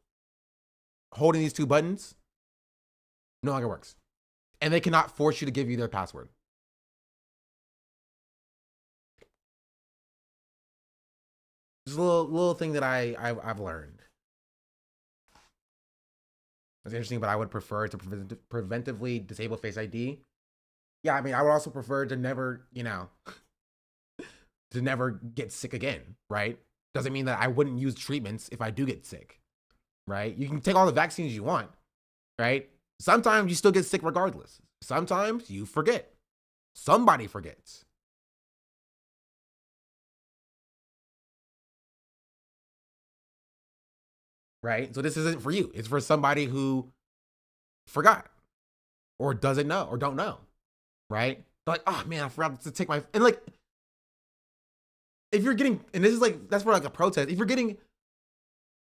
holding these two buttons, no longer works. And they cannot force you to give you their password. Just a little thing that I've learned. That's interesting, but I would prefer to preventively disable Face ID. Yeah, I mean, I would also prefer to never, to never get sick again, right? Doesn't mean that I wouldn't use treatments if I do get sick, right? You can take all the vaccines you want, right? Sometimes you still get sick regardless. Sometimes you forget. Somebody forgets. Right? So this isn't for you. It's for somebody who forgot or doesn't know or don't know. Right? They're like, oh man, I forgot to take my, and like, if you're getting, and this is like, that's for like a protest. If you're getting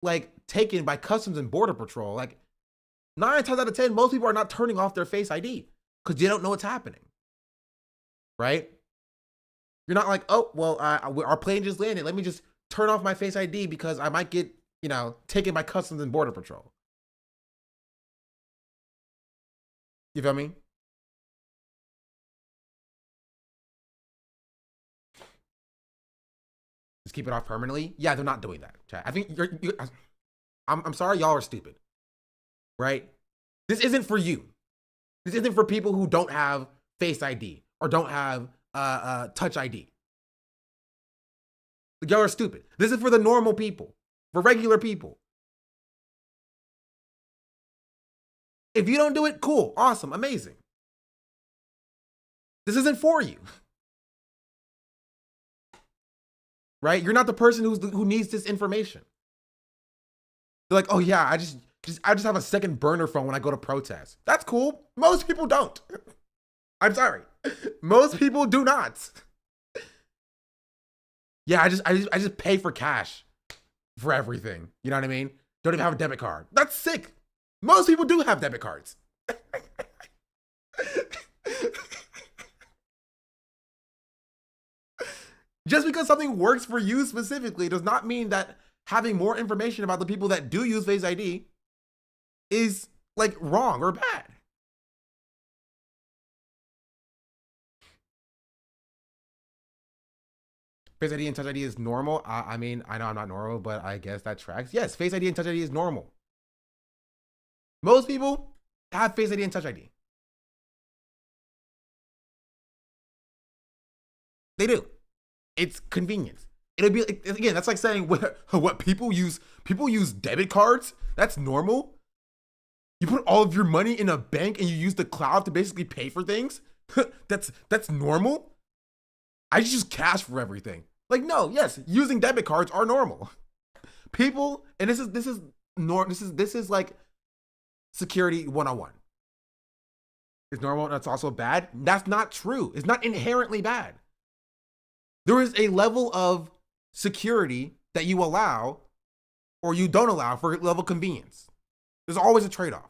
like taken by Customs and Border Patrol, like 9 times out of 10, most people are not turning off their Face ID because they don't know what's happening. Right? You're not like, oh, well, our plane just landed. Let me just turn off my Face ID because I might get, taken by Customs and Border Patrol. You feel me? Just keep it off permanently. Yeah, they're not doing that. Chat. I think I'm sorry, y'all are stupid. Right? This isn't for you. This isn't for people who don't have Face ID or don't have Touch ID. Y'all are stupid. This is for the normal people, for regular people. If you don't do it, cool, awesome, amazing. This isn't for you. Right? You're not the person who needs this information. They're like, oh yeah, I just have a second burner phone when I go to protest. That's cool. Most people don't. I'm sorry. Most people do not. Yeah, I just pay for cash for everything. You know what I mean? Don't even have a debit card. That's sick. Most people do have debit cards. Just because something works for you specifically does not mean that having more information about the people that do use Face ID is like wrong or bad. Face ID and Touch ID is normal. I mean, I know I'm not normal, but I guess that tracks. Yes, Face ID and Touch ID is normal. Most people have Face ID and Touch ID. They do. It's convenience. It'll be, again, that's like saying what people use debit cards. That's normal. You put all of your money in a bank and you use the cloud to basically pay for things. That's normal. I just use cash for everything. Like, no, yes, using debit cards are normal. People, and this is like security 101. It's normal, that's also bad. That's not true. It's not inherently bad. There is a level of security that you allow or you don't allow for level of convenience. There's always a trade-off.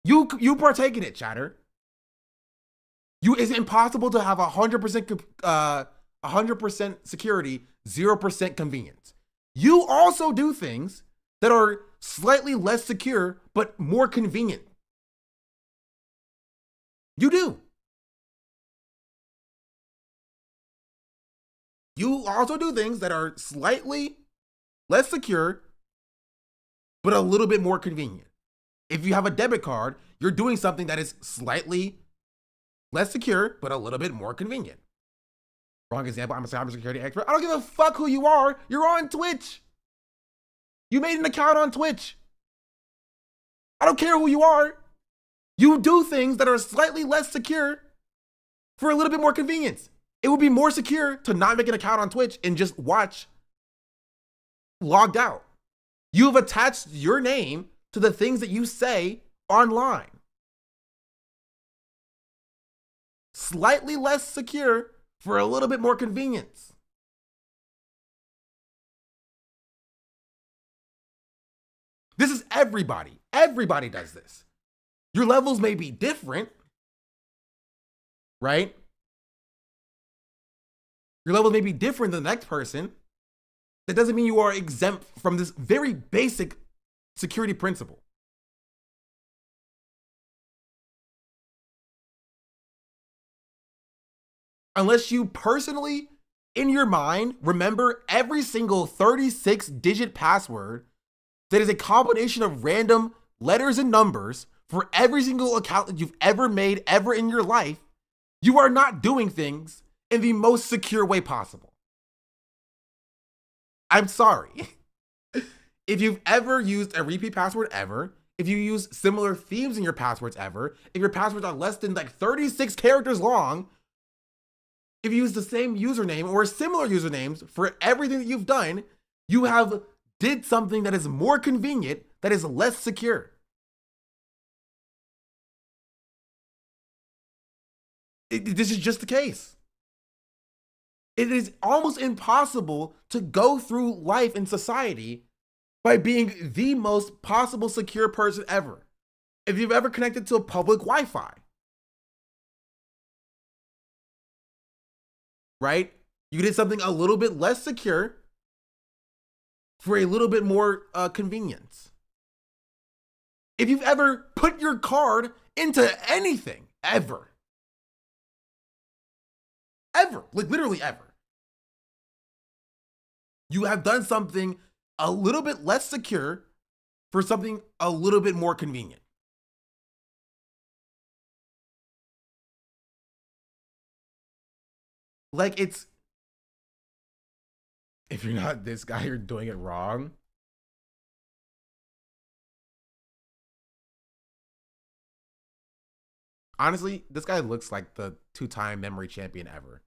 You partake in it, chatter. It's impossible to have 100% security, 0% convenience. You also do things that are slightly less secure, but more convenient. You do. You also do things that are slightly less secure, but a little bit more convenient. If you have a debit card, you're doing something that is slightly less secure, but a little bit more convenient. Wrong example, I'm a cybersecurity expert. I don't give a fuck who you are. You're on Twitch. You made an account on Twitch. I don't care who you are. You do things that are slightly less secure for a little bit more convenience. It would be more secure to not make an account on Twitch and just watch logged out. You've attached your name to the things that you say online. Slightly less secure for a little bit more convenience. This is everybody. Everybody does this. Your levels may be different, right? Your levels may be different than the next person. That doesn't mean you are exempt from this very basic security principle. Unless you personally in your mind, remember every single 36-digit password that is a combination of random letters and numbers for every single account that you've ever made ever in your life, you are not doing things in the most secure way possible. I'm sorry. If you've ever used a repeat password ever, if you use similar themes in your passwords ever, if your passwords are less than like 36 characters long, if you use the same username or similar usernames for everything that you've done, you have did something that is more convenient, that is less secure. This is just the case. It is almost impossible to go through life in society by being the most possible secure person ever. If you've ever connected to a public Wi-Fi, right? You did something a little bit less secure for a little bit more convenience. If you've ever put your card into anything, ever, like literally ever, you have done something a little bit less secure for something a little bit more convenient. Like it's, if you're not this guy, you're doing it wrong. Honestly, this guy looks like the 2-time memory champion ever.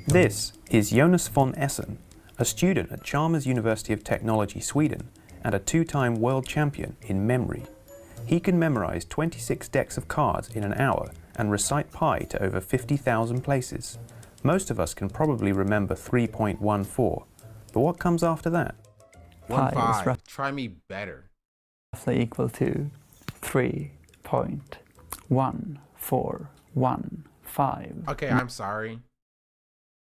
This is Jonas von Essen, a student at Chalmers University of Technology, Sweden, and a 2-time world champion in memory. He can memorize 26 decks of cards in an hour and recite pi to over 50,000 places. Most of us can probably remember 3.14, but what comes after that? 1.5. Try me better. Roughly equal to 3.1415. Okay, I'm sorry.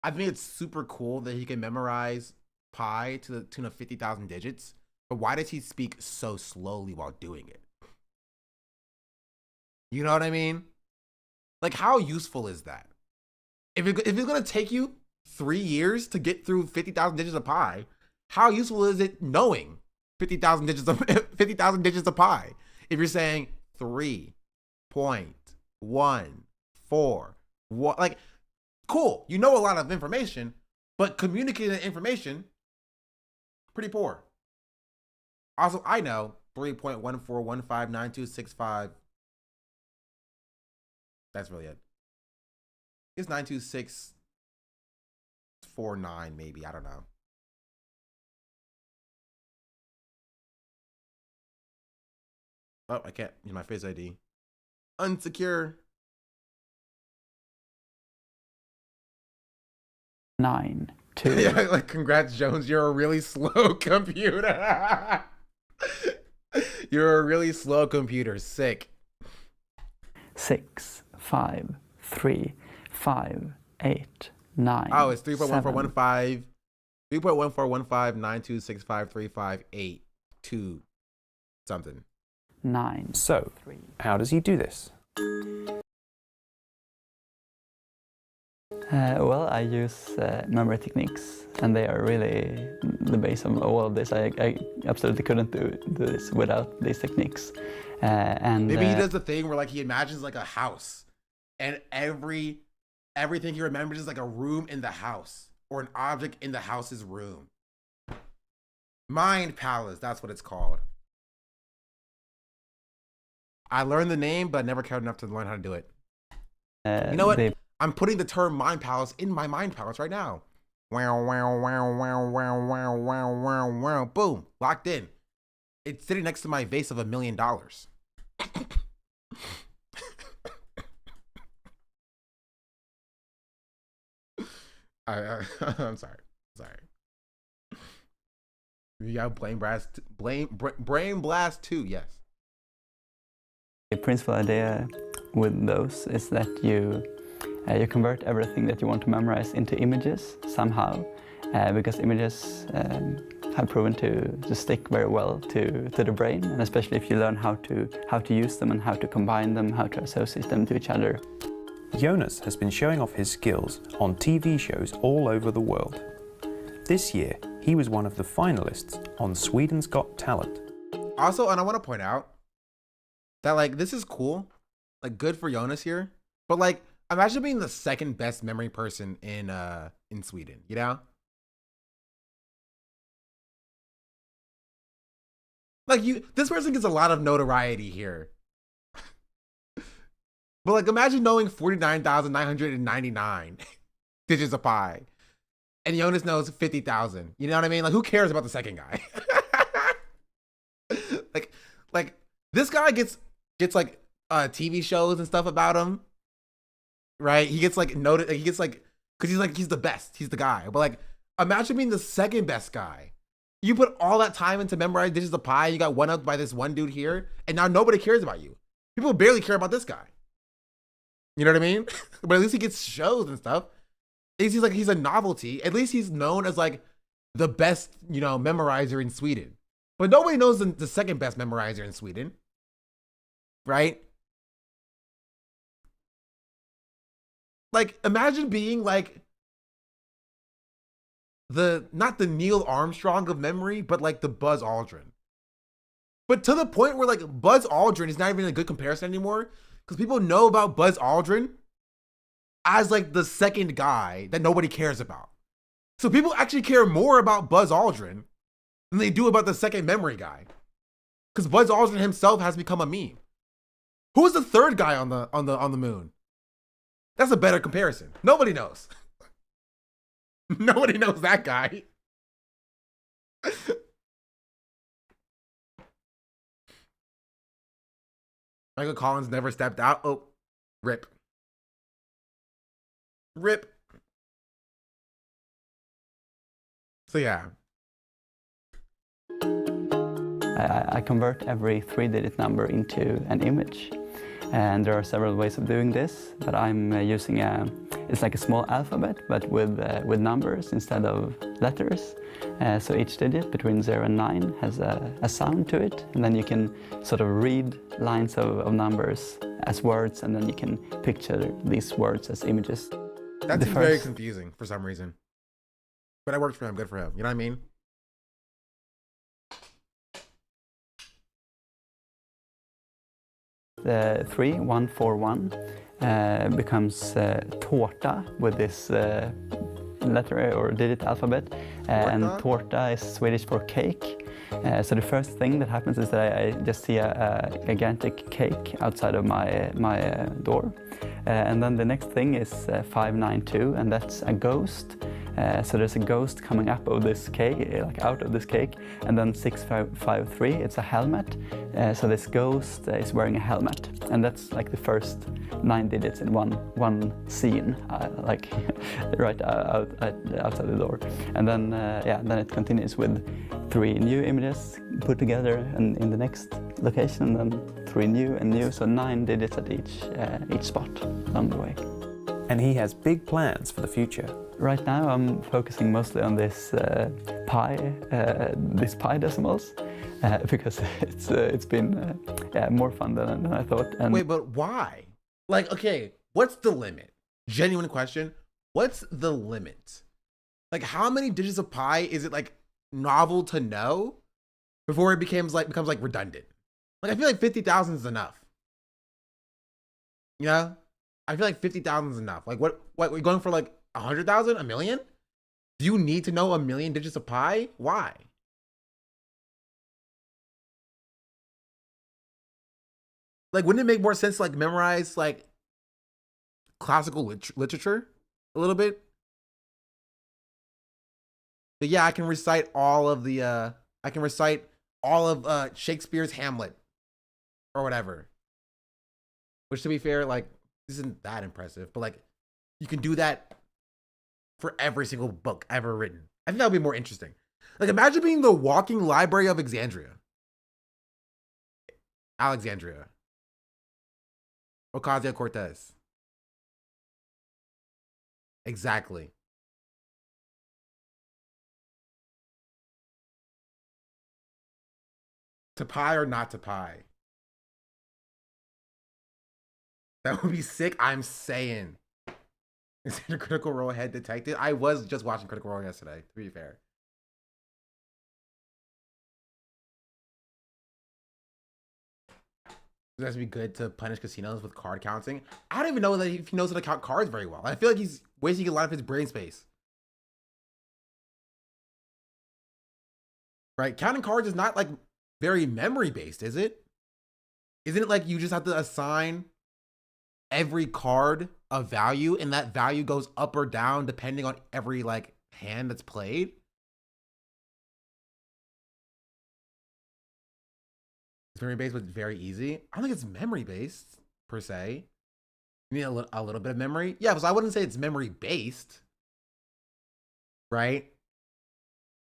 I think it's super cool that he can memorize pi to the tune of 50,000 digits, but why does he speak so slowly while doing it? You know what I mean? Like, how useful is that? If it's going to take you 3 years to get through 50,000 digits of pi, how useful is it knowing 50,000 digits of 50,000 digits of pi? If you're saying 3.14, like, cool, you know a lot of information, but communicating that information, pretty poor. Also, I know 3.14159265. That's really it. It's 92649, maybe. I don't know. Oh, I can't use my Face ID. Unsecure. 9, 2. Yeah, like, congrats, Jones. You're a really slow computer. You're a really slow computer. Sick. 6, 5, 3, 5, 8, 9. Oh, it's 3.1415. 3.141592653582 something. 9. So, how does he do this? Well, I use memory techniques, and they are really the base of all of this. I absolutely couldn't do this without these techniques. And maybe he does the thing where, like, he imagines like a house, and everything he remembers is like a room in the house or an object in the house's room. Mind Palace, that's what it's called. I learned the name, but never cared enough to learn how to do it. You know what? I'm putting the term Mind Palace in my Mind Palace right now. Wow, wow, wow, wow, wow, wow, wow, wow, wow. Boom, locked in. It's sitting next to my vase of $1 million. I'm sorry. You got Brain Blast 2, yes. The principal idea with those is that you convert everything that you want to memorize into images somehow, because images have proven to stick very well to the brain, and especially if you learn how to use them and how to combine them, how to associate them to each other. Jonas has been showing off his skills on TV shows all over the world. This year, he was one of the finalists on Sweden's Got Talent. Also, and I want to point out that like this is cool, like good for Jonas here, but like imagine being the second best memory person in Sweden, you know? Like this person gets a lot of notoriety here. But like imagine knowing 49,999 digits of pi. And Jonas knows 50,000. You know what I mean? Like who cares about the second guy? like this guy gets like TV shows and stuff about him. Right? He gets like noted, he gets like, cause he's the best. He's the guy. But like imagine being the second best guy. You put all that time into memorize digits of pi, you got one up by this one dude here, and now nobody cares about you. People barely care about this guy. You know what I mean? But at least he gets shows and stuff. At least he's a novelty. At least he's known as like the best, you know, memorizer in Sweden. But nobody knows the second best memorizer in Sweden. Right? Like, imagine being like not the Neil Armstrong of memory, but like the Buzz Aldrin. But to the point where like Buzz Aldrin is not even a good comparison anymore, because people know about Buzz Aldrin as like the second guy that nobody cares about. So people actually care more about Buzz Aldrin than they do about the second memory guy. Because Buzz Aldrin himself has become a meme. Who's the third guy on the moon? That's a better comparison. Nobody knows. Nobody knows that guy. Michael Collins never stepped out. Oh, rip. Rip. So yeah. I convert every 3-digit number into an image. And there are several ways of doing this, but I'm using it's like a small alphabet, but with numbers instead of letters. So each digit between 0 and 9 has a sound to it, and then you can sort of read lines of numbers as words, and then you can picture these words as images. That's very confusing for some reason. But it worked for him, good for him. You know what I mean? The 3141 becomes tårta with this letter or digit alphabet, and tårta is Swedish for cake. So the first thing that happens is that I just see a gigantic cake outside of my door, and then the next thing is 592, and that's a ghost. So there's a ghost coming up of this cake, like out of this cake, and then 653, it's a helmet. So this ghost is wearing a helmet, and that's like the first 9 digits in one scene, like right outside the door. And then then it continues with 3 new images put together and in the next location, and then 3 new and new, so 9 digits at each spot along the way. And he has big plans for the future. Right now I'm focusing mostly on this pi decimals, because it's been more fun than I thought. And wait, but why? Like, okay, what's the limit? Genuine question. What's the limit? Like, how many digits of pi is it like novel to know before it becomes like redundant? Like, I feel like 50,000 is enough. You know? I feel like 50,000 is enough. Like, what we're going for, like 100,000, a million? Do you need to know a million digits of pi? Why? Like, wouldn't it make more sense to like memorize like classical literature a little bit? But yeah, I can recite all of Shakespeare's Hamlet or whatever. Which, to be fair, like, isn't that impressive, but like you can do that for every single book ever written. I think that would be more interesting. Like, imagine being the walking library of Alexandria. Ocasio-Cortez. Exactly. To pi or not to pi? That would be sick. I'm saying. Is it a Critical Role head detected? I was just watching Critical Role yesterday, to be fair. Does it be good to punish casinos with card counting? I don't even know that if he knows how to count cards very well. I feel like he's wasting a lot of his brain space. Right? Counting cards is not like very memory based, is it? Isn't it like you just have to assign every card a value and that value goes up or down depending on every like hand that's played? It's memory based, but very easy. I don't think it's memory based per se. You need a little bit of memory. Yeah, so I wouldn't say it's memory based, right?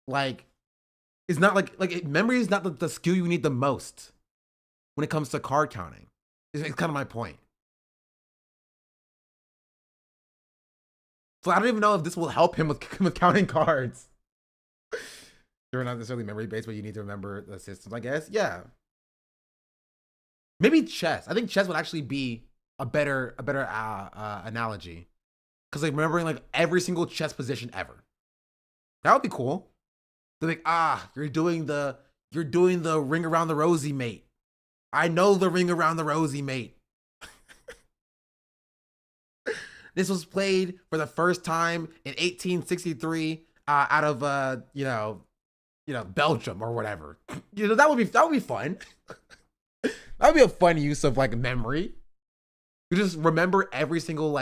Like, it's not like memory is not the skill you need the most when it comes to card counting. It's kind of my point. So I don't even know if this will help him with counting cards. They're not necessarily memory based, but you need to remember the systems, I guess. Yeah. Maybe chess. I think chess would actually be a better analogy, because like remembering like every single chess position ever. That would be cool. They're like, you're doing the ring around the rosy, mate. I know the ring around the rosy, mate. This was played for the first time in 1863 out of Belgium or whatever. That would be fun. That would be a fun use of like memory. You just remember every single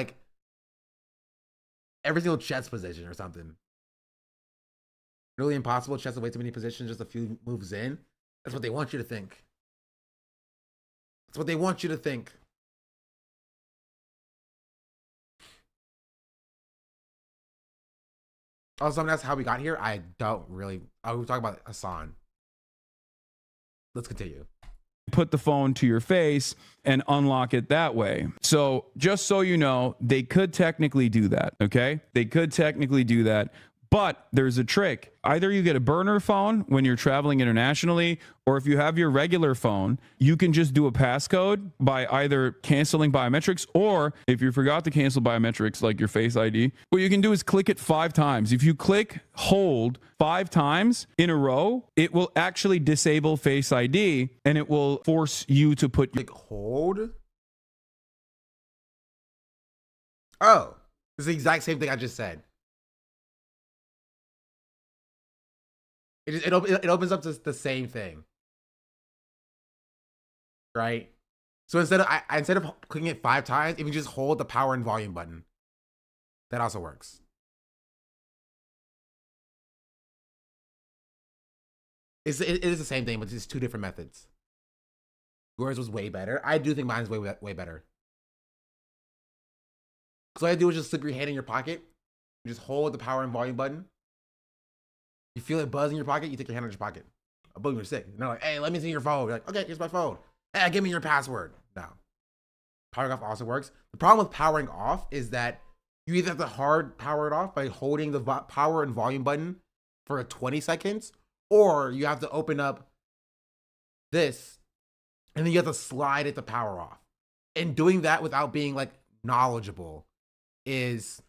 chess position or something. Really impossible. Chess with way too many positions, just a few moves in. That's what they want you to think. That's what they want you to think. Also, that's how we got here. I don't really. I was talking about Hasan. Let's continue. Put the phone to your face and unlock it that way. So just so you know, they could technically do that, okay? They could technically do that, but there's a trick. Either you get a burner phone when you're traveling internationally, or if you have your regular phone, you can just do a passcode by either canceling biometrics, or if you forgot to cancel biometrics like your Face ID, what you can do is click it 5 times. If you click hold 5 times in a row, it will actually disable Face ID and it will force you to put your hold. Oh, it's the exact same thing I just said. It opens up to the same thing, right? So instead of clicking it 5 times, if you just hold the power and volume button, that also works. It is the same thing, but it's just 2 different methods. Yours was way better. I do think mine's way better. Because all I do is just slip your hand in your pocket, you just hold the power and volume button. You feel it buzz in your pocket, you take your hand out of your pocket. Boom, you're sick. And they're like, hey, let me see your phone. You're like, okay, here's my phone. Hey, give me your password. No. Powering off also works. The problem with powering off is that you either have to hard power it off by holding the power and volume button for 20 seconds, or you have to open up this and then you have to slide it to power off. And doing that without being like knowledgeable is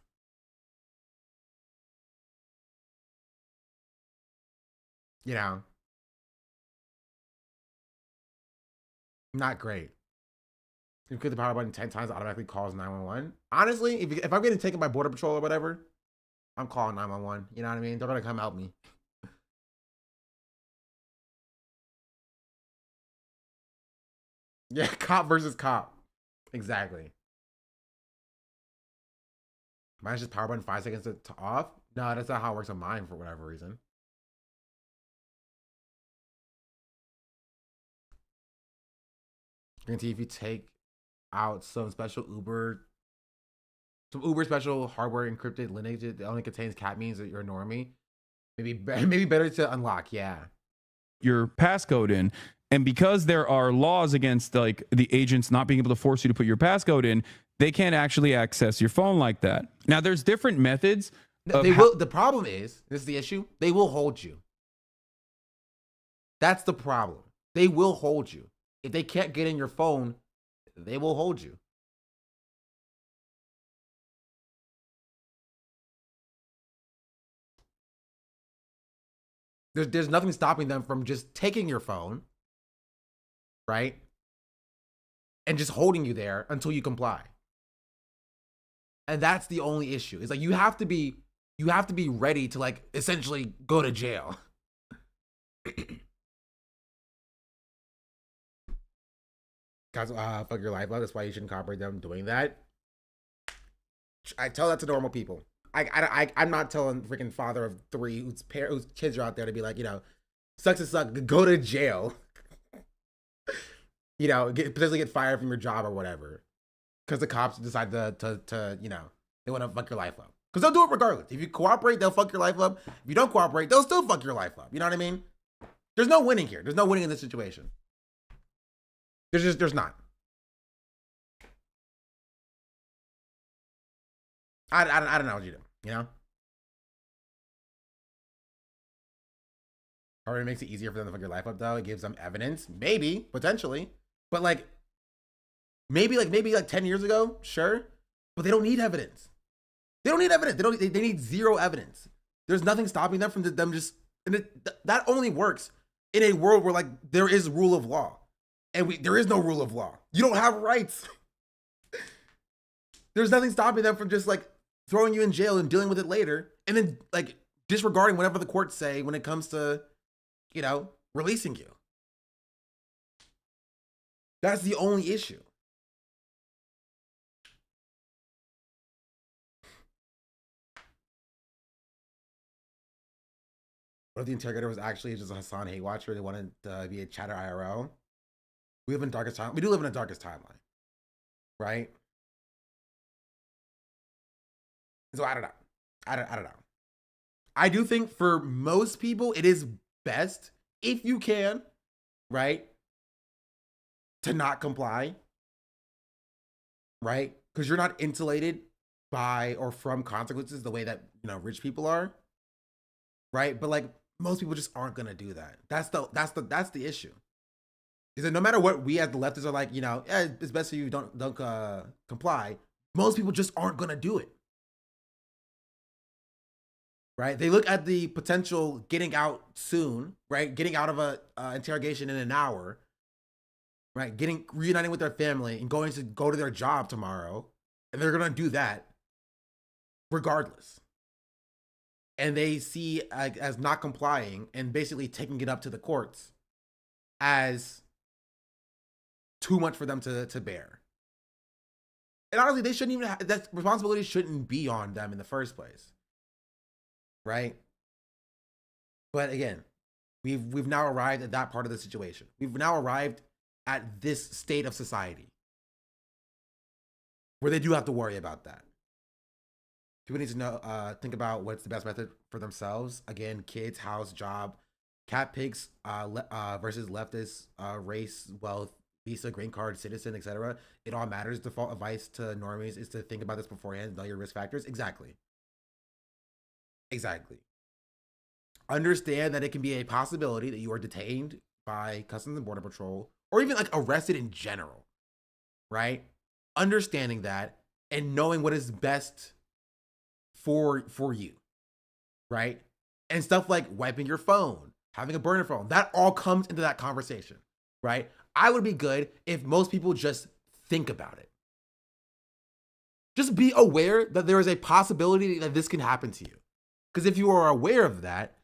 not great. You click the power button 10 times, it automatically calls 911. Honestly, if I'm getting taken by Border Patrol or whatever, I'm calling 911. You know what I mean? They're gonna come help me. Yeah, cop versus cop. Exactly. Mine's just power button 5 seconds to off. No, that's not how it works on mine for whatever reason. Guarantee if you take out some Uber special hardware encrypted lineage that only contains cat means that you're a normie. Maybe better to unlock. Yeah. Your passcode in. And because there are laws against like the agents not being able to force you to put your passcode in, they can't actually access your phone like that. Now there's different methods. They will. The problem is, this is the issue. They will hold you. That's the problem. They will hold you. If they can't get in your phone, they will hold you. There's nothing stopping them from just taking your phone, right? And just holding you there until you comply. And that's the only issue. It's like you have to be ready to like essentially go to jail. Guys, fuck your life up. That's why you shouldn't cooperate them doing that. I tell that to normal people. I'm not telling freaking father of 3 whose kids are out there to be like, you know, sucks to suck, go to jail. You know, potentially get fired from your job or whatever. Because the cops decide to you know, they want to fuck your life up. Because they'll do it regardless. If you cooperate, they'll fuck your life up. If you don't cooperate, they'll still fuck your life up. You know what I mean? There's no winning here. There's no winning in this situation. There's not. I don't know what you do, you know? Or it makes it easier for them to fuck your life up, though. It gives them evidence. Maybe, potentially. But like, maybe like 10 years ago, sure. But they don't need evidence. They don't need evidence. They need zero evidence. There's nothing stopping them from them just, and that only works in a world where like there is rule of law. And there is no rule of law. You don't have rights. There's nothing stopping them from just like throwing you in jail and dealing with it later. And then like disregarding whatever the courts say when it comes to, you know, releasing you. That's the only issue. What if the interrogator was actually just a Hasan hate watcher? They wanted to be a chatter IRL. We live in the darkest time. We do live in the darkest timeline, right? So I don't know. I don't know. I do think for most people, it is best if you can, right, to not comply, right? Because you're not insulated by or from consequences the way that, you know, rich people are, right? But like most people just aren't gonna do that. That's the issue. Is that no matter what we as the leftists are like, you know, it's best if you don't comply. Most people just aren't gonna do it. Right? They look at the potential getting out soon, right? Getting out of a interrogation in an hour, right? Reuniting with their family and going to go to their job tomorrow, and they're gonna do that regardless. And they see as not complying and basically taking it up to the courts as too much for them to bear. And honestly, they shouldn't even that responsibility shouldn't be on them in the first place. Right? But again, we've now arrived at that part of the situation. We've now arrived at this state of society where they do have to worry about that. People need to know, think about what's the best method for themselves. Again, kids, house, job, cat pigs versus leftist, race, wealth, visa, green card, citizen, etc. It all matters. Default advice to normies is to think about this beforehand, know your risk factors. Exactly. Understand that it can be a possibility that you are detained by Customs and Border Patrol or even like arrested in general, right? Understanding that and knowing what is best for you, right? And stuff like wiping your phone, having a burner phone, that all comes into that conversation, right? I would be good if most people just think about it. Just be aware that there is a possibility that this can happen to you. Because if you are aware of that,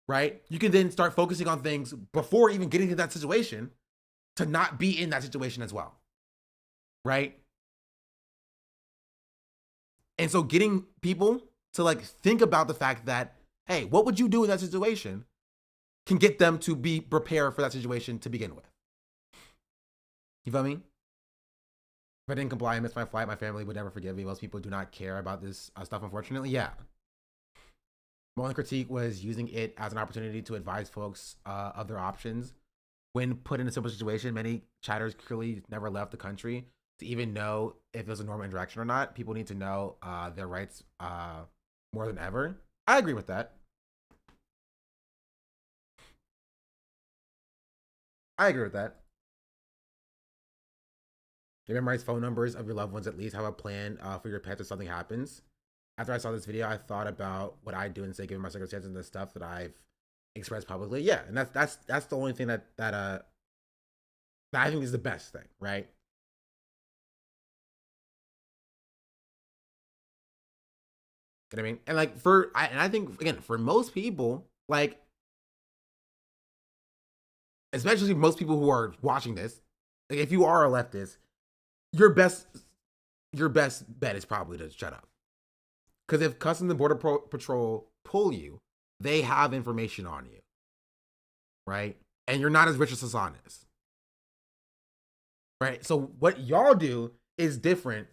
right, you can then start focusing on things before even getting to that situation to not be in that situation as well, right? And so getting people to like think about the fact that, hey, what would you do in that situation can get them to be prepared for that situation to begin with. You feel me? If I didn't comply and miss my flight, my family would never forgive me. Most people do not care about this stuff, unfortunately. Yeah. My only critique was using it as an opportunity to advise folks of their options. When put in a simple situation, many chatters clearly never left the country to even know if there's a normal interaction or not. People need to know their rights more than ever. I agree with that. You memorize phone numbers of your loved ones, at least have a plan for your pets if something happens. After I saw this video, I thought about what I'd do and say, given my circumstances and the stuff that I've expressed publicly. Yeah, and that's the only thing that I think is the best thing, right? You know what I mean? And like I think again for most people, like especially most people who are watching this, like if you are a leftist, your best bet is probably to shut up. Because if Customs and Border Patrol pull you, they have information on you, right? And you're not as rich as Hasan is, right? So what y'all do is different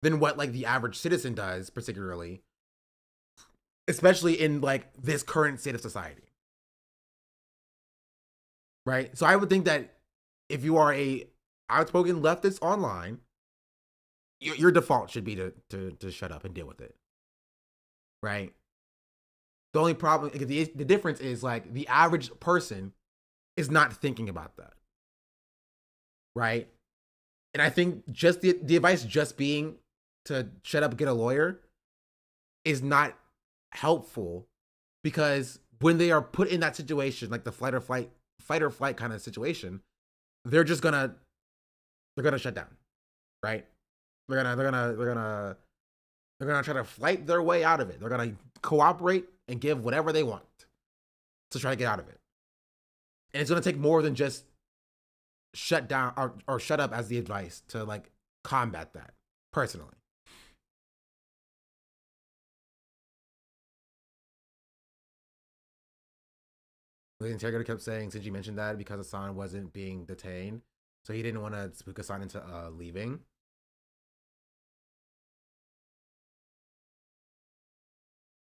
than what like the average citizen does, particularly, especially in like this current state of society, right? So I would think that if you are a outspoken leftist online, your default should be to shut up and deal with it, right? The only problem, the difference is like the average person is not thinking about that, right? And I think just the advice just being to shut up, get a lawyer is not helpful, because when they are put in that situation, like the fight or flight kind of situation, they're gonna shut down, right? They're gonna try to fight their way out of it. They're gonna cooperate and give whatever they want to try to get out of it. And it's gonna take more than just shut down or shut up as the advice to like combat that, personally. The interrogator kept saying, since you mentioned that, because Hasan wasn't being detained, so he didn't want to spook Hasan into leaving.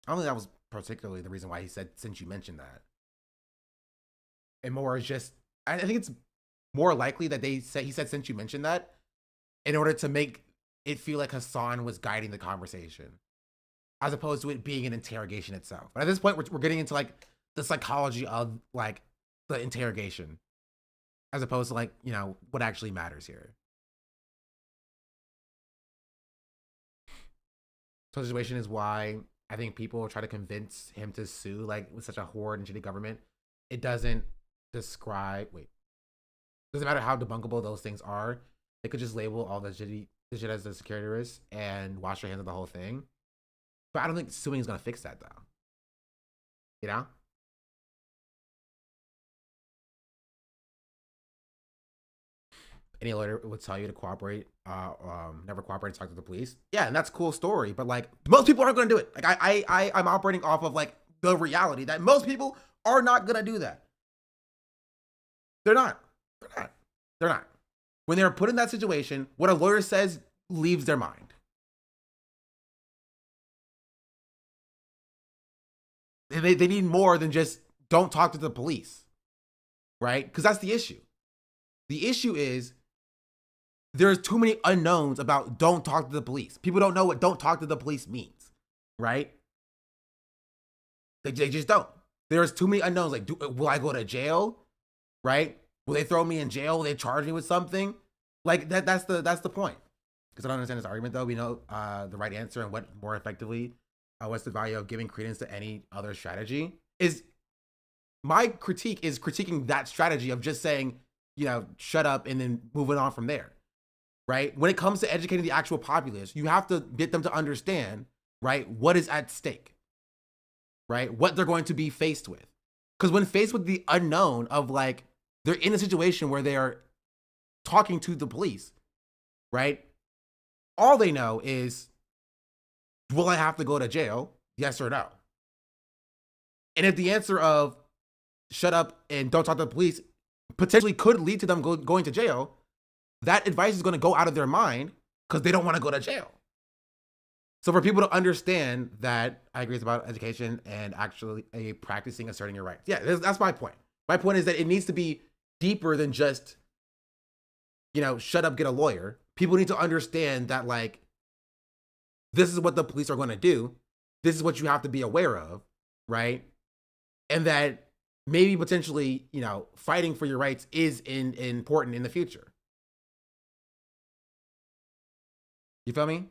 I don't think that was particularly the reason why he said, since you mentioned that. And more is just, I think it's more likely that he said, since you mentioned that, in order to make it feel like Hasan was guiding the conversation, as opposed to it being an interrogation itself. But at this point, we're getting into like the psychology of like the interrogation, as opposed to like, you know, what actually matters here. So the situation is why I think people try to convince him to sue, like with such a horrid and shitty government. It doesn't doesn't matter how debunkable those things are. They could just label all the shit as a security risk and wash their hands of the whole thing. But I don't think suing is gonna fix that, though. You know? Any lawyer would tell you to cooperate, never cooperate, talk to the police. Yeah, and that's a cool story, but like most people aren't gonna do it. Like I'm operating off of like the reality that most people are not gonna do that. They're not. When they're put in that situation, what a lawyer says leaves their mind. They need more than just don't talk to the police, right? Because that's the issue. The issue is there's too many unknowns about don't talk to the police. People don't know what don't talk to the police means, right? They just don't. There's too many unknowns. Like, will I go to jail, right? Will they throw me in jail? Will they charge me with something? Like that's the point. Because I don't understand this argument, though. We know the right answer and what more effectively, what's the value of giving credence to any other strategy. Is my critique is critiquing that strategy of just saying, you know, shut up and then moving on from there, right? When it comes to educating the actual populace, you have to get them to understand, right, what is at stake, right? What they're going to be faced with. Because when faced with the unknown of like, they're in a situation where they are talking to the police, right? All they know is, will I have to go to jail? Yes or no? And if the answer of shut up and don't talk to the police potentially could lead to them going to jail, that advice is going to go out of their mind because they don't want to go to jail. So for people to understand that, I agree, it's about education and actually practicing asserting your rights. Yeah, that's my point. My point is that it needs to be deeper than just, you know, shut up, get a lawyer. People need to understand that, like, this is what the police are going to do. This is what you have to be aware of, right? And that maybe potentially, you know, fighting for your rights is important in the future. You feel me?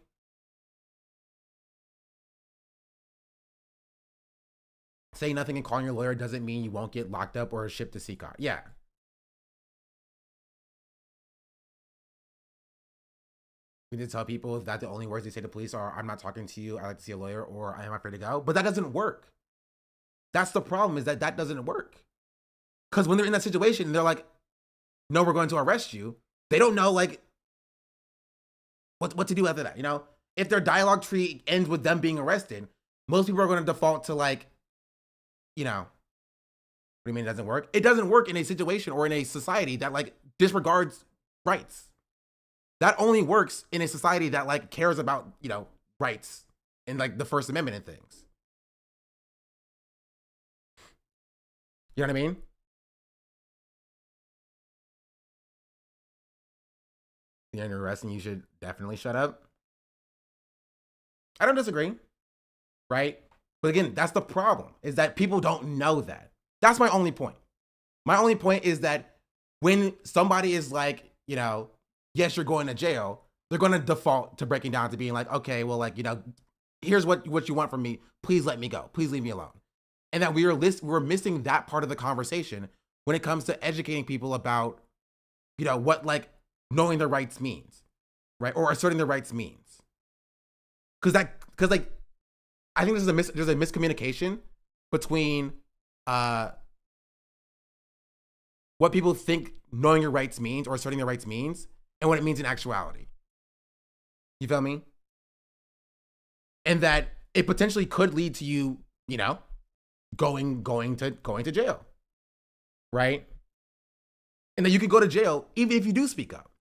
'Cause, saying nothing and calling your lawyer doesn't mean you won't get locked up or shipped to CCOT. Yeah. We need to tell people if that the only words they say to police are, I'm not talking to you, I like to see a lawyer, or I am afraid to go. But that doesn't work. That's the problem, is that that doesn't work. Because when they're in that situation, they're like, no, we're going to arrest you. They don't know, like, what to do after that, you know? If their dialogue tree ends with them being arrested, most people are going to default to, like, you know, what do you mean it doesn't work? It doesn't work in a situation or in a society that, like, disregards rights. That only works in a society that, like, cares about, you know, rights and, like, the First Amendment and things. You know what I mean? You're under arrest and you should definitely shut up. I don't disagree, right? But again, that's the problem, is that people don't know that. That's my only point. My only point is that when somebody is like, you know, yes, you're going to jail, they're going to default to breaking down to being like, okay, well, like, you know, here's what you want from me. Please let me go. Please leave me alone. And that we're missing that part of the conversation when it comes to educating people about, you know, what, like, knowing their rights means, right? Or asserting their rights means. Because like, I think there's a miscommunication between what people think knowing your rights means or asserting their rights means and what it means in actuality. You feel me? And that it potentially could lead to you, you know, going to jail, right? And that you could go to jail even if you do speak up.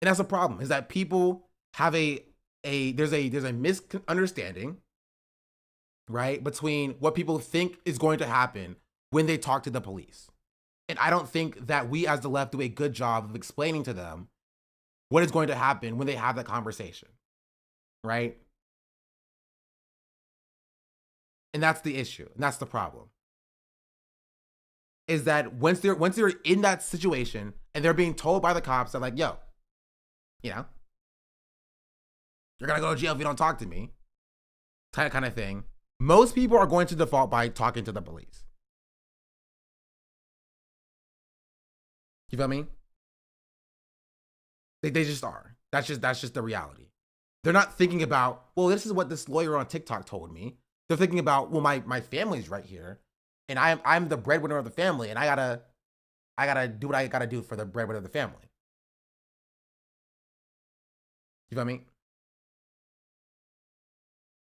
And that's a problem, is that people have there's a misunderstanding, right, between what people think is going to happen when they talk to the police. And I don't think that we as the left do a good job of explaining to them what is going to happen when they have that conversation, right? And that's the issue, and that's the problem. Is that once they're in that situation and they're being told by the cops that, like, yo, you know, you're gonna go to jail if you don't talk to me, kind of thing, most people are going to default by talking to the police. You feel me? They just are. That's just the reality. They're not thinking about, well, this is what this lawyer on TikTok told me. They're thinking about, well, my family's right here, and I'm the breadwinner of the family, and I gotta do what I gotta do for the breadwinner of the family. You feel me?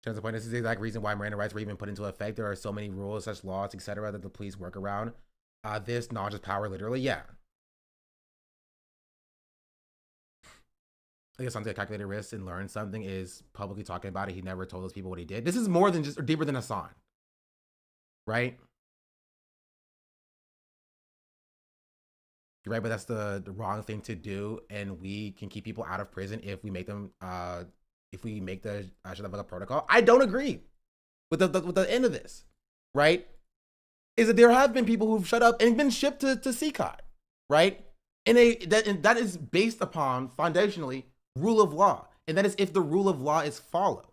To the point, this is the exact reason why Miranda rights were even put into effect. There are so many rules, such laws, etc., that the police work around. This knowledge is power, literally. Yeah. I guess something to calculate risk and learn something is publicly talking about it. He never told those people what he did. This is more than just, or deeper than Hasan, right? You're right, but that's the wrong thing to do, and we can keep people out of prison if we make them, if we make the shut up protocol. I don't agree with the end of this, right? Is that there have been people who've shut up and been shipped to CCOT, right? And that is based upon foundationally rule of law, and that is if the rule of law is followed.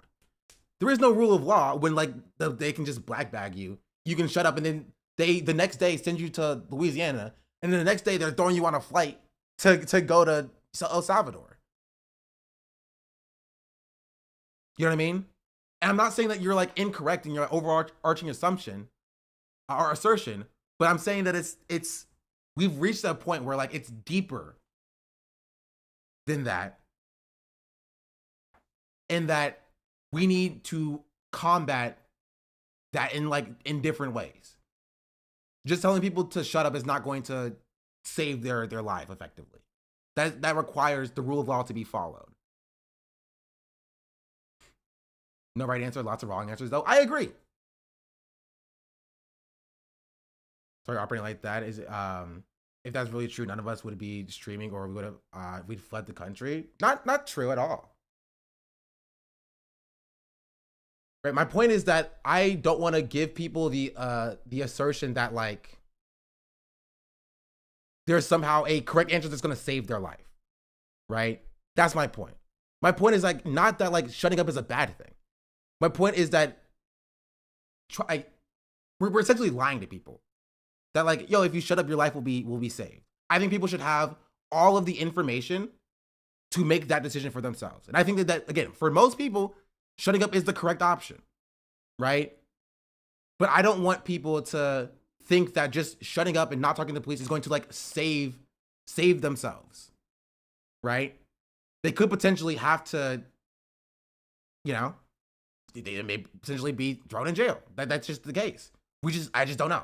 There is no rule of law when, like, they can just black bag you. You can shut up, and then the next day send you to Louisiana, and then the next day they're throwing you on a flight to go to El Salvador. You know what I mean? And I'm not saying that you're, like, incorrect in your overarching assumption or assertion, but I'm saying that it's we've reached that point where, like, it's deeper than that, and that we need to combat that in different ways. Just telling people to shut up is not going to save their life effectively. That requires the rule of law to be followed. No right answer, lots of wrong answers, though. I agree. Sorry, operating like that is if that's really true, none of us would be streaming, or we would have we'd fled the country. Not true at all. Right. My point is that I don't want to give people the assertion that, like, there's somehow a correct answer that's going to save their life. Right. That's my point. My point is, like, not that, like, shutting up is a bad thing. My point is that we're essentially lying to people that like, yo, if you shut up, your life will be saved. I think people should have all of the information to make that decision for themselves. And I think that again, for most people, shutting up is the correct option, right? But I don't want people to think that just shutting up and not talking to the police is going to like save themselves, right? They could potentially have to, you know, they may potentially be thrown in jail. That's just the case. I just don't know.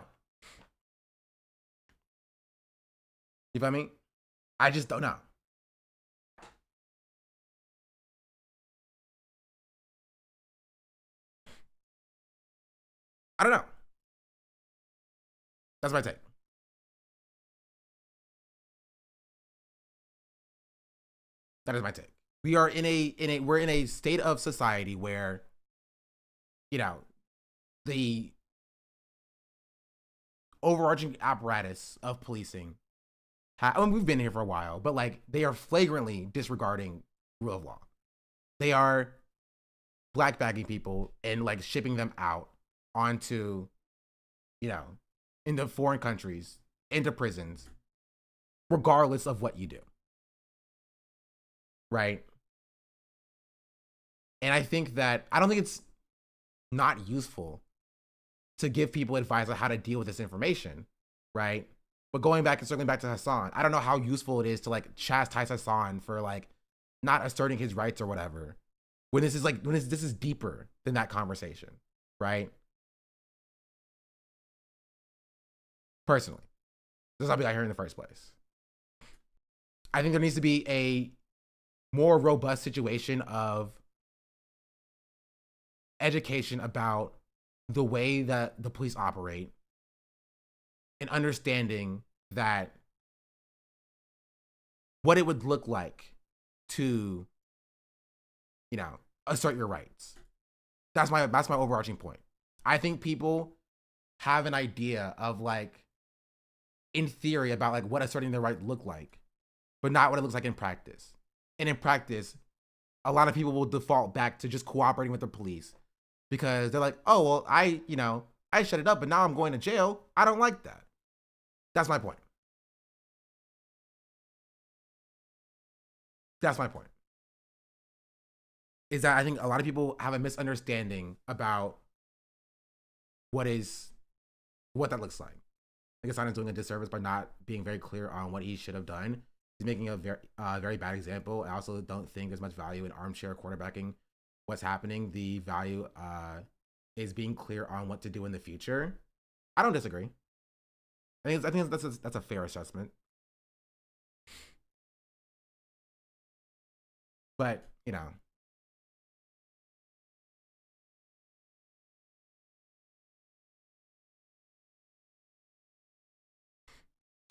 You feel me? I just don't know. I don't know. That's my take. That is my take. We are we're in a state of society where, you know, the overarching apparatus of policing, I mean, we've been here for a while, but like they are flagrantly disregarding rule of law. They are black bagging people and like shipping them out onto, you know, into foreign countries, into prisons, regardless of what you do. Right? And I think that, I don't think it's not useful to give people advice on how to deal with this information, right? But going back and circling back to Hasan, I don't know how useful it is to like chastise Hasan for like not asserting his rights or whatever. When this is like, this is deeper than that conversation, right? Personally, this is what I heard in the first place. I think there needs to be a more robust situation of education about the way that the police operate and understanding that what it would look like to, you know, assert your rights. That's my overarching point. I think people have an idea of like, in theory, about like what asserting their right look like, but not what it looks like in practice. And in practice, a lot of people will default back to just cooperating with the police because they're like, oh, well, I shut it up, but now I'm going to jail. I don't like that. That's my point. That's my point. Is that I think a lot of people have a misunderstanding about what that looks like. I think Hasan is doing a disservice by not being very clear on what he should have done. He's making a very bad example. I also don't think there's much value in armchair quarterbacking what's happening. The value is being clear on what to do in the future. I don't disagree. I think that's a fair assessment. But, you know,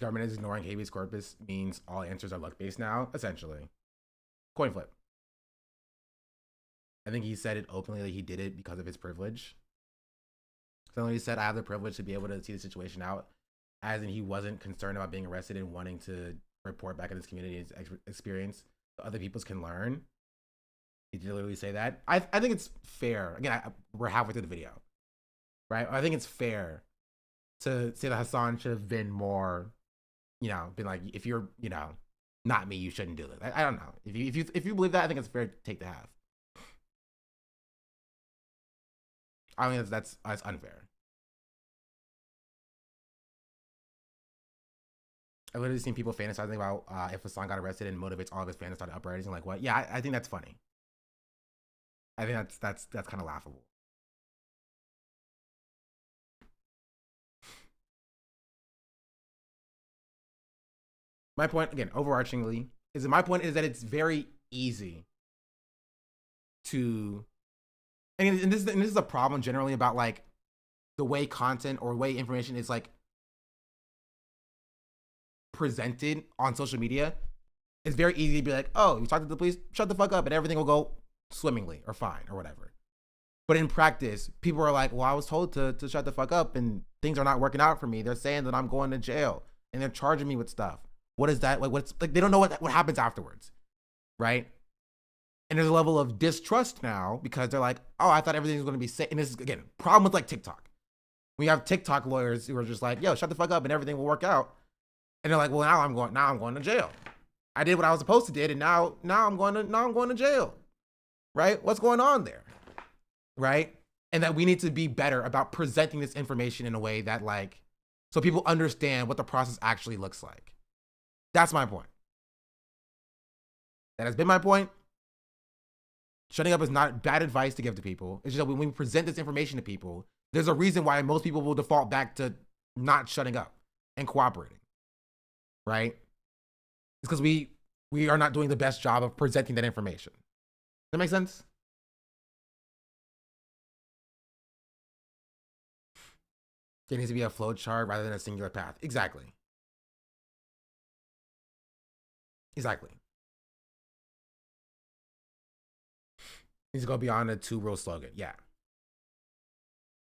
government is ignoring habeas corpus means all answers are luck-based now, essentially. Coin flip. I think he said it openly that he did it because of his privilege. So when he said, I have the privilege to be able to see the situation out, as in he wasn't concerned about being arrested and wanting to report back in his community his experience so other people's can learn. He did literally say that. I think it's fair. Again, we're halfway through the video, right? I think it's fair to say that Hasan should have been more, you know, been like, if you're, you know, not me, you shouldn't do this. I don't know. If you believe that, I think it's fair to take to have. I mean, that's unfair. I've literally seen people fantasizing about if Hasan got arrested and motivates all of his fans to start uprising. Like, what? Yeah, I think that's funny. I think that's kind of laughable. My point, again, overarchingly, is that it's very easy to, and this is a problem generally about like the way content or way information is like presented on social media. It's very easy to be like, oh, you talk to the police, shut the fuck up, and everything will go swimmingly or fine or whatever. But in practice, people are like, well, I was told to shut the fuck up and things are not working out for me. They're saying that I'm going to jail and they're charging me with stuff. What is that? Like, what's like, they don't know what happens afterwards, right? And there's a level of distrust now because they're like, oh, I thought everything was going to be safe. And this is, again, problem with like TikTok. We have TikTok lawyers who are just like, yo, shut the fuck up and everything will work out. And they're like, well, now I'm going to jail. I did what I was supposed to do, and now I'm going to jail. Right? What's going on there? Right? And that we need to be better about presenting this information in a way that, like, so people understand what the process actually looks like. That's my point. That has been my point. Shutting up is not bad advice to give to people. It's just that when we present this information to people, there's a reason why most people will default back to not shutting up and cooperating. Right? It's because we are not doing the best job of presenting that information. Does that make sense? There needs to be a flow chart rather than a singular path. Exactly. Exactly. Needs to go beyond a 2 rule slogan. Yeah.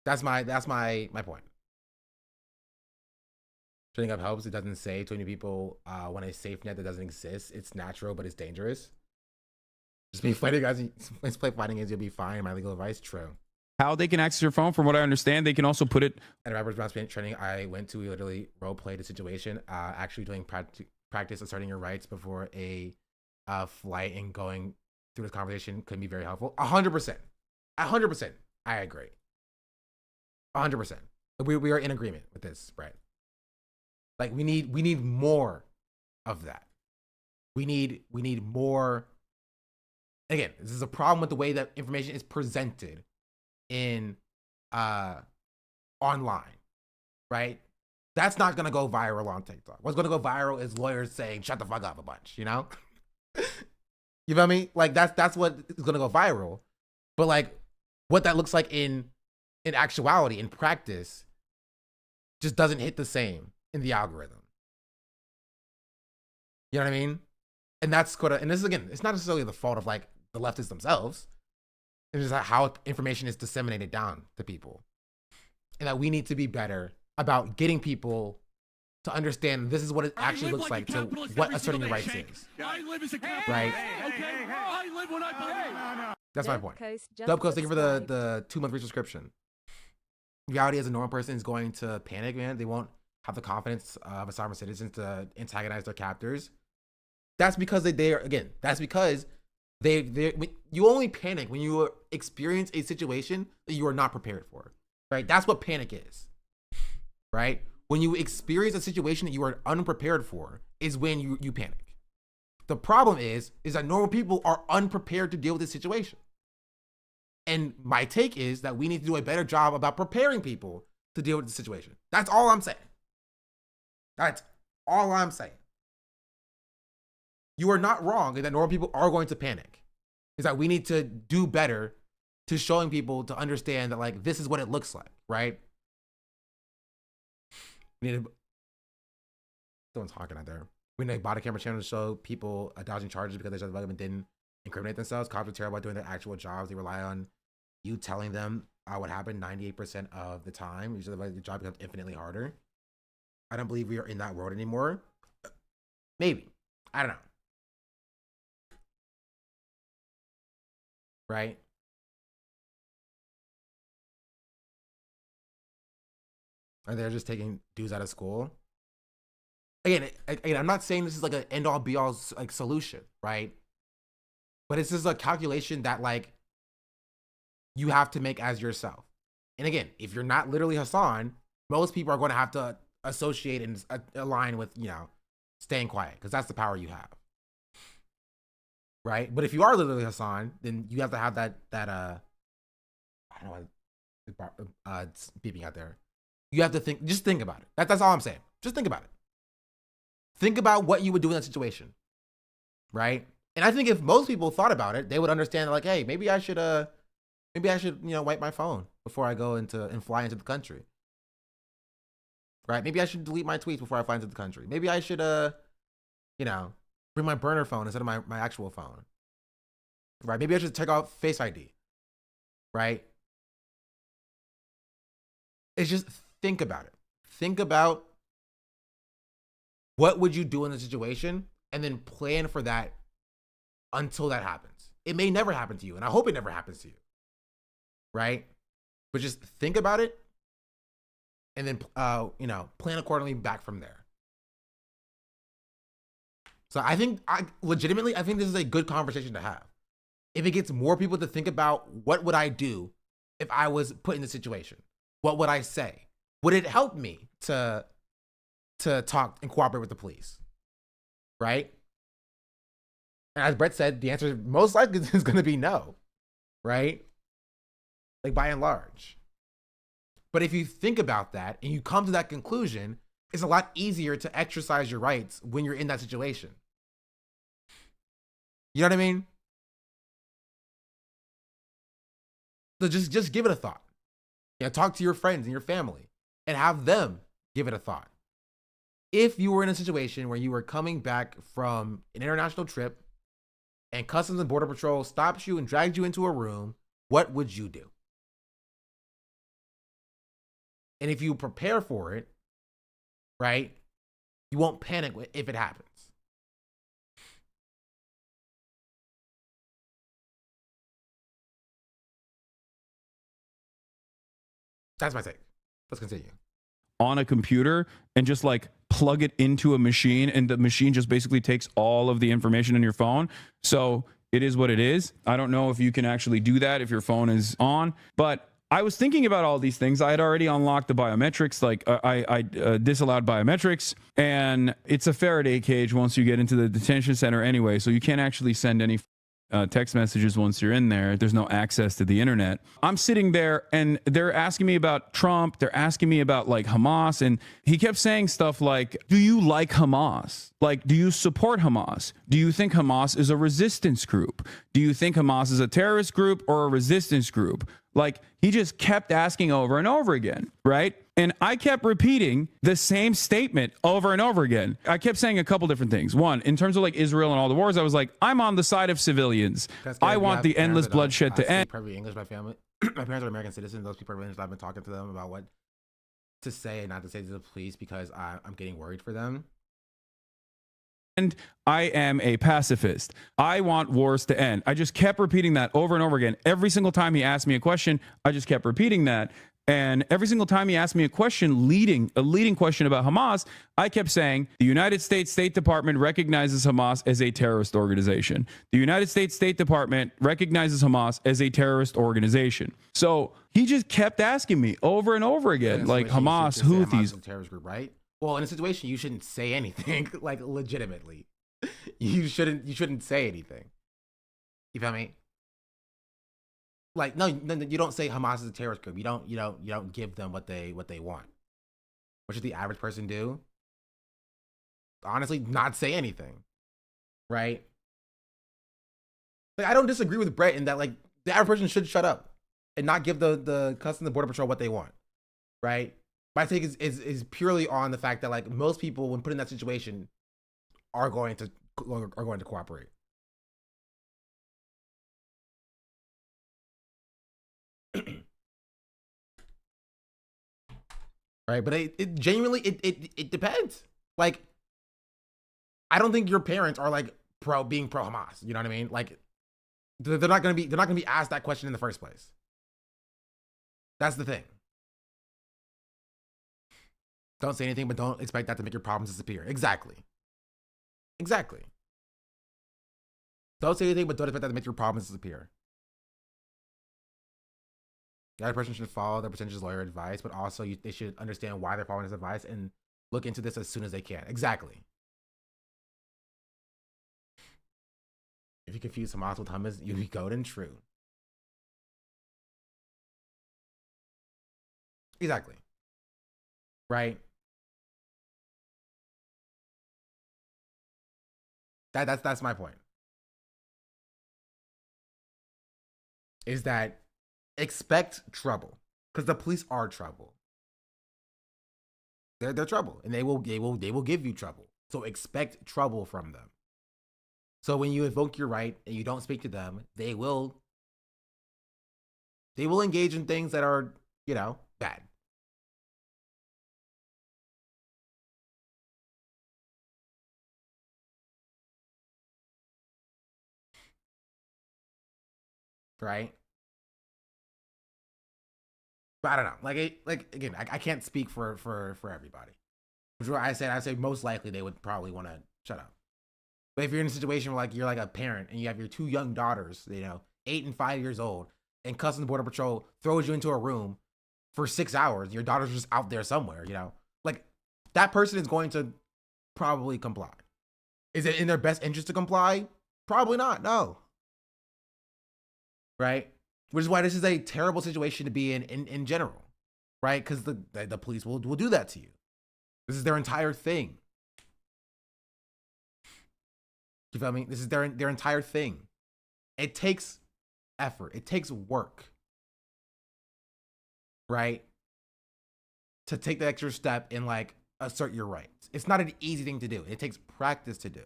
That's my point. Shutting up helps. It doesn't say to any people when a safe net that doesn't exist. It's natural, but it's dangerous. Just be fighting guys. Let's play fighting games. You'll be fine. My legal advice. True. How they can access your phone, from what I understand, they can also put it. At a rapper's response training I went to, we literally role played a situation. Actually doing practice asserting your rights before a flight and going through this conversation could be very helpful. 100%. 100%. I agree. 100%. We are in agreement with this, Brett. Like we need more of that. We need more. Again, this is a problem with the way that information is presented in online, right? That's not gonna go viral on TikTok. What's gonna go viral is lawyers saying shut the fuck up a bunch, you know? You feel me? Like that's what is gonna go viral. But like what that looks like in actuality, in practice, just doesn't hit the same in the algorithm. You know what I mean? And that's and this is, again, it's not necessarily the fault of like the leftists themselves. It's just how information is disseminated down to people. And that we need to be better about getting people to understand this is what it actually looks like to what asserting your rights is. I live as a Right? Okay? I live when I believe. That's my point. Dope Coast, thank you for the 2-month free subscription. Reality as a normal person is going to panic, man. They won't have the confidence of a sovereign citizen to antagonize their captors. That's because you only panic when you experience a situation that you are not prepared for, right? That's what panic is, right? When you experience a situation that you are unprepared for is when you panic. The problem is that normal people are unprepared to deal with this situation. And my take is that we need to do a better job about preparing people to deal with the situation. That's all I'm saying. That's all I'm saying. You are not wrong in that normal people are going to panic. Is that we need to do better to showing people to understand that like this is what it looks like, right? We need someone's honking out there. We need a body camera channel to show people dodging charges because they said the government didn't incriminate themselves. Cops are terrible at doing their actual jobs. They rely on you telling them what happened 98% of the time. Usually the job becomes infinitely harder. I don't believe we are in that world anymore. Maybe. I don't know. Right? Or they're just taking dudes out of school. Again, I'm not saying this is like an end-all be-all like solution, right? But it's just a calculation that like you have to make as yourself. And again, if you're not literally Hasan, most people are going to have to associate and align with, you know, staying quiet because that's the power you have. Right? But if you are literally Hasan, then you have to have that I don't know, it's beeping out there. You have to just think about it. That's all I'm saying. Just think about it. Think about what you would do in that situation. Right? And I think if most people thought about it, they would understand like, hey, maybe I should, you know, wipe my phone before I go and fly into the country. Right? Maybe I should delete my tweets before I fly into the country. Maybe I should, you know, bring my burner phone instead of my actual phone. Right? Maybe I should take off Face ID. Right? It's just think about it. Think about what would you do in the situation and then plan for that until that happens. It may never happen to you, and I hope it never happens to you. Right? But just think about it and then plan accordingly back from there. So I think legitimately I think this is a good conversation to have. If it gets more people to think about what would I do if I was put in this situation, what would I say? Would it help me to talk and cooperate with the police? Right? And as Brett said, the answer most likely is going to be no. Right? Like by and large. But if you think about that and you come to that conclusion, it's a lot easier to exercise your rights when you're in that situation. You know what I mean? So just give it a thought. Talk to your friends and your family and have them give it a thought. If you were in a situation where you were coming back from an international trip and Customs and Border Patrol stops you and drags you into a room, what would you do? And if you prepare for it, right, you won't panic if it happens. That's my take. Let's continue. On a computer and just like plug it into a machine, and the machine just basically takes all of the information in your phone. So it is what it is. I don't know if you can actually do that if your phone is on, but I was thinking about all these things. I had already unlocked the biometrics, like I disallowed biometrics, and it's a Faraday cage once you get into the detention center anyway, so you can't actually send any text messages once you're in there. There's no access to the internet. I'm sitting there and they're asking me about Trump. They're asking me about like Hamas. And he kept saying stuff like, do you like Hamas? Like, do you support Hamas? Do you think Hamas is a resistance group? Do you think Hamas is a terrorist group or a resistance group? Like, he just kept asking over and over again, right? And I kept repeating the same statement over and over again. I kept saying a couple different things. One, in terms of like Israel and all the wars, I was like, I'm on the side of civilians. I want the endless bloodshed to end. Probably English, my family. My parents are American citizens. Those people are English. I've been talking to them about what to say and not to say to the police because I'm getting worried for them. And I am a pacifist. I want wars to end. I just kept repeating that over and over again. Every single time he asked me a question, I just kept repeating that. And every single time he asked me a question, a leading question about Hamas, I kept saying, the United States State Department recognizes Hamas as a terrorist organization. The United States State Department recognizes Hamas as a terrorist organization. So he just kept asking me over and over again, like Hamas, Houthis. Hamas is a terrorist group, right? Well, in a situation, you shouldn't say anything, like legitimately. You shouldn't say anything. You feel me? Like, no, you don't say Hamas is a terrorist group. You don't give them what they want. What should the average person do? Honestly, not say anything. Right? Like, I don't disagree with Brett in that, like, the average person should shut up and not give the Customs and Border Patrol what they want. Right? My take is purely on the fact that like most people, when put in that situation, are going to cooperate. Right, but it genuinely it depends. Like, I don't think your parents are like being pro Hamas. You know what I mean? Like, they're not gonna be asked that question in the first place. That's the thing. Don't say anything, but don't expect that to make your problems disappear. Exactly. Don't say anything, but don't expect that to make your problems disappear. The other person should follow their potential lawyer advice, but also they should understand why they're following this advice and look into this as soon as they can. Exactly. If you confuse Hamas with hummus, you'll be golden true. Exactly. Right? That's my point. Is that expect trouble, because the police are trouble. They're trouble, and they will give you trouble. So expect trouble from them. So when you invoke your right and you don't speak to them, they will engage in things that are, bad. Right? But I don't know. Like again, I can't speak for everybody. Which is why I say most likely they would probably want to shut up. But if you're in a situation where like you're like a parent and you have your 2 young daughters, 8 and 5 years old, and Customs and Border Patrol throws you into a room for 6 hours, your daughter's just out there somewhere, like that person is going to probably comply. Is it in their best interest to comply? Probably not. No. Right? Which is why this is a terrible situation to be in general, right? Because the police will do that to you. This is their entire thing. You feel me? This is their entire thing. It takes effort. It takes work, right? To take the extra step and like assert your rights. It's not an easy thing to do. It takes practice to do,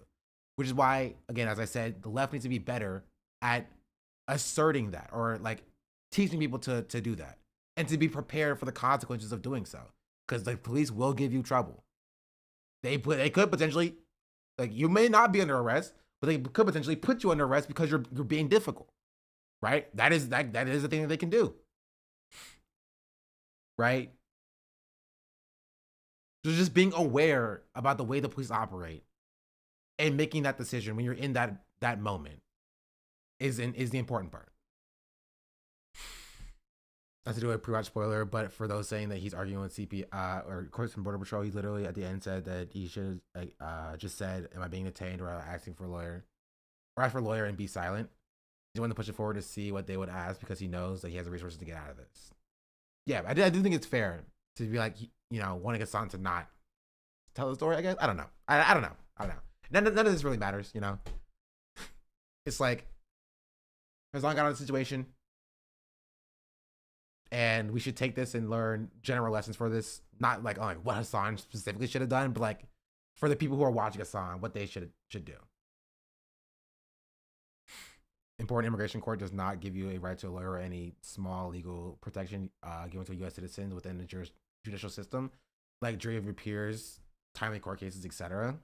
which is why, again, as I said, the left needs to be better at asserting that, or like teaching people to do that, and to be prepared for the consequences of doing so, because the police will give you trouble. They could potentially, like, you may not be under arrest, but they could potentially put you under arrest because you're being difficult, right? That is the thing that they can do, right? So just being aware about the way the police operate and making that decision when you're in that moment is the important part. Not to do a pre-watch spoiler, but for those saying that he's arguing with CP or Customs and Border Patrol, he literally at the end said that he should just said, "Am I being detained?" or asking for a lawyer, or ask for a lawyer and be silent. He wanted to push it forward to see what they would ask because he knows that he has the resources to get out of this. Yeah, I do think it's fair to be like, wanting Hasan to not tell the story. I guess I don't know. I don't know. None of this really matters. It's like Hasan got out of the situation. And we should take this and learn general lessons for this. Not like what Hasan specifically should have done, but like for the people who are watching Hasan, what they should do. Important immigration court does not give you a right to a lawyer or any small legal protection given to U.S. citizens within the judicial system, like jury of your peers, timely court cases, etc.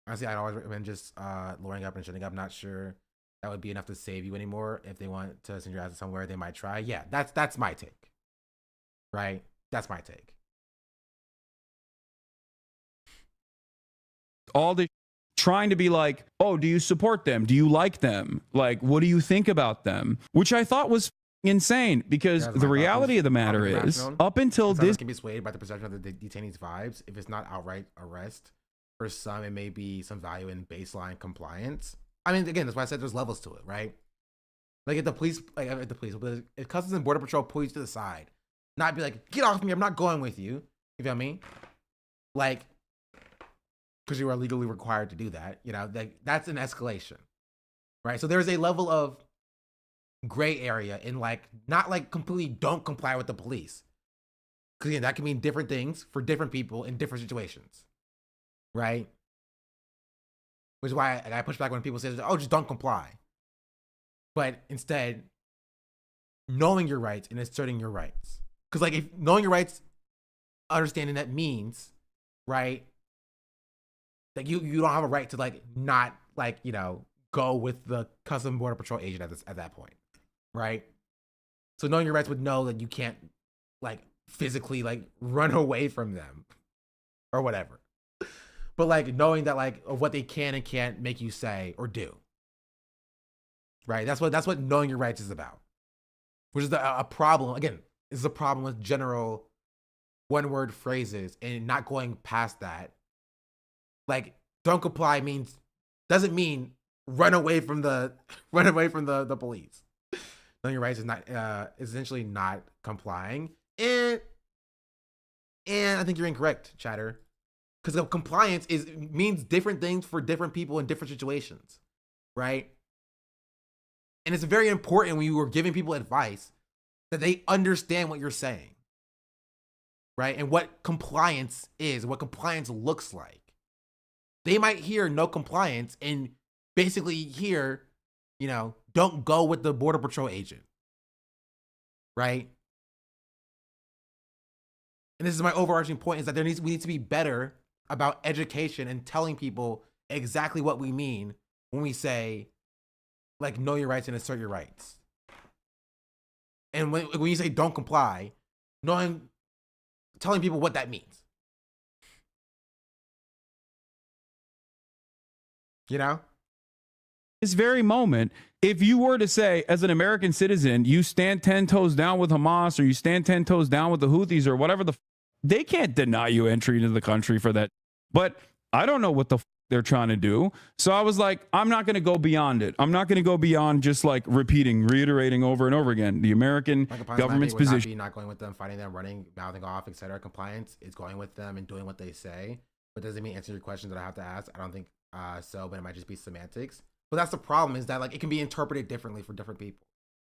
Honestly, I'd always recommend just lawyering up and shutting up. Not sure that would be enough to save you anymore. If they want to send your ass somewhere, they might try. Yeah, that's my take. Right? That's my take. All the trying to be like, oh, do you support them? Do you like them? Like, what do you think about them? Which I thought was insane, because the reality of the matter is, up until this can be swayed by the perception of the detainees' vibes. If it's not outright arrest, for some it may be some value in baseline compliance. I mean, again, that's why I said there's levels to it, right? Like if Customs and Border Patrol pull you to the side, not be like, get off me, I'm not going with you. You feel me? Like, because you are legally required to do that, that's an escalation, right? So there's a level of gray area in like, not like completely don't comply with the police. Because again, that can mean different things for different people in different situations, right? Which is why I push back when people say, oh, just don't comply. But instead, knowing your rights and asserting your rights. Because like, if knowing your rights, understanding that means, right, that you don't have a right to like not like, go with the Customs and Border Patrol agent at that point, right? So knowing your rights would know that you can't like physically like run away from them or whatever. But like knowing that like of what they can and can't make you say or do, right? That's what knowing your rights is about. Which is a problem. Again, this is a problem with general one-word phrases and not going past that. Like don't comply doesn't mean run away from the police. Knowing your rights is not essentially not complying, and I think you're incorrect, chatter. Because compliance means different things for different people in different situations, right? And it's very important when you are giving people advice that they understand what you're saying, right? And what compliance is, what compliance looks like. They might hear no compliance and basically hear, don't go with the Border Patrol agent, right? And this is my overarching point, is that we need to be better about education and telling people exactly what we mean when we say, like, know your rights and assert your rights. And when you say don't comply, telling people what that means. You know? This very moment, if you were to say, as an American citizen, you stand 10 toes down with Hamas or you stand 10 toes down with the Houthis or whatever they can't deny you entry into the country for that. But I don't know what the they're trying to do. So I was like, I'm not going to go beyond it. I'm not going to go beyond just like reiterating over and over again the American government's position. Not going with them, fighting them, running, mouthing off, etc. Compliance is going with them and doing what they say. But does it mean answer your question that I have to ask? I don't think so, but it might just be semantics. But that's the problem, is that like it can be interpreted differently for different people,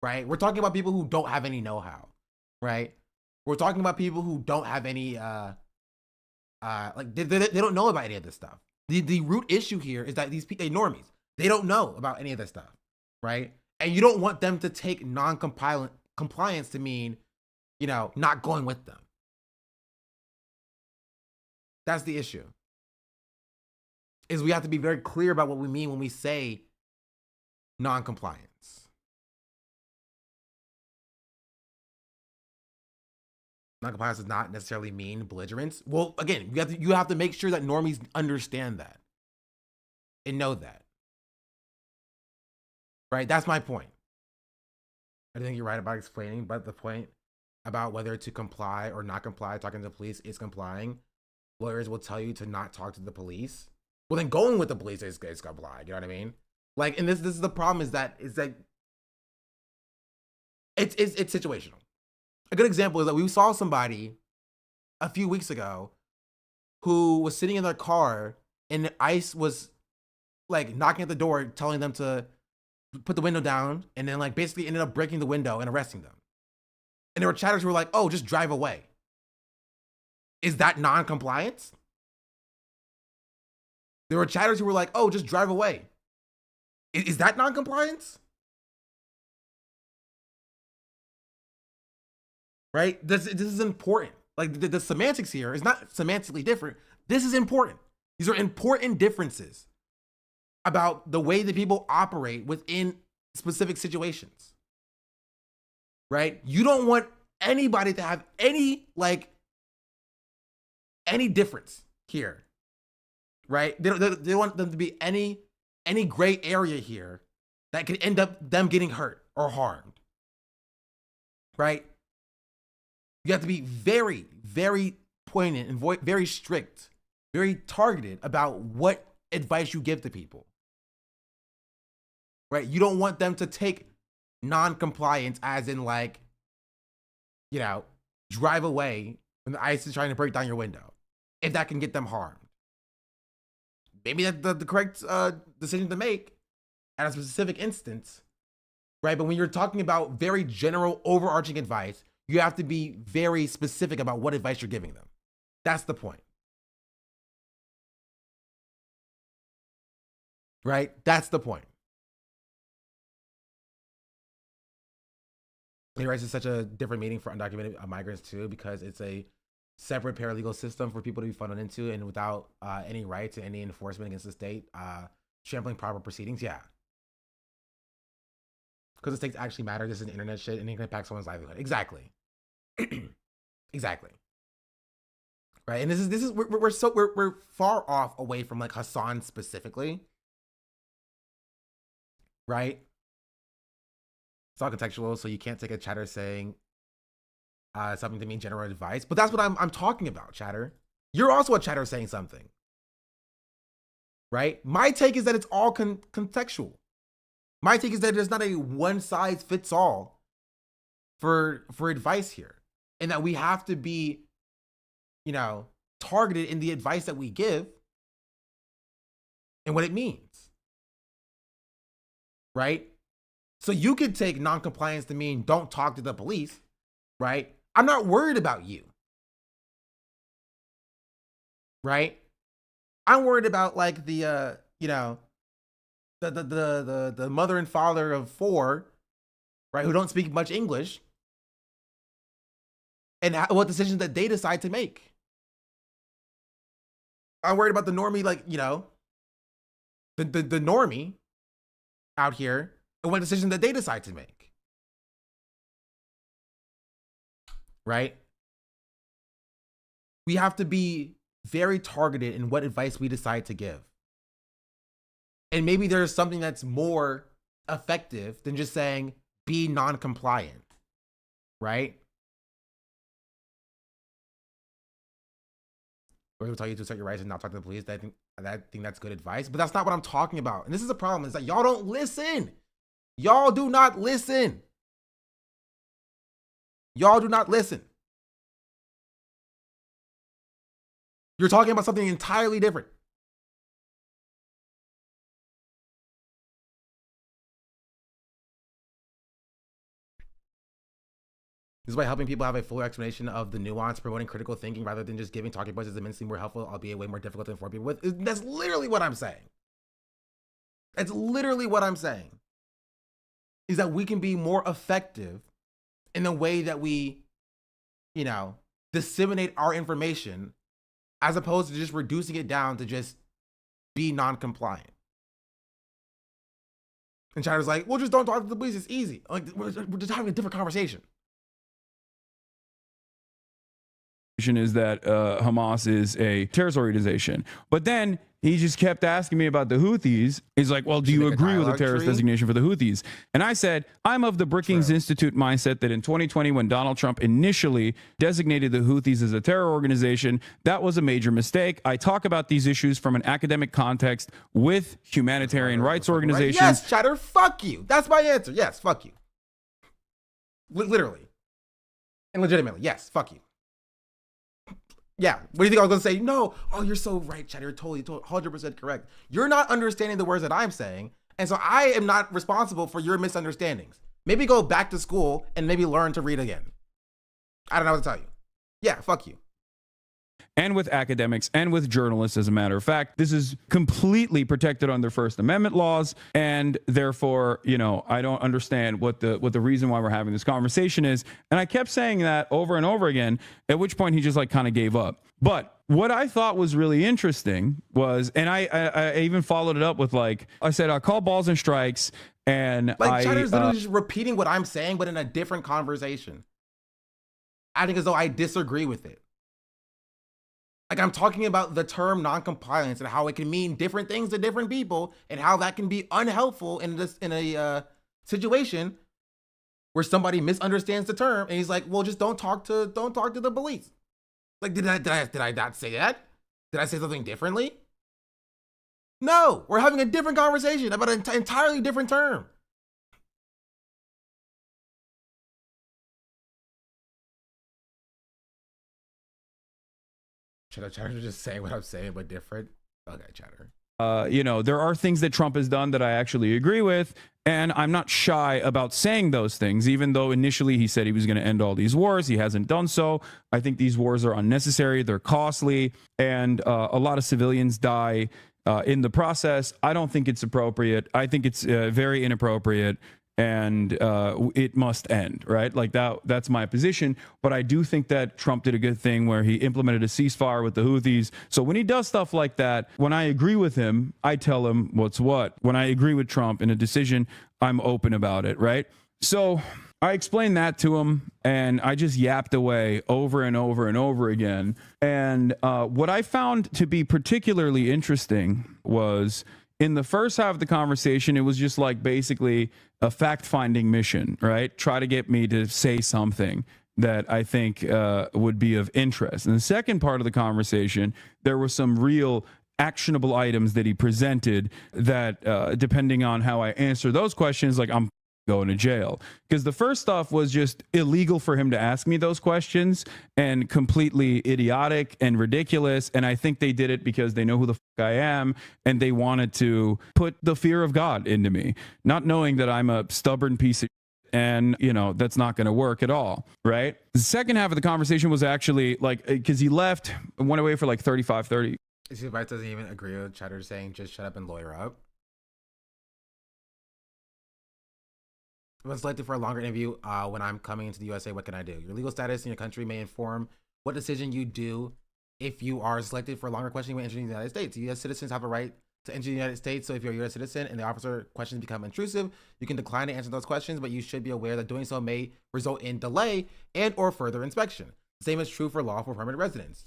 right? We're talking about people who don't have any know-how, right? We're talking about people who don't have any like they don't know about any of this stuff. The root issue here is that these people, they normies, they don't know about any of this stuff, right? And you don't want them to take compliance to mean, you know, not going with them. That's the issue. Is we have to be very clear about what we mean when we say non-compliance. Non-compliance does not necessarily mean belligerence. Well, again, you have to make sure that normies understand that and know that. Right? That's my point. I think you're right about explaining, but the point about whether to comply or not comply, talking to the police is complying. Lawyers will tell you to not talk to the police. Well, then going with the police is comply. You know what I mean? Like, and this is the problem, is that it's situational. A good example is that we saw somebody a few weeks ago who was sitting in their car and ICE was like knocking at the door, telling them to put the window down, and then like basically ended up breaking the window and arresting them. And there were chatters who were like, oh, just drive away. Is that non-compliance? There were chatters who were like, oh, just drive away. Is that non-compliance? Right? This is important. Like the semantics here is not semantically different. This is important. These are important differences about the way that people operate within specific situations. Right? You don't want anybody to have any difference here. Right? They don't want them to be any gray area here that could end up them getting hurt or harmed. Right? You have to be very, very poignant and very strict, very targeted about what advice you give to people. Right? You don't want them to take non-compliance as in like, you know, drive away when the ICE is trying to break down your window, if that can get them harmed. Maybe that's the correct decision to make at a specific instance, right? But when you're talking about very general, overarching advice, you have to be very specific about what advice you're giving them. That's the point. Right? That's the point. He writes it's such a different meaning for undocumented migrants too, because it's a separate paralegal system for people to be funneled into, and without any rights and any enforcement against the state, trampling proper proceedings. Yeah. Because the stakes actually matter. This is an internet shit, and it can impact someone's livelihood. Exactly. Exactly. Right. And this is we're far off away from like Hasan specifically. Right. It's all contextual, so you can't take a chatter saying something to mean general advice. But that's what I'm talking about, chatter. You're also a chatter saying something. Right? My take is that it's all contextual. My take is that there's not a one size fits all for advice here. And that we have to be, you know, targeted in the advice that we give and what it means. Right? So you could take non-compliance to mean don't talk to the police, right? I'm not worried about you. Right? I'm worried about like the you know, the mother and father of 4, right, who don't speak much English, and what decisions that they decide to make. I'm worried about the normie, like, you know, the normie out here, and what decision that they decide to make. right? We have to be very targeted in what advice we decide to give. And maybe there's something that's more effective than just saying, be non-compliant, right? Or he'll tell you to assert your rights and not talk to the police. I think that's good advice, but that's not what I'm talking about. And this is the problem, is that y'all don't listen. Y'all do not listen. Y'all do not listen. You're talking about something entirely different. This is why helping people have a fuller explanation of the nuance, promoting critical thinking rather than just giving talking points is immensely more helpful, albeit way more difficult to inform people with. That's literally what I'm saying. That's literally what I'm saying. Is that we can be more effective in the way that we, disseminate our information, as opposed to just reducing it down to just be non-compliant. And China's like, well, just don't talk to the police. It's easy. Like, we're just having a different conversation. Is that Hamas is a terrorist organization. But then he just kept asking me about the Houthis. He's like, well, do you agree with the terrorist designation for the Houthis? And I said, I'm of the Brookings Institute mindset that in 2020, when Donald Trump initially designated the Houthis as a terror organization, that was a major mistake. I talk about these issues from an academic context with humanitarian rights organizations. Yes, Chatter, fuck you. That's my answer. Yes, fuck you. Literally. And legitimately, yes, fuck you. Yeah, what do you think I was going to say? No. Oh, you're so right, Chad. You're totally 100% correct. You're not understanding the words that I'm saying, and so I am not responsible for your misunderstandings. Maybe go back to school and maybe learn to read again. I don't know what to tell you. Yeah, fuck you. And with academics and with journalists, as a matter of fact, this is completely protected under First Amendment laws, and therefore, I don't understand what the reason why we're having this conversation is. And I kept saying that over and over again, at which point he just kind of gave up. But what I thought was really interesting was, and I even followed it up with I said, I'll call balls and strikes, and Chatter's literally just repeating what I'm saying, but in a different conversation. Acting as though I disagree with it. I'm talking about the term non-compliance and how it can mean different things to different people, and how that can be unhelpful in a situation where somebody misunderstands the term, and he's like, "Well, just don't talk to the police." Did I not say that? Did I say something differently? No, we're having a different conversation about an entirely different term. Chatter just saying what I'm saying, but different. Okay, Chatter. There are things that Trump has done that I actually agree with, and I'm not shy about saying those things, even though initially he said he was going to end all these wars. He hasn't done so. I think these wars are unnecessary. They're costly, and a lot of civilians die in the process. I don't think it's appropriate. I think it's very inappropriate, and it must end, right? That's my position. But I do think that Trump did a good thing where he implemented a ceasefire with the Houthis. So when he does stuff like that, when I agree with him, I tell him what's what. When I agree with Trump in a decision, I'm open about it, right? So I explained that to him, and I just yapped away over and over and over again. And what I found to be particularly interesting was, in the first half of the conversation, it was just basically a fact-finding mission, right? Try to get me to say something that I think would be of interest. In the second part of the conversation, there were some real actionable items that he presented that, depending on how I answer those questions, I'm going to jail. Because the first stuff was just illegal for him to ask me those questions and completely idiotic and ridiculous. And I think they did it because they know who the fuck I am, and they wanted to put the fear of God into me, not knowing that I'm a stubborn piece of shit, and that's not going to work at all, right? The second half of the conversation was actually because he went away for 35-30. His advice doesn't even agree with Chatter saying just shut up and lawyer up. When selected for a longer interview when I'm coming into the USA, what can I do? Your legal status in your country may inform what decision you do if you are selected for a longer questioning when entering the United States. U.S. citizens have a right to enter the United States. So if you're a U.S. citizen and the officer questions become intrusive, you can decline to answer those questions, but you should be aware that doing so may result in delay and or further inspection. The same is true for lawful permanent residents.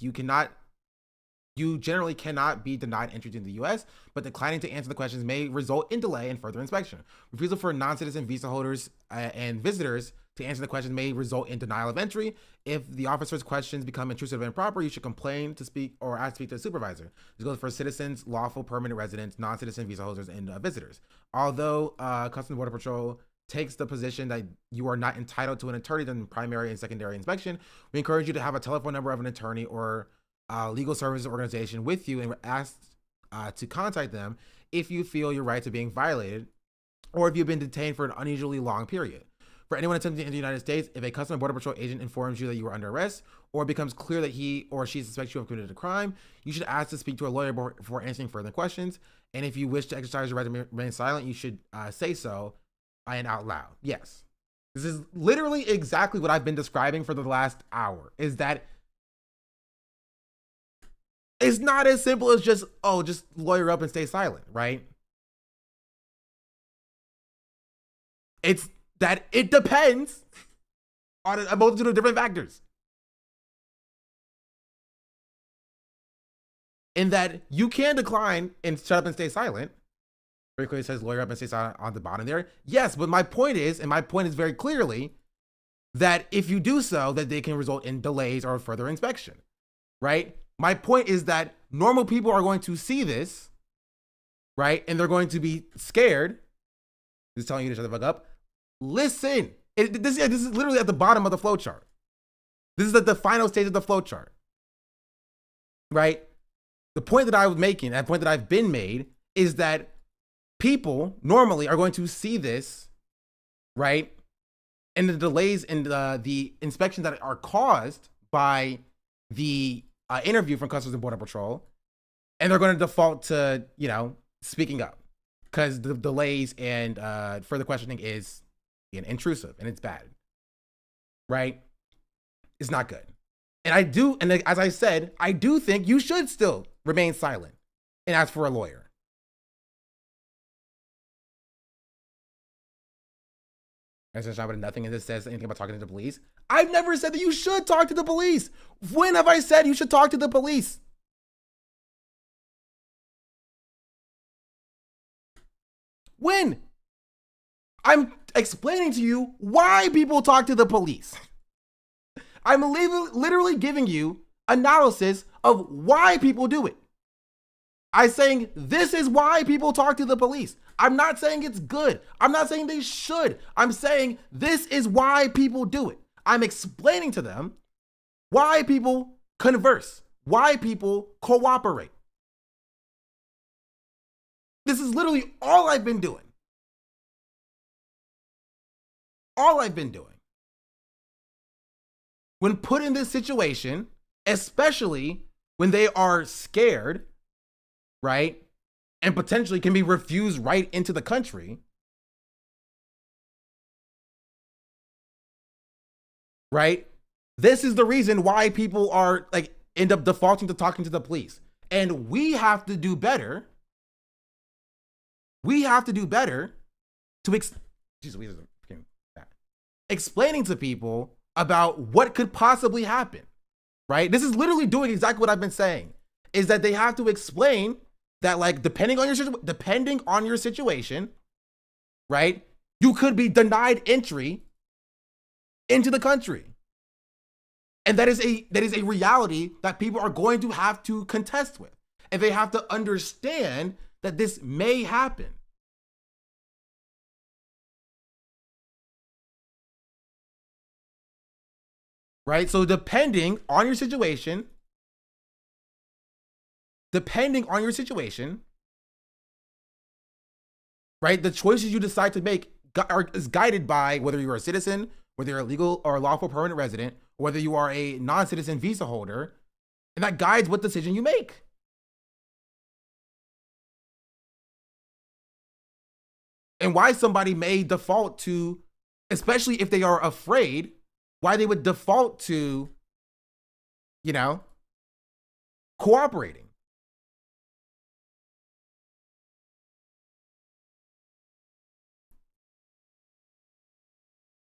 You generally cannot be denied entry to the U.S., but declining to answer the questions may result in delay and further inspection. Refusal for non-citizen visa holders and visitors to answer the questions may result in denial of entry. If the officer's questions become intrusive and improper, you should complain to speak or ask to speak to a supervisor. This goes for citizens, lawful permanent residents, non-citizen visa holders, and visitors. Although Customs and Border Patrol takes the position that you are not entitled to an attorney during primary and secondary inspection, we encourage you to have a telephone number of an attorney or legal services organization with you and ask to contact them if you feel your rights are being violated or if you've been detained for an unusually long period. For anyone attempting to enter the United States, if a Customs and Border Patrol agent informs you that you are under arrest or it becomes clear that he or she suspects you have committed a crime, you should ask to speak to a lawyer before answering further questions. And if you wish to exercise your right to remain silent, you should say so and out loud. Yes. This is literally exactly what I've been describing for the last hour, is that it's not as simple as just lawyer up and stay silent, right? It's that it depends on a multitude of different factors. In that you can decline and shut up and stay silent. Very clearly says lawyer up and stay silent on the bottom there. Yes, but my point is very clearly that if you do so, that they can result in delays or further inspection, right? My point is that normal people are going to see this, right? And they're going to be scared. Just telling you to shut the fuck up. Listen, this is literally at the bottom of the flow chart. This is at the final stage of the flow chart, right? The point that I was making, that point that I've been made, is that people normally are going to see this, right? And the delays in the inspections that are caused by the interview from Customs and Border Patrol, and they're going to default to, speaking up because the delays and further questioning is intrusive and it's bad, right? It's not good. And as I said, I do think you should still remain silent and ask for a lawyer. There's nothing in this says anything about talking to the police. I've never said that you should talk to the police. When have I said you should talk to the police? When? I'm explaining to you why people talk to the police. I'm literally giving you analysis of why people do it. I'm saying this is why people talk to the police. I'm not saying it's good. I'm not saying they should. I'm saying this is why people do it. I'm explaining to them why people converse, why people cooperate. This is literally all I've been doing. All I've been doing. When put in this situation, especially when they are scared, right? And potentially can be refused right into the country, right? This is the reason why people are end up defaulting to talking to the police. And we have to do better. We have to do better to explaining to people about what could possibly happen, right? This is literally doing exactly what I've been saying, is that they have to explain that depending on your situation, right? You could be denied entry into the country. And that is a reality that people are going to have to contest with. And they have to understand that this may happen. Right? So depending on your situation, right, the choices you decide to make is guided by whether you're a citizen, whether you're a legal or lawful permanent resident, or whether you are a non-citizen visa holder, and that guides what decision you make. And why somebody may default to, especially if they are afraid, why they would default to, cooperating.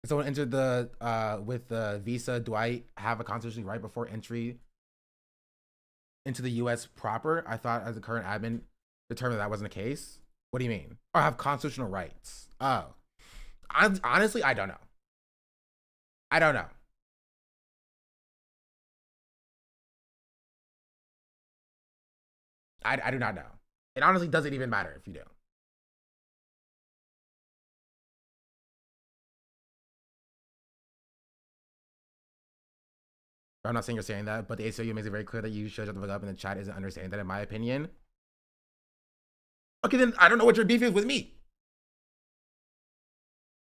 someone entered the with the visa, do I have a constitutional right before entry into the U.S. proper? I thought as a current admin determined that wasn't the case. What do you mean? Or have constitutional rights? Oh, honestly, I don't know. I don't know. I do not know. It honestly doesn't even matter if you do. I'm not saying you're saying that, but the ACLU makes it very clear that you should shut the fuck up, and the chat isn't understanding that, in my opinion. Okay, then I don't know what your beef is with me.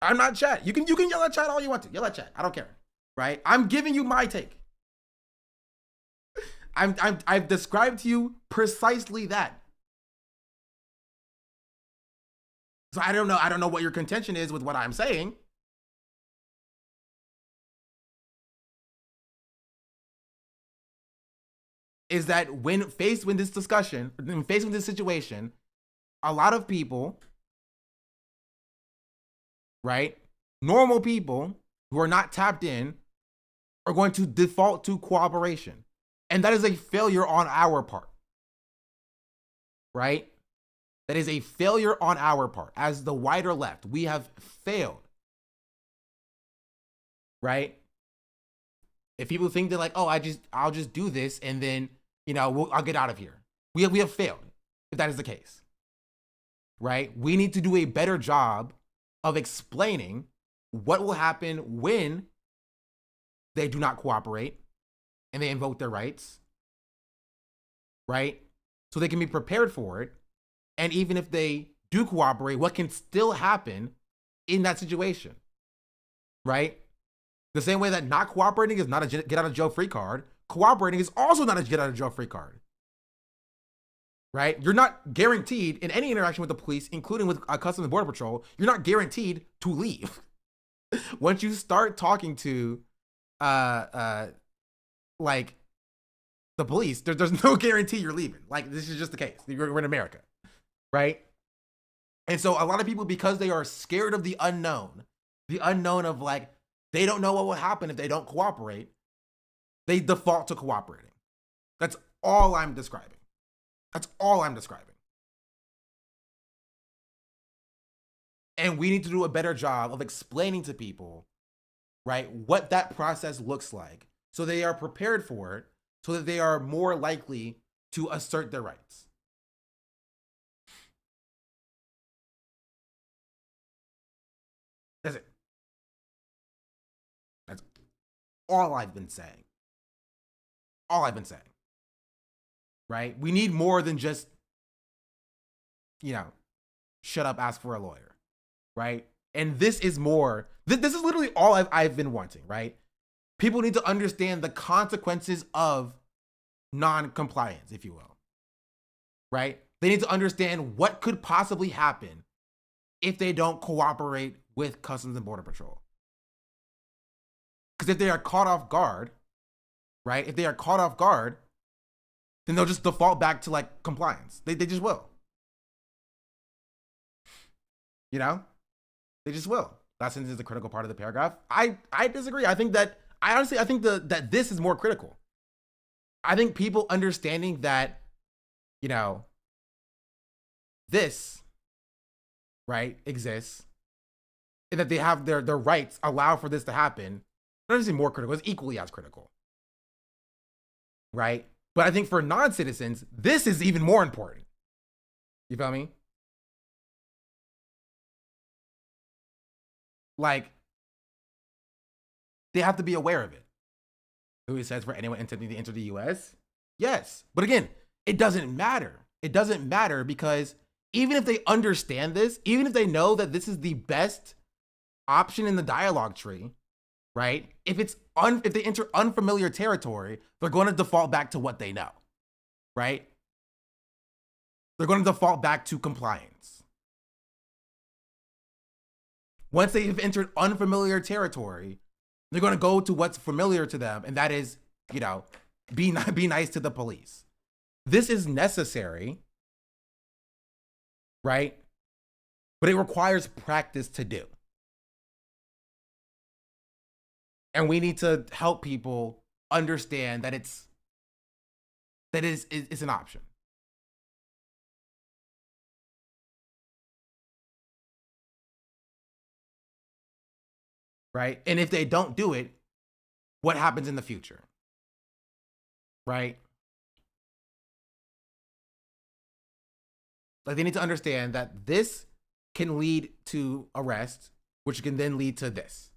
I'm not chat. You can yell at chat all you want to. Yell at chat. I don't care. Right? I'm giving you my take. I've described to you precisely that. So I don't know what your contention is with what I'm saying. Is that when faced with this discussion, when faced with this situation, a lot of people, right, normal people who are not tapped in, are going to default to cooperation. And that is a failure on our part, right? That is a failure on our part. As the wider left, we have failed, right? If people think they're like, oh, I'll just do this and then, you know, I'll get out of here. We have failed, if that is the case, right? We need to do a better job of explaining what will happen when they do not cooperate and they invoke their rights, right? So they can be prepared for it. And even if they do cooperate, what can still happen in that situation, right? The same way that not cooperating is not a get out of jail free card, cooperating is also not a get out of jail free card, right? You're not guaranteed in any interaction with the police, including with Customs and Border Patrol, you're not guaranteed to leave. Once you start talking to, like the police, there's no guarantee you're leaving. Like, this is just the case. We're in America, right? And so a lot of people, because they are scared of the unknown of like, they don't know what will happen if they don't cooperate, they default to cooperating. That's all I'm describing. That's all I'm describing. And we need to do a better job of explaining to people, right, what that process looks like so they are prepared for it, so that they are more likely to assert their rights. That's it. That's all I've been saying. All I've been saying. Right? We need more than just, you know, shut up, ask for a lawyer. Right? And this is more, this is literally all I've been wanting, right? People need to understand the consequences of non-compliance, if you will. Right? They need to understand what could possibly happen if they don't cooperate with Customs and Border Patrol. Because if they are caught off guard, right? If they are caught off guard, then they'll just default back to like compliance. They just will. You know? They just will. That sentence is a critical part of the paragraph. I disagree. I think that that this is more critical. I think people understanding that, you know, this, right, exists, and that they have their rights allow for this to happen, not just more critical, it's equally as critical. Right? But I think for non-citizens, this is even more important. You feel me? Like, they have to be aware of it. Who says for anyone intending to enter the US? Yes. But again, it doesn't matter. It doesn't matter because even if they understand this, even if they know that this is the best option in the dialogue tree, right? If they enter unfamiliar territory, they're going to default back to what they know, right? They're going to default back to compliance. Once they have entered unfamiliar territory, they're going to go to what's familiar to them, and that is, you know, be nice to the police. This is necessary, right? But it requires practice to do. And we need to help people understand that it's an option. Right? And if they don't do it, what happens in the future? Right? Like, they need to understand that this can lead to arrest, which can then lead to this.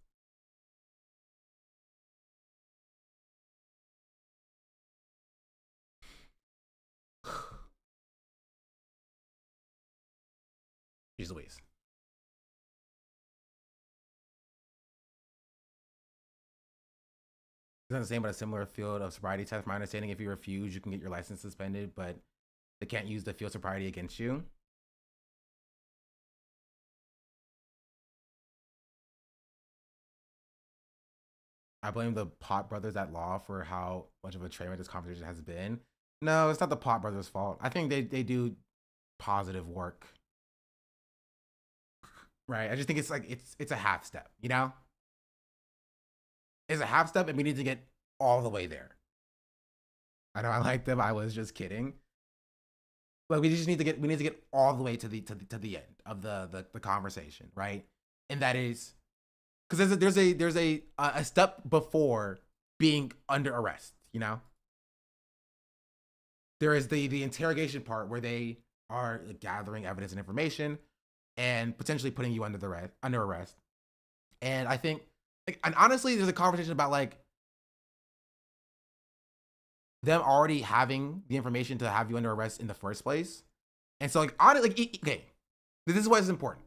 Jeez Louise. It's not the same, but a similar field of sobriety test. My understanding, if you refuse, you can get your license suspended, but they can't use the field sobriety against you. I blame the Pot brothers at law for how much of a train wreck this conversation has been. No, it's not the Pot brothers' fault. I think they do positive work. Right? I just think it's like it's a half step, you know? It's a half step, and we need to get all the way there. I know I like them. I was just kidding. But we need to get all the way to the end of the conversation, right? And that is because there's a step before being under arrest, you know? There is the interrogation part where they are gathering evidence and information and potentially putting you under arrest. And I think, like, and honestly, there's a conversation about like them already having the information to have you under arrest in the first place. And so, like, okay, this is why it's important.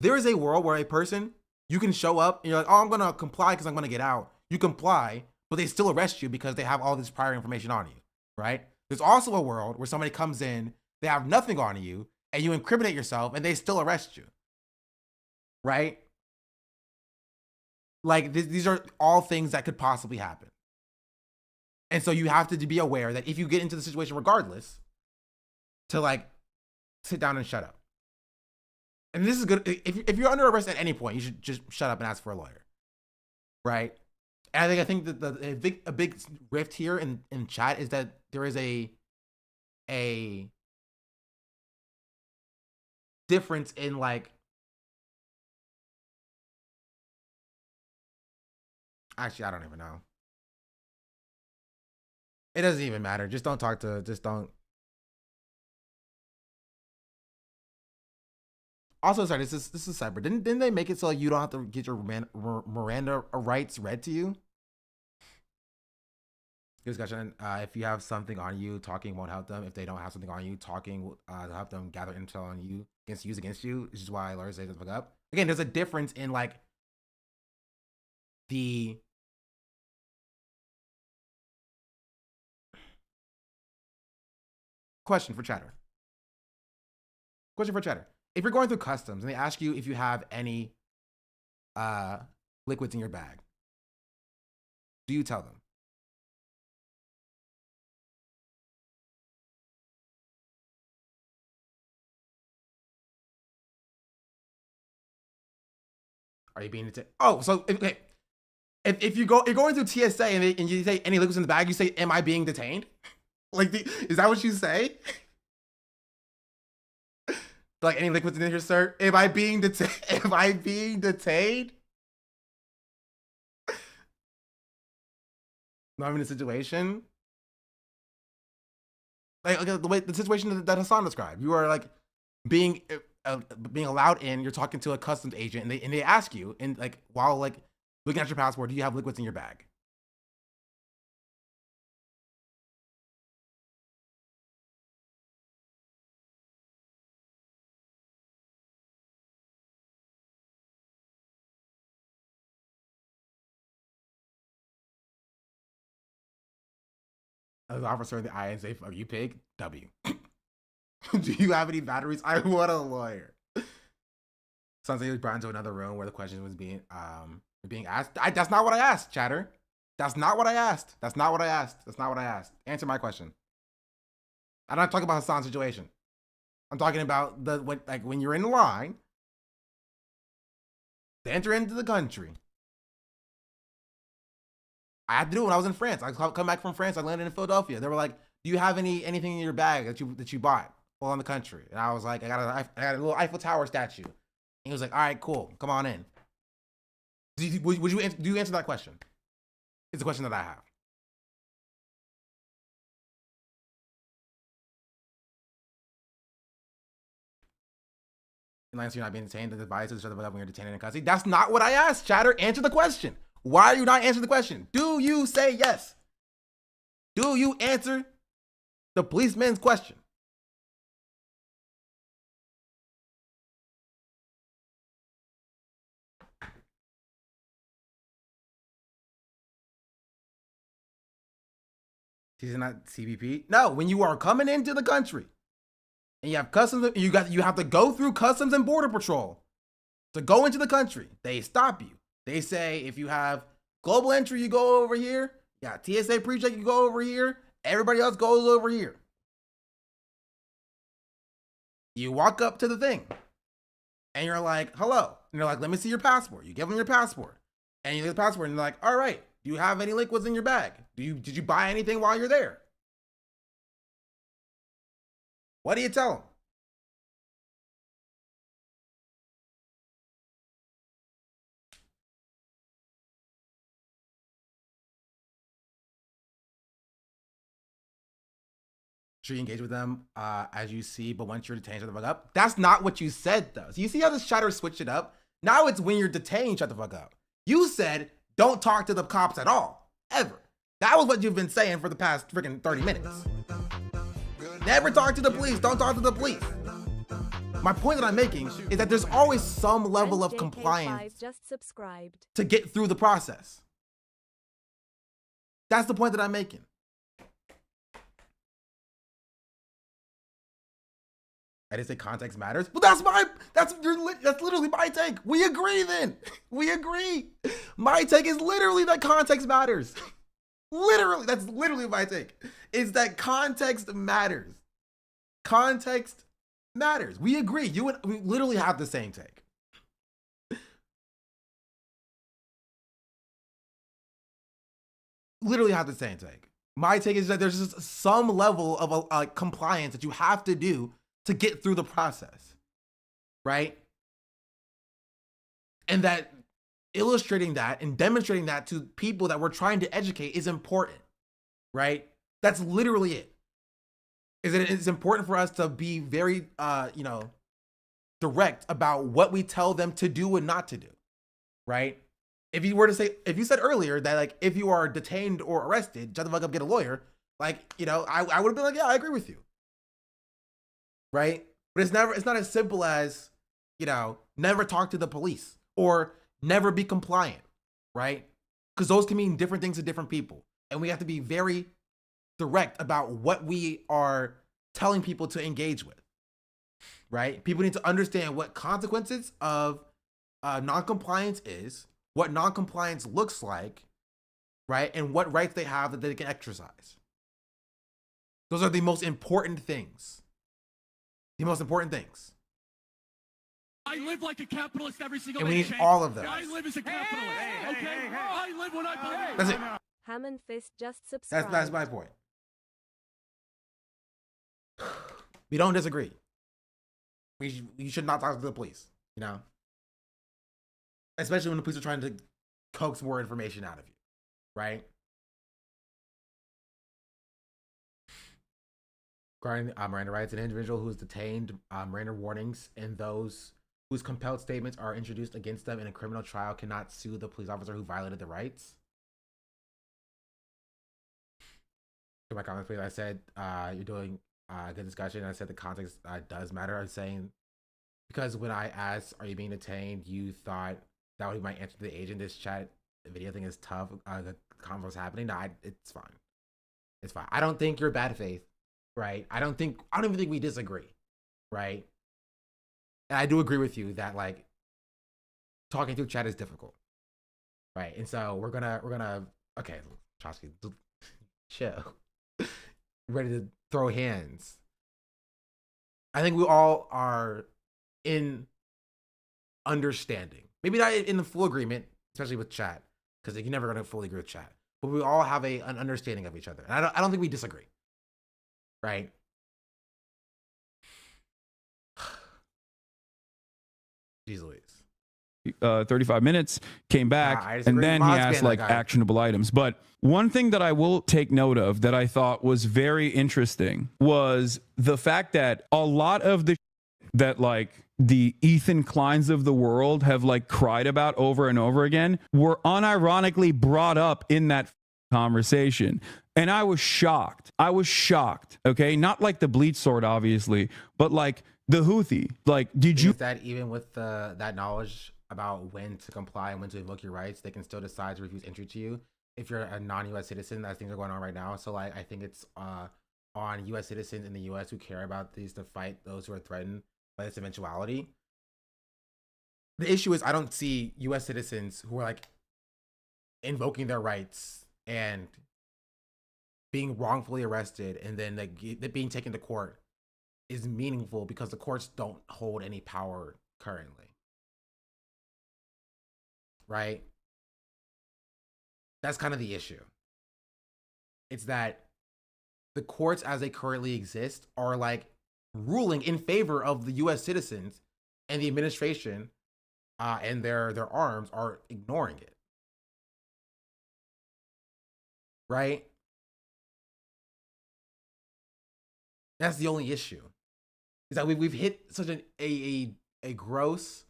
There is a world where a person, you can show up and you're like, oh, I'm gonna comply because I'm gonna get out. You comply, but they still arrest you because they have all this prior information on you, right? There's also a world where somebody comes in, they have nothing on you, and you incriminate yourself, and they still arrest you, right? Like, these are all things that could possibly happen. And so you have to be aware that if you get into the situation regardless, to like sit down and shut up. And this is good. If you're under arrest at any point, you should just shut up and ask for a lawyer, right? And I think that a big rift here in chat is that there is a difference in like, actually, I don't even know. It doesn't even matter. Just don't. Also, sorry, this is cyber. Didn't they make it so like you don't have to get your Miranda rights read to you? Good discussion. If you have something on you, talking won't help them. If they don't have something on you, talking will help them gather intel on you against you. Which is why lawyers say this fuck up. Again, there's a difference in like the question for chatter. If you're going through customs and they ask you if you have any liquids in your bag, do you tell them? Are you being detained? Oh, so okay. If you're going through TSA and you say any liquids in the bag, you say, "Am I being detained?" Like, is that what you say? Like, any liquids in here, sir? Am I being detained? Am I being detained? No, I'm in a situation. Like the situation that Hasan described. You are like being allowed in. You're talking to a customs agent, and they ask you, and like while like looking at your passport, do you have liquids in your bag? As an officer in the eye and say, "Fuck you, pig." W. Do you have any batteries? I want a lawyer. Sounds like he was brought into another room where the question was being asked. That's not what I asked, chatter. That's not what I asked. Answer my question. I'm not talking about Hasan's situation. I'm talking about when you're in line to enter into the country. I had to do it when I was in France. I come back from France. I landed in Philadelphia. They were like, "Do you have anything in your bag that you bought while in the country?" And I was like, "I got a little Eiffel Tower statue." And he was like, "All right, cool. Come on in." Do you answer that question? It's a question that I have. Unless you're not being detained, the advice is shut the fuck up when you're detained in custody. That's not what I asked, chatter. Answer the question. Why are you not answering the question? Do you say yes? Do you answer the policeman's question? She's not CBP. No, when you are coming into the country and you have customs, you have to go through Customs and Border Patrol to go into the country. They stop you. They say if you have global entry, you go over here. You got TSA pre-check, you go over here. Everybody else goes over here. You walk up to the thing and you're like, "Hello." And they're like, "Let me see your passport." You give them your passport and you get the passport and they're like, "All right, do you have any liquids in your bag? Did you buy anything while you're there?" What do you tell them? Should you engage with them as you see, but once you're detained, shut the fuck up? That's not what you said, though. So you see how this chatter switched it up? Now it's when you're detained, shut the fuck up. You said, don't talk to the cops at all, ever. That was what you've been saying for the past freaking 30 minutes. Never talk to the police. Don't talk to the police. My point that I'm making is that there's always some level of compliance just subscribed to get through the process. That's the point that I'm making. I didn't say context matters, but that's literally my take. We agree then. We agree. My take is literally that context matters. Literally, that's literally my take. Is that context matters. Context matters. We agree. We literally have the same take. Literally have the same take. My take is that there's just some level of compliance that you have to do to get through the process, right? And that illustrating that and demonstrating that to people that we're trying to educate is important, right? That's literally it. Is that it's important for us to be very, direct about what we tell them to do and not to do, right? If you said earlier that like if you are detained or arrested, shut the fuck up, get a lawyer. Like, I would have been like, yeah, I agree with you. Right? But it's not as simple as, never talk to the police or never be compliant, right? Because those can mean different things to different people. And we have to be very direct about what we are telling people to engage with, right? People need to understand what consequences of noncompliance is, what noncompliance looks like, right? And what rights they have that they can exercise. Those are the most important things. The most important things. I live like a capitalist every single day. And we need all of them. I live as a capitalist. Okay? I live what I believe. That's it. Hammond Fist just subscribed. That's my point. We don't disagree. You should not talk to the police, especially when the police are trying to coax more information out of you, right? Miranda writes, an individual who is detained, Miranda warnings, and those whose compelled statements are introduced against them in a criminal trial cannot sue the police officer who violated their rights. In my comments, I said, you're doing a good discussion. I said the context does matter. I was saying, because when I asked, are you being detained, you thought that would be my answer to the agent. This chat video thing is tough. The convo is happening. No, it's fine. It's fine. I don't think you're bad faith. Right? I don't even think we disagree, right? And I do agree with you that like talking through chat is difficult, right? And so we're gonna okay, Chosky, chill. Ready to throw hands. I think we all are in understanding, maybe not in the full agreement, especially with chat, because you're never gonna fully agree with chat. but we all have an understanding of each other. And I don't think we disagree. Right? Jeez Louise. 35 minutes, came back, I and disagree. then he Maz asked being like that guy. actionable items. But one thing that I will take note of that I thought was very interesting was the fact that a lot of the that like the Ethan Kleins of the world have like cried about over and over again were unironically brought up in that conversation. And I was shocked. Okay. Not like the bleach sword, obviously, but like the Houthi. Like, did you? Is that even with that knowledge about when to comply and when to invoke your rights, they can still decide to refuse entry to you if you're a non-U.S. citizen, as things are going on right now. So like, I think it's on U.S. citizens in the U.S. who care about these to fight those who are threatened by this eventuality. The issue is I don't see U.S. citizens who are like invoking their rights and being wrongfully arrested and then like being taken to court is meaningful because the courts don't hold any power currently. Right? That's kind of the issue. It's that the courts as they currently exist are like ruling in favor of the US citizens, and the administration and their arms are ignoring it. Right? That's the only issue. Is that we've hit such a gross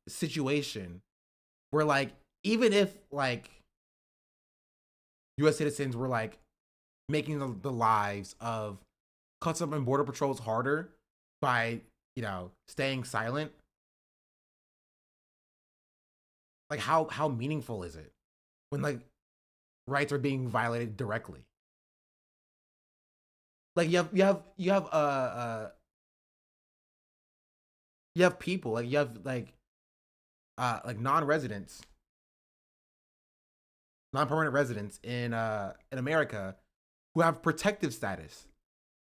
situation where like even if like US citizens were like making the lives of Customs and Border Patrols harder by, you know, staying silent, like how meaningful is it when like rights are being violated directly? Like you have people, like you have like non-residents, non-permanent residents in America who have protective status,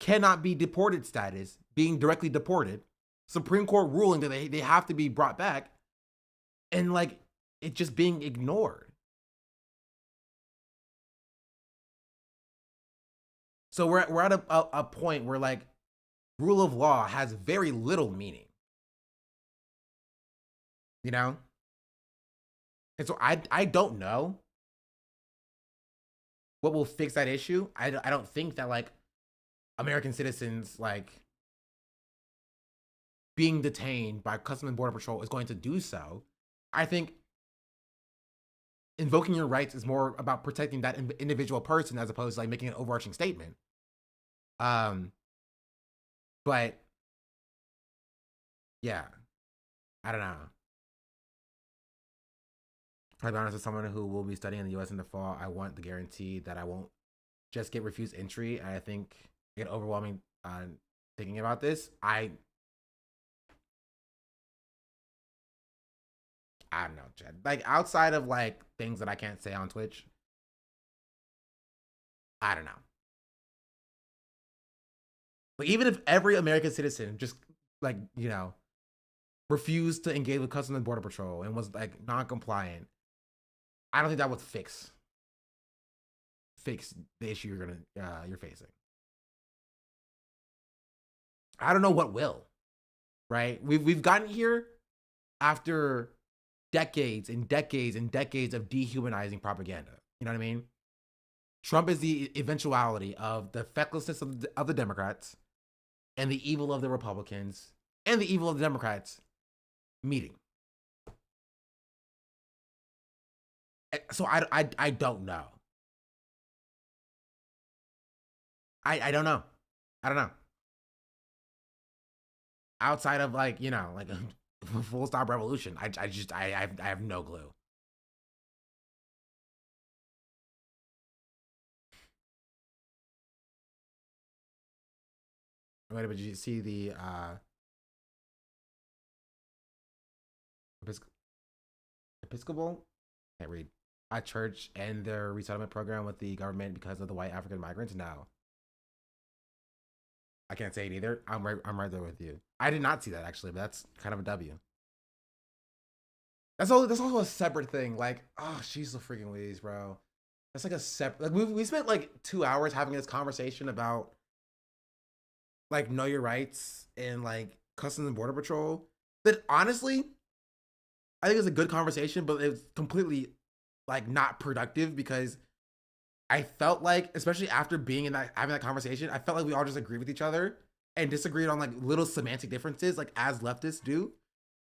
cannot be deported status, being directly deported, Supreme Court ruling that they have to be brought back, and like it just being ignored. So we're at a point where like rule of law has very little meaning, you know? And so I don't know what will fix that issue. I don't think that like American citizens like being detained by Customs and Border Patrol is going to do so. I think invoking your rights is more about protecting that individual person as opposed to like making an overarching statement. But yeah, I don't know. I'll be honest, as someone who will be studying in the U.S. in the fall, I want the guarantee that I won't just get refused entry. And I think I get overwhelming thinking about this. I don't know, Chad. Like outside of like things that I can't say on Twitch, I don't know. Like even if every American citizen just like, you know, refused to engage with Customs and Border Patrol and was like non-compliant, I don't think that would fix the issue you're facing. I don't know what will. Right? We've gotten here after decades and decades and decades of dehumanizing propaganda. You know what I mean? Trump is the eventuality of the fecklessness of the Democrats and the evil of the Republicans and the evil of the Democrats meeting. So I don't know. I don't know. I don't know. Outside of like, you know, like a full stop revolution, I have no clue. Wait, but did you see the Episcopal? Can't read. A church and their resettlement program with the government because of the white African migrants? No. I can't say it either. I'm right there with you. I did not see that actually, but that's kind of a W. That's also a separate thing. Like, oh, she's the freaking Louise, bro. That's like a separate. Like we spent like 2 hours having this conversation about like know your rights and like Customs and Border Patrol. That honestly, I think it's a good conversation, but it was completely like not productive because I felt like, especially after being in that having that conversation, I felt like we all just agreed with each other and disagreed on like little semantic differences, like as leftists do.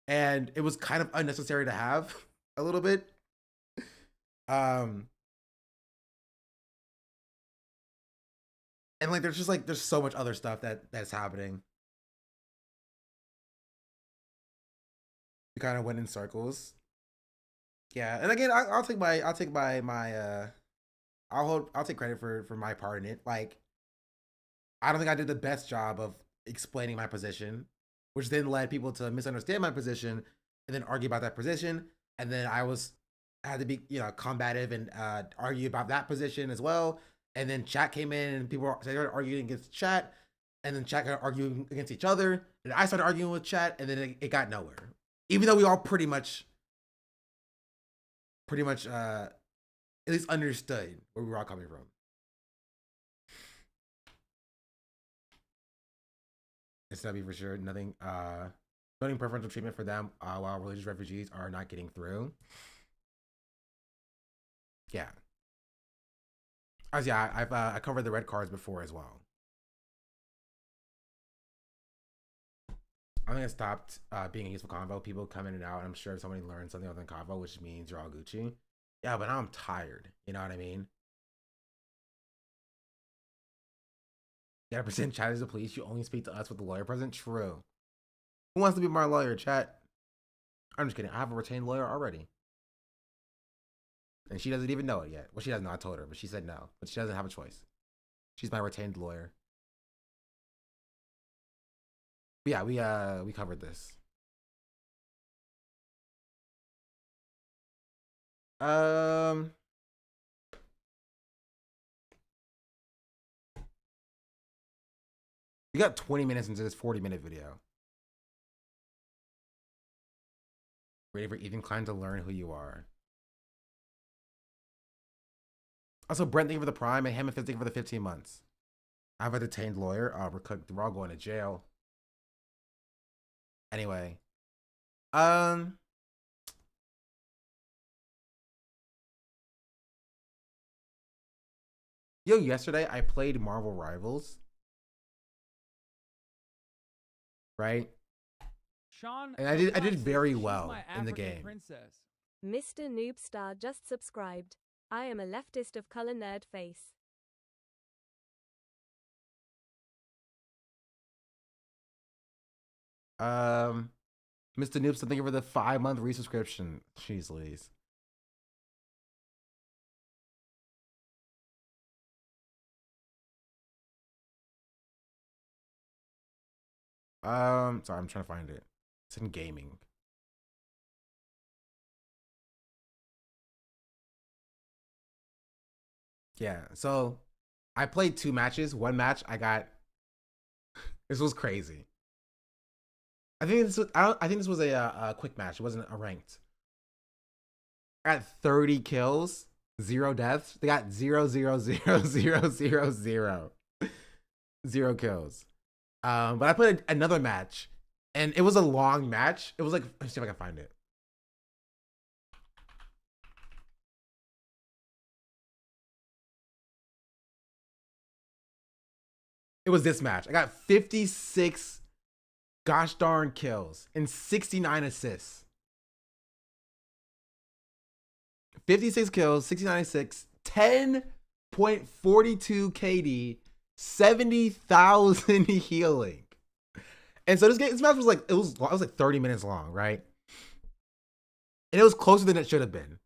And it was kind of unnecessary to have a little bit. And like there's so much other stuff that's happening. We kind of went in circles. Yeah, and again, I'll take credit for my part in it. Like, I don't think I did the best job of explaining my position, which then led people to misunderstand my position and then argue about that position. And then I had to be, combative and argue about that position as well. And then chat came in and people started arguing against chat, and then chat got arguing against each other. And I started arguing with chat, and then it got nowhere. Even though we all pretty much at least understood where we were all coming from. SW for sure, nothing. Voting preferential treatment for them while religious refugees are not getting through. Yeah. I covered the red cards before as well. I think I stopped being a useful convo. People come in and out. I'm sure if somebody learns something other than convo, which means you're all Gucci. Yeah, but now I'm tired. You know what I mean? Yeah, percent chat is the police. You only speak to us with the lawyer present. True. Who wants to be my lawyer, chat? I'm just kidding. I have a retained lawyer already. And she doesn't even know it yet. Well, she doesn't know. I told her, but she said no. But she doesn't have a choice. She's my retained lawyer. But yeah, we covered this. We got 20 minutes into this 40-minute video. Ready for Ethan Klein to learn who you are. Also, Brent, thank you for the prime, and Hammond, thank you for the 15 months. I have a detained lawyer. We're all going to jail. Anyway. Yesterday I played Marvel Rivals. Right? Sean, and I did very well in the game. Princess. Mr. Noobstar just subscribed. I am a leftist of color nerd face. Mr. Noobstar, thank you for the 5-month resubscription. Jeez Louise. Sorry, I'm trying to find it. It's in gaming. Yeah, so I played 2 matches. One match I got. This was crazy. I think this was a quick match. It wasn't a ranked. I got 30 kills, 0 deaths. They got 0, 0, 0, 0, 0, 0. 0 kills. But I played another match, and it was a long match. It was like, let's see if I can find it. It was this match. I got 56 gosh darn kills and 69 assists. 56 kills, 69 assists, 10.42 KD, 70,000 healing. And so this match was like, it was like 30 minutes long, right? And it was closer than it should have been.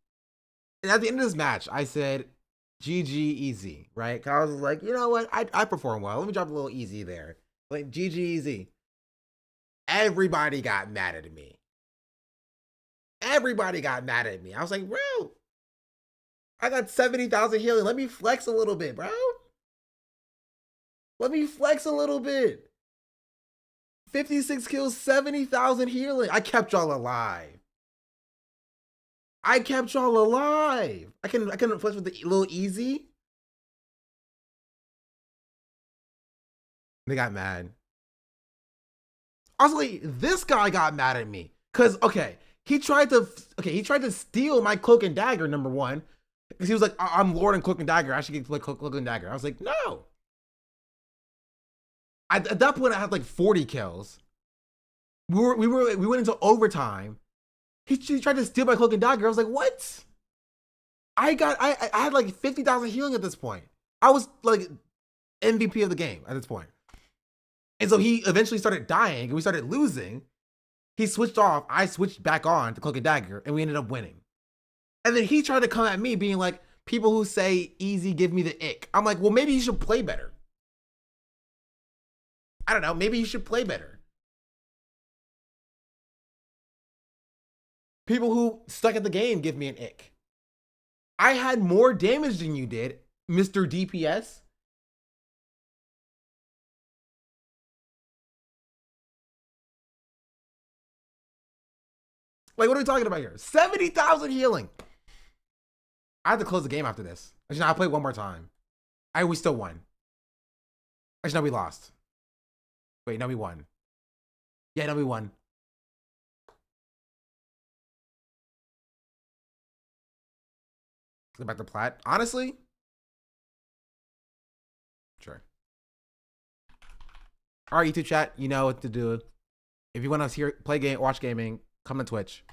And at the end of this match, I said, GG easy, right? Cause I was like, you know what? I perform well. Let me drop a little easy there. Like GG easy. Everybody got mad at me. Everybody got mad at me. I was like, bro, I got 70,000 healing. Let me flex a little bit, bro. Let me flex a little bit. 56 kills, 70,000 healing. I kept y'all alive. I kept y'all alive. I couldn't flex with the little easy. They got mad. Also, like, this guy got mad at me. Cause he tried to steal my cloak and dagger, number one. Because he was like, I'm Lord and Cloak and Dagger. I should get Cloak and Dagger. I was like, no. At that point, I had like 40 kills. We went into overtime. He tried to steal my Cloak and Dagger. I was like, what? I had like 50,000 healing at this point. I was like MVP of the game at this point. And so he eventually started dying and we started losing. He switched off. I switched back on to Cloak and Dagger and we ended up winning. And then he tried to come at me being like, people who say easy give me the ick. I'm like, well, maybe you should play better. I don't know. Maybe you should play better. People who suck at the game give me an ick. I had more damage than you did, Mr. DPS. Like, what are we talking about here? 70,000 healing. I have to close the game after this. Actually, no, I'll play one more time. We still won. Actually, no, we lost. Wait, no, we won. Yeah, no, we won. Go back to plat. Honestly, sure. All right, YouTube chat, you know what to do. If you want to watch gaming, come to Twitch.